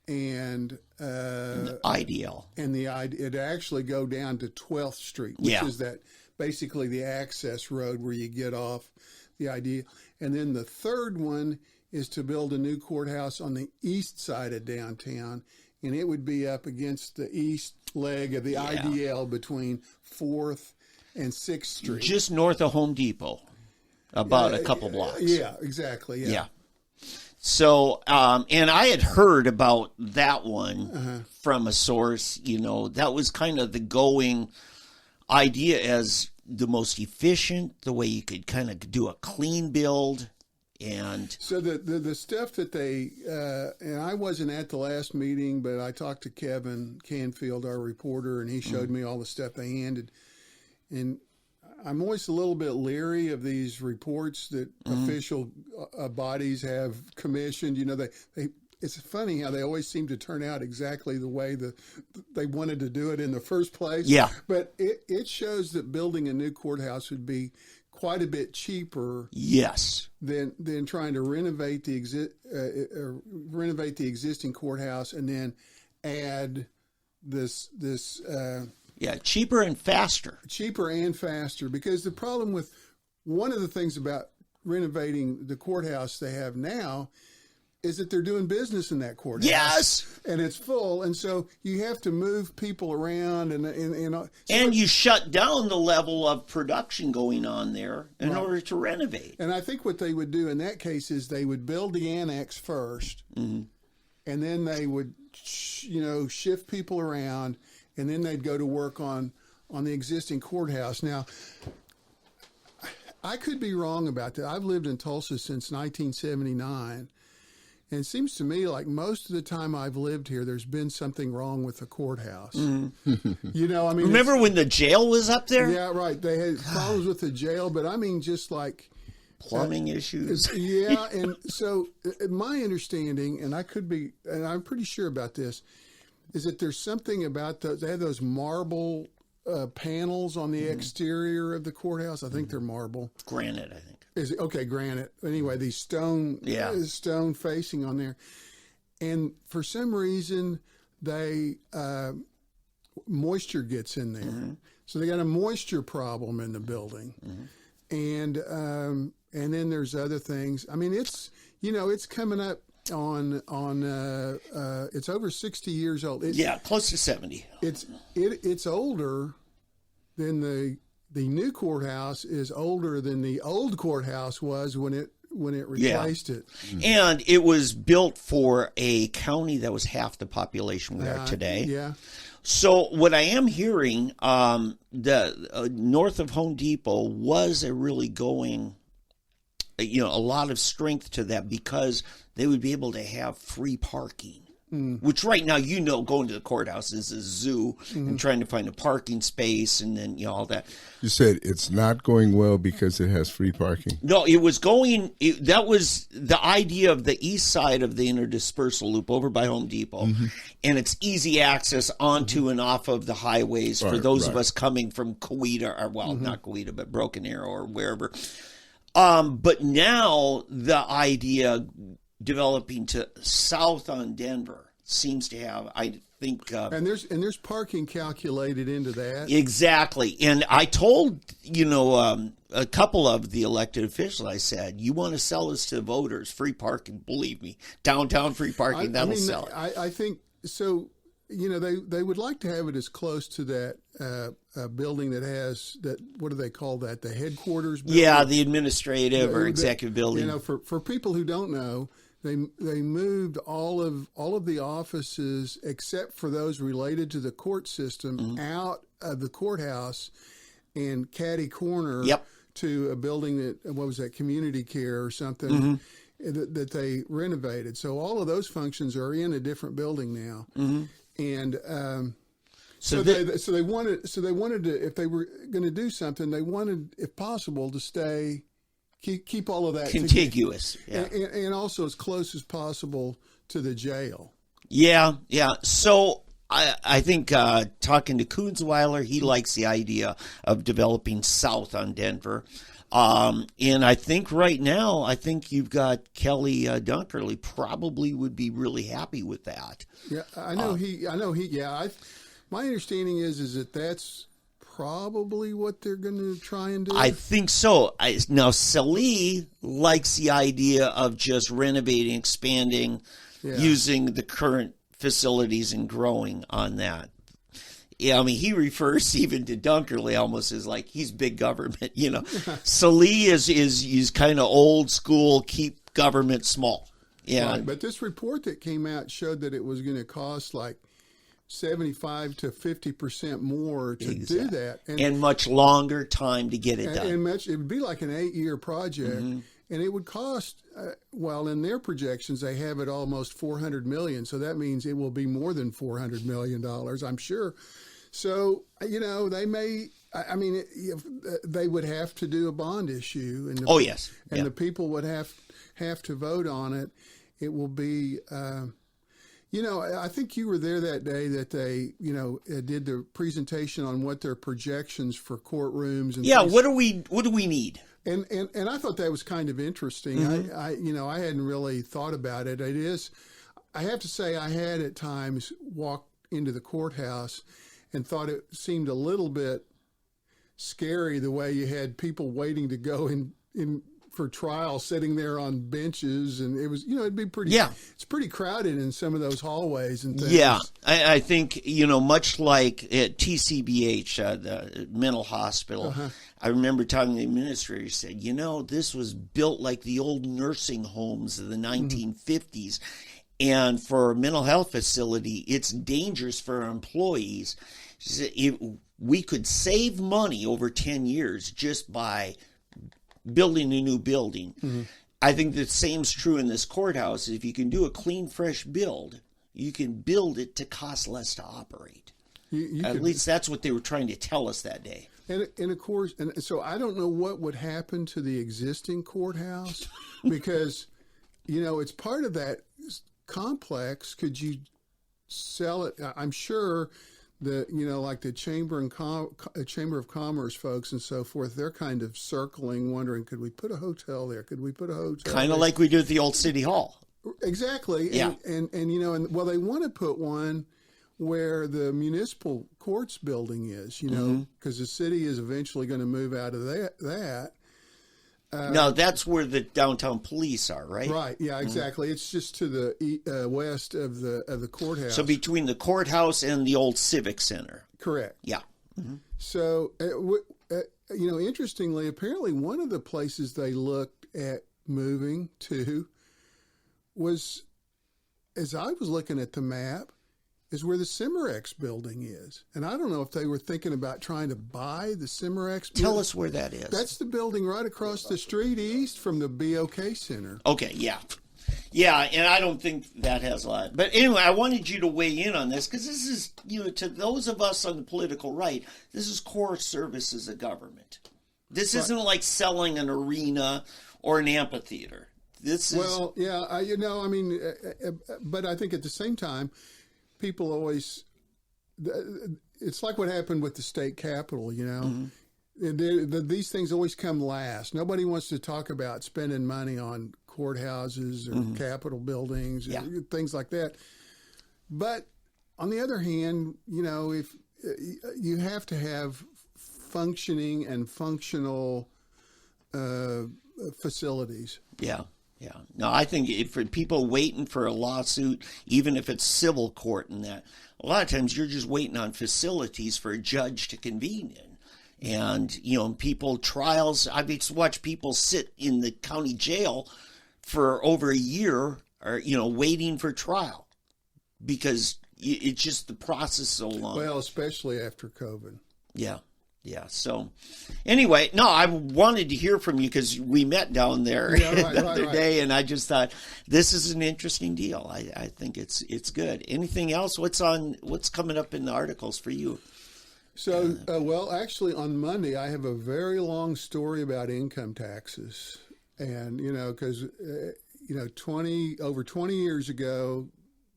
and IDL. And it'd actually go down to 12th Street, which is that basically the access road where you get off the IDL. And then the third one is to build a new courthouse on the east side of downtown, and it would be up against the east leg of the IDL between 4th and 6th Street. Just north of Home Depot, about a couple blocks. Yeah, exactly. Yeah. So, and I had heard about that one from a source, that was kind of the going idea as the most efficient, the way you could kind of do a clean build. And so the stuff that they and I wasn't at the last meeting, but I talked to Kevin Canfield, our reporter, and he showed me all the stuff they handed. And I'm always a little bit leery of these reports that official bodies have commissioned. it's funny how they always seem to turn out exactly the way they wanted to do it in the first place. Yeah. But it shows that building a new courthouse would be quite a bit cheaper. Yes. Than trying to renovate the existing courthouse and then add this. Cheaper and faster. Cheaper and faster, because the problem with one of the things about renovating the courthouse they have now is that they're doing business in that courthouse. Yes. And it's full. And so you have to move people around. And you shut down the level of production going on there in order to renovate. And I think what they would do in that case is they would build the annex first, and then they would, shift people around, and then they'd go to work on the existing courthouse. Now, I could be wrong about that. I've lived in Tulsa since 1979. And it seems to me like most of the time I've lived here, there's been something wrong with the courthouse. Remember when the jail was up there? Yeah, right. They had problems with the jail, but I mean, just like plumbing issues. Yeah, and so my understanding, and I'm pretty sure about this, is that there's something about those. They have those marble panels on the exterior of the courthouse. I think they're marble. Granite, I think. Is it okay? Granite. Anyway, these stone facing on there, and for some reason moisture gets in there, so they got a moisture problem in the building, and then there's other things. I mean, it's coming up on it's over 60 years old. Close to 70. It's older than the new courthouse is older than the old courthouse was when it replaced it. And it was built for a county that was half the population we are today. Yeah. So what I am hearing, the north of Home Depot was a really going, a lot of strength to that because they would be able to have free parking. Which right now, going to the courthouse is a zoo and trying to find a parking space and then, all that. You said it's not going well because it has free parking. No, it was that was the idea of the east side of the interdispersal loop over by Home Depot. And it's easy access onto and off of the highways for those of us coming from Coweta, or not Coweta, but Broken Arrow or wherever. But now the idea developing to south on Denver seems to have, I think, and there's parking calculated into that. Exactly. And I told a couple of the elected officials, I said, you want to sell this to voters, free parking, believe me, downtown free parking, that'll sell it. I think so. They would like to have it as close to that building that has that. What do they call that? The headquarters building? Yeah, the administrative or executive building. For people who don't know, they moved all of the offices except for those related to the court system out of the courthouse and Caddy Corner to a building that, what was that, Community Care or something, that they renovated. So all of those functions are in a different building now. And so they wanted to, if they were going to do something, they wanted, if possible, to stay. Keep all of that contiguous, and also as close as possible to the jail. Yeah. So I think talking to Kunzweiler, he likes the idea of developing south on Denver. And I think right now, you've got Kelly Dunkerley probably would be really happy with that. Yeah, I know he. Yeah, my understanding is that that's probably what they're going to try and do. I think so. Now, Salih likes the idea of just renovating, expanding, using the current facilities and growing on that. Yeah, I mean, he refers even to Dunkerley almost as like he's big government. Salih is kind of old school, keep government small. Yeah, right, but this report that came out showed that it was going to cost like 75 to 50% more to do that, and much longer time to get it done. And it would be like an 8-year project, and it would cost. In their projections, they have it almost $400 million. So that means it will be more than $400 million, I'm sure. So they may. I mean, they would have to do a bond issue, and the people would have to vote on it. it will be. I think you were there that day that they, did the presentation on what their projections for courtrooms and things. What do we need? And I thought that was kind of interesting. Mm-hmm. I hadn't really thought about it. It is, I have to say, I had at times walked into the courthouse and thought it seemed a little bit scary the way you had people waiting to go in for trial sitting there on benches, and it was, it'd be pretty, it's pretty crowded in some of those hallways and things. Yeah, I think, much like at TCBH, the mental hospital, I remember talking to the administrator, said, this was built like the old nursing homes of the 1950s. And for a mental health facility, it's dangerous for our employees. She said, we could save money over 10 years just by building a new building. Mm-hmm. I think the same's true in this courthouse. If you can do a clean, fresh build, you can build it to cost less to operate. At least that's what they were trying to tell us that day. And of course, and so I don't know what would happen to the existing courthouse because, it's part of that complex. Could you sell it? I'm sure like the Chamber of Commerce folks and so forth, they're kind of circling, wondering, could we put a hotel there? Could we put a hotel kind of like we do at the old City Hall. Exactly. Yeah. And they want to put one where the municipal courts building is, because the city is eventually going to move out of that. No, that's where the downtown police are, right? Right. Yeah, exactly. It's just to the west of the courthouse. So between the courthouse and the old Civic Center. Correct. Yeah. Mm-hmm. So, interestingly, apparently one of the places they looked at moving to was, as I was looking at the map, is where the Cimerex building is. And I don't know if they were thinking about trying to buy the Cimerex building. Tell us where that is. That's the building right across the street east from the BOK Center. Okay, yeah. Yeah, and I don't think that has a lot. But anyway, I wanted you to weigh in on this because this is, to those of us on the political right, this is core services of government. This isn't like selling an arena or an amphitheater. This is... Well, yeah, but I think at the same time, people always, it's like what happened with the state capitol, Mm-hmm. These things always come last. Nobody wants to talk about spending money on courthouses or mm-hmm. Capitol buildings, or things like that. But on the other hand, if you have to have functioning and functional facilities. Yeah. Yeah. No, I think for people waiting for a lawsuit, even if it's civil court and that, a lot of times you're just waiting on facilities for a judge to convene in. And, trials, I've watched people sit in the county jail for over a year or, waiting for trial because it's just the process so long. Well, especially after COVID. Yeah. Yeah. So anyway, no, I wanted to hear from you because we met down there the other day, and I just thought this is an interesting deal. I think it's good. Anything else? What's coming up in the articles for you? So, actually on Monday, I have a very long story about income taxes. And, because, over 20 years ago,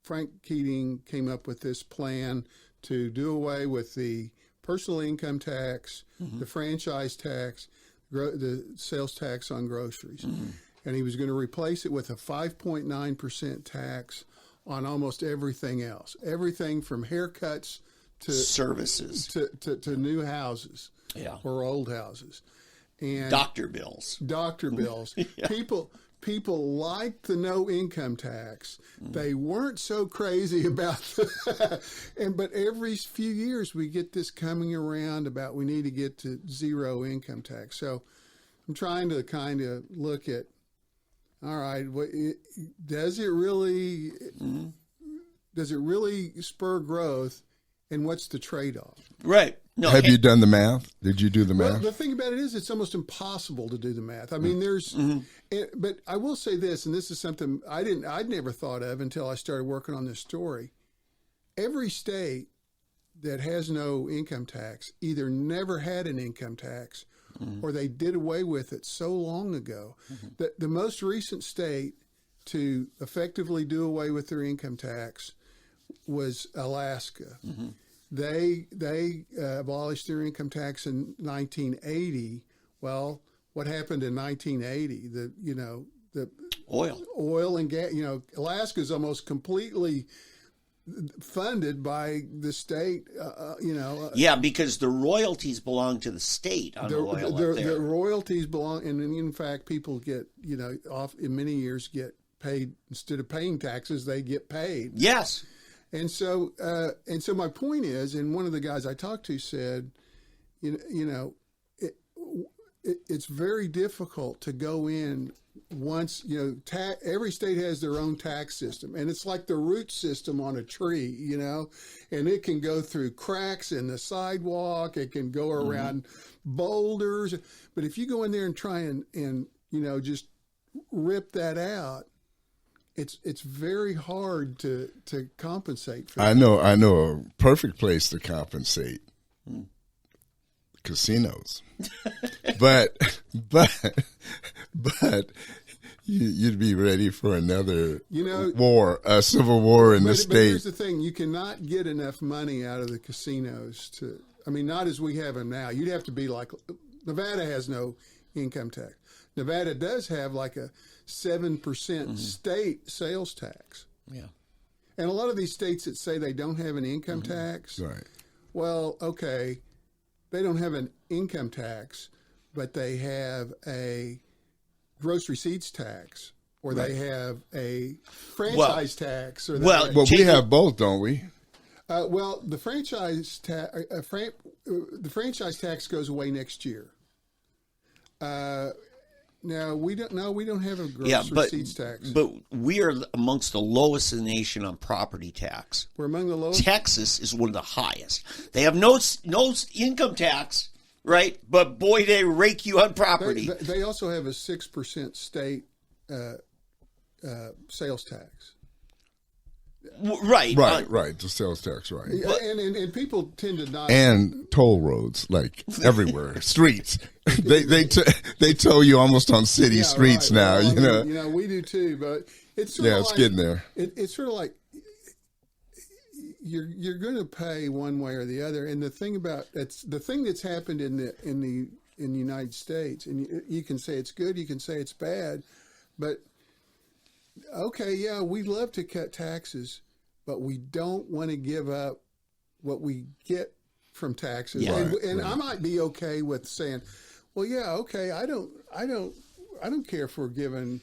Frank Keating came up with this plan to do away with the personal income tax, mm-hmm. the franchise tax, the sales tax on groceries. Mm-hmm. And he was going to replace it with a 5.9% tax on almost everything else. Everything from haircuts to services to new houses or old houses. And doctor bills. Yeah. People liked the no income tax. They weren't so crazy about but every few years we get this coming around about we need to get to zero income tax. So I'm trying to kind of look at, all right, does it really spur growth, and what's the trade-off? Right. No, Have you done the math? Did you do the math? Well, the thing about it is it's almost impossible to do the math. I mean, but I will say this, and this is something I'd never thought of until I started working on this story. Every state that has no income tax either never had an income tax or they did away with it so long ago that the most recent state to effectively do away with their income tax was Alaska. Mm-hmm. They abolished their income tax in 1980. Well, what happened in 1980? The oil and gas. Alaska is almost completely funded by the state. Yeah, because the royalties belong to the state on the oil up there. The royalties belong, and in fact, people get off in many years get paid instead of paying taxes. They get paid. Yes. And so my point is, and one of the guys I talked to said, it's very difficult to go in once, every state has their own tax system, and it's like the root system on a tree, and it can go through cracks in the sidewalk, it can go around boulders, but if you go in there and try and just rip that out, it's very hard to compensate for that. I know a perfect place to compensate. Casinos. but you'd be ready for another war, a civil war in the state. But here's the thing, you cannot get enough money out of the casinos not as we have them now. You'd have to be like, Nevada has no income tax. Nevada does have like a 7% state sales tax. Yeah. And a lot of these states that say they don't have an income tax, right? Well, okay, they don't have an income tax, but they have a gross receipts tax, or they have a franchise tax. Or we have both, don't we? The franchise tax goes away next year. Now we don't have a gross receipts tax. But we are amongst the lowest in the nation on property tax. We're among the lowest. Texas is one of the highest. They have no income tax, right? But boy, they rake you on property. They also have a 6% state sales tax. Right. Right. The sales tax, right. And people tend to not. And toll roads, like everywhere, streets. They tow you almost on city streets now. Well, we do too, but it's sort of it's getting there. It's sort of like you're going to pay one way or the other. And the thing that's happened in the United States, and you can say it's good, you can say it's bad, but. Okay, yeah, we love to cut taxes, but we don't want to give up what we get from taxes. Yeah. And I might be okay with saying, well, yeah, okay, I don't care if we're giving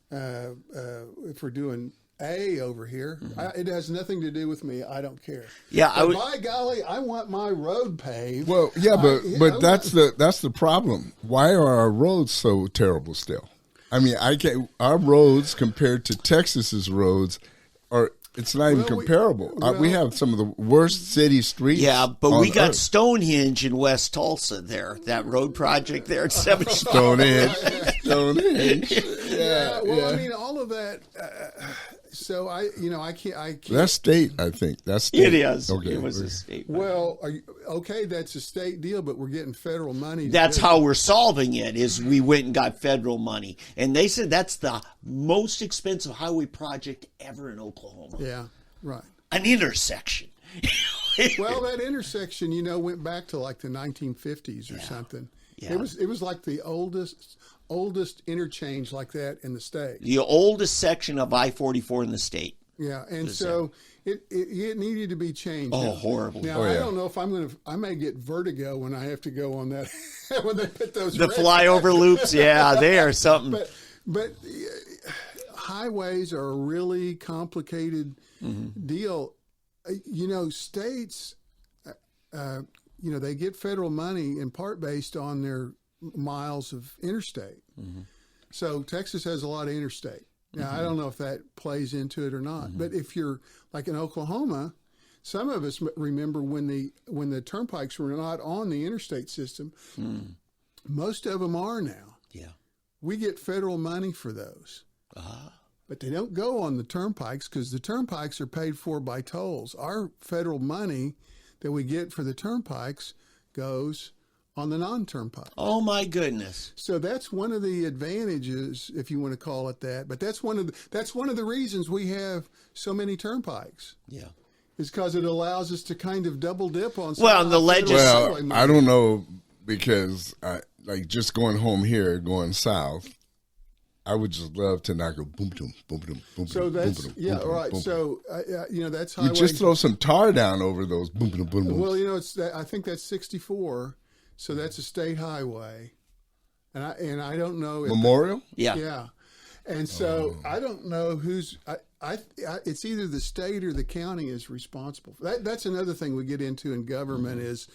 if we're doing A over here. It has nothing to do with me. I don't care. Yeah, by golly, I want my road paved. Well, yeah, but that's the problem. Why are our roads so terrible still? I mean, our roads compared to Texas's roads it's not even comparable. We have some of the worst city streets. Yeah, but we got Stonehenge in West Tulsa there. That road project there at 70. Stonehenge. Yeah. Well, I mean, all of that. So I can't. That's state, I think. That's state. It is. Okay. It was a state. Well, that's a state deal, but we're getting federal money. That's how we're solving it. Is we went and got federal money, and they said that's the most expensive highway project ever in Oklahoma. Yeah, right. An intersection. Well, that intersection, went back to like the 1950s or something. Yeah. It was like the oldest interchange like that in the state. The oldest section of I-44 in the state. Yeah, and so it needed to be changed. Oh, horrible. Now, I don't know if I may get vertigo when I have to go on that, when they put those. The flyover loops, yeah, they are something. But highways are a really complicated deal. States, they get federal money in part based on their miles of interstate. So Texas has a lot of interstate. Now, I don't know if that plays into it or not, but if you're like in Oklahoma, some of us remember when the turnpikes were not on the interstate system. Most of them are now. Yeah, we get federal money for those. But they don't go on the turnpikes because the turnpikes are paid for by tolls. Our federal money that we get for the turnpikes goes on the non-turnpike. Oh my goodness! So that's one of the advantages, if you want to call it that. But that's one of the reasons we have so many turnpikes. Yeah, is because it allows us to kind of double dip on. Well, the Well, I don't know, because like just going home here, going south, I would just love to not go boom boom boom boom boom. So that's boom, yeah, boom, right. boom, So that's highway. you just throw some tar down over those boom boom boom boom. Well, I think that's 64. So that's a state highway, and I don't know if Memorial. yeah, and so I don't know who's it's either the state or the county is responsible. That's another thing we get into in government is,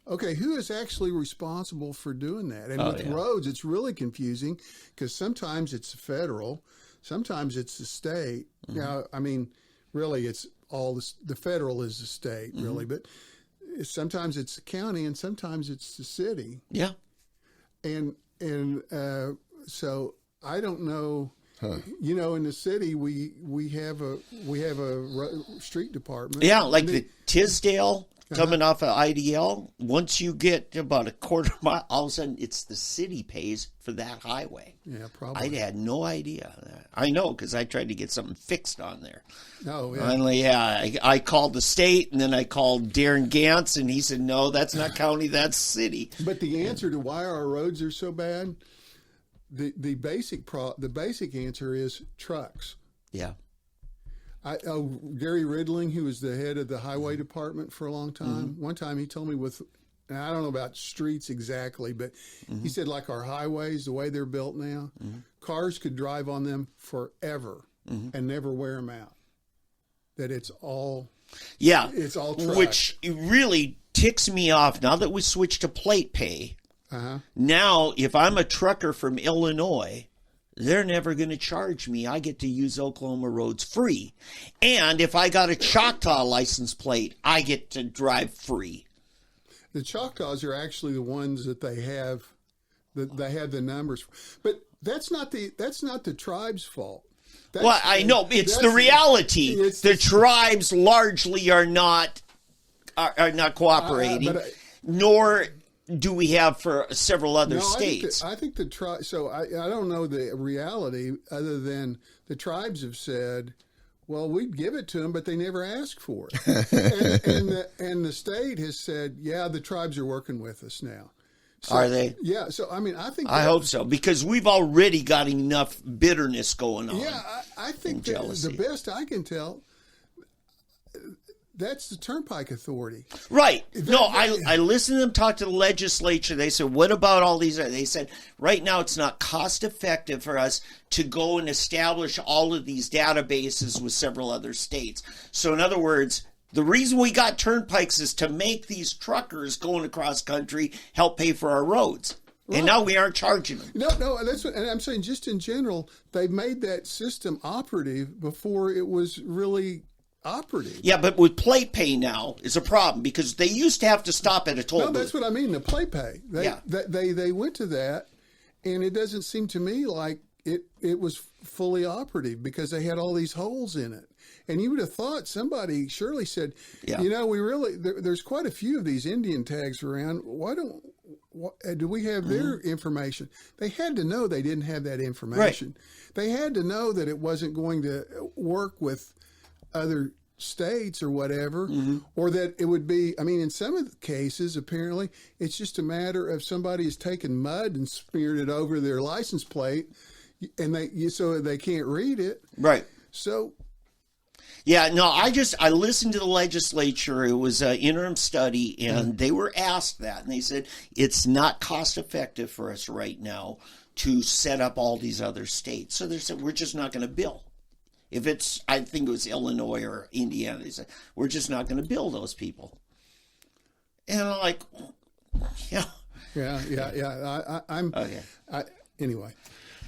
okay, who is actually responsible for doing that? And with roads, it's really confusing because sometimes it's federal, sometimes it's the state. Now, I mean, really, it's all the federal is the state, really, but sometimes it's the county and sometimes it's the city. Yeah, and so I don't know. In the city we have a street department. Yeah, like the Tisdale coming off of IDL. Once you get about a quarter mile, all of a sudden it's the city pays for that highway. Yeah, probably. I had no idea. I know because I tried to get something fixed on there. Oh, yeah. Finally, I called the state, and then I called Darren Gantz, and he said, "No, that's not county, that's city." But the answer to why our roads are so bad, the basic answer is trucks. Yeah. Gary Ridling, who was the head of the highway department for a long time, one time he told me and I don't know about streets exactly, but he said like our highways, the way they're built now, cars could drive on them forever and never wear them out. That it's all trucks. Which really ticks me off now that we switched to plate pay. Now, if I'm a trucker from Illinois, they're never going to charge me. I get to use Oklahoma roads free. And if I got a Choctaw license plate, I get to drive free. The Choctaws are actually the ones that they have the numbers. But that's not the tribe's fault. Well, I know. It's the reality. The tribes largely are not cooperating, nor do we have for several other states. I think the tribe. So I don't know the reality other than the tribes have said, well, we'd give it to them, but they never asked for it. and the state has said, yeah, the tribes are working with us now. So, are they? Yeah. So, I mean, I hope so, because we've already got enough bitterness going on. Yeah, I think the best I can tell, that's the Turnpike Authority. Right. I listened to them talk to the legislature. They said, what about all these? They said, right now it's not cost effective for us to go and establish all of these databases with several other states. So in other words, the reason we got turnpikes is to make these truckers going across country help pay for our roads. Right. And now we aren't charging them. No, and I'm saying just in general, they made that system operative before it was really operative. Yeah, but with plate pay now is a problem because they used to have to stop at a toll booth. No, that's what I mean, the plate pay. They went to that, and it doesn't seem to me like it was fully operative because they had all these holes in it. And you would have thought somebody surely said, there's quite a few of these Indian tags around. Do we have their information? They had to know they didn't have that information. Right. They had to know that it wasn't going to work with other states or whatever, or that it would be, I mean, in some of the cases, apparently, it's just a matter of somebody has taken mud and smeared it over their license plate, and so they can't read it. Right. So... Yeah, no, I listened to the legislature. It was an interim study, and they were asked that, and they said it's not cost effective for us right now to set up all these other states. So they said we're just not going to bill. If it's, I think it was Illinois or Indiana, they said we're just not going to bill those people. And I'm like, yeah. Anyway.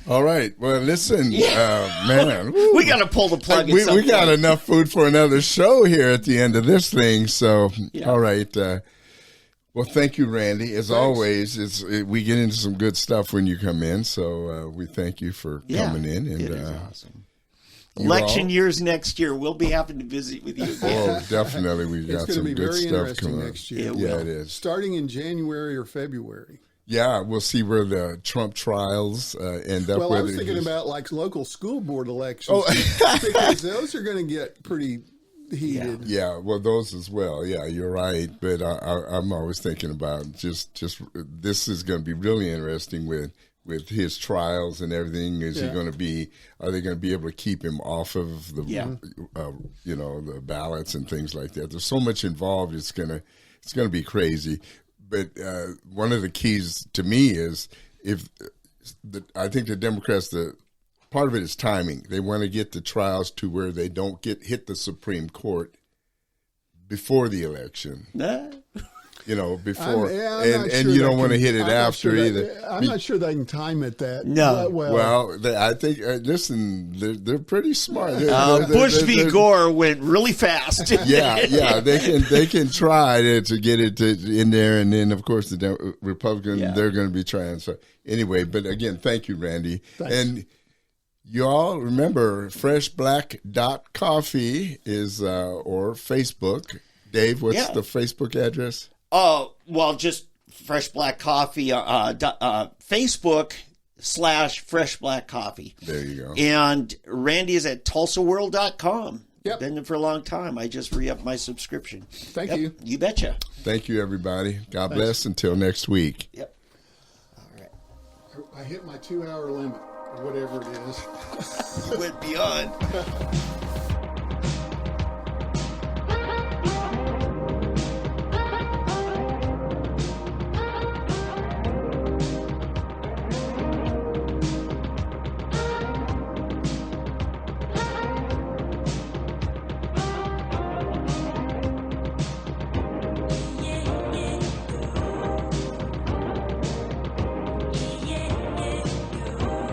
All right. Well, listen, man. We got to pull the plug. We got enough food for another show here at the end of this thing. So, all right. Well, thank you, Randy. As always, we get into some good stuff when you come in. So we thank you for coming in. And, it is awesome. Election years next year. We'll be happy to visit with you again. Oh, definitely. We've got some good stuff coming. Next year. Yeah, it is. Starting in January or February. Yeah, we'll see where the Trump trials end up. Well, I was thinking about like local school board elections because those are going to get pretty heated. Yeah, well, those as well. Yeah, you're right. But I'm always thinking about just this is going to be really interesting with his trials and everything. Is he going to be? Are they going to be able to keep him off of the the ballots and things like that? There's so much involved. It's gonna be crazy. But one of the keys to me is I think the Democrats, part of it is timing. They want to get the trials to where they don't hit the Supreme Court before the election. Before, and you don't want to hit it after either. I'm not sure they can time it that well. Well, I think, listen, they're pretty smart. Bush v. Gore went really fast. Yeah, they can try to get it in there, and then of course the Republicans they're going to be trying. So anyway, but again, thank you, Randy. Thanks. And you all remember freshblack.coffee is or Facebook. Dave, what's the Facebook address? Well, just Fresh Black Coffee, Facebook/Fresh Black Coffee. There you go. And Randy is at TulsaWorld.com. Yep. Been there for a long time. I just re-upped my subscription. Thank you. You betcha. Thank you, everybody. God bless. Until next week. Yep. All right. I hit my 2-hour limit, or whatever it is. You went beyond.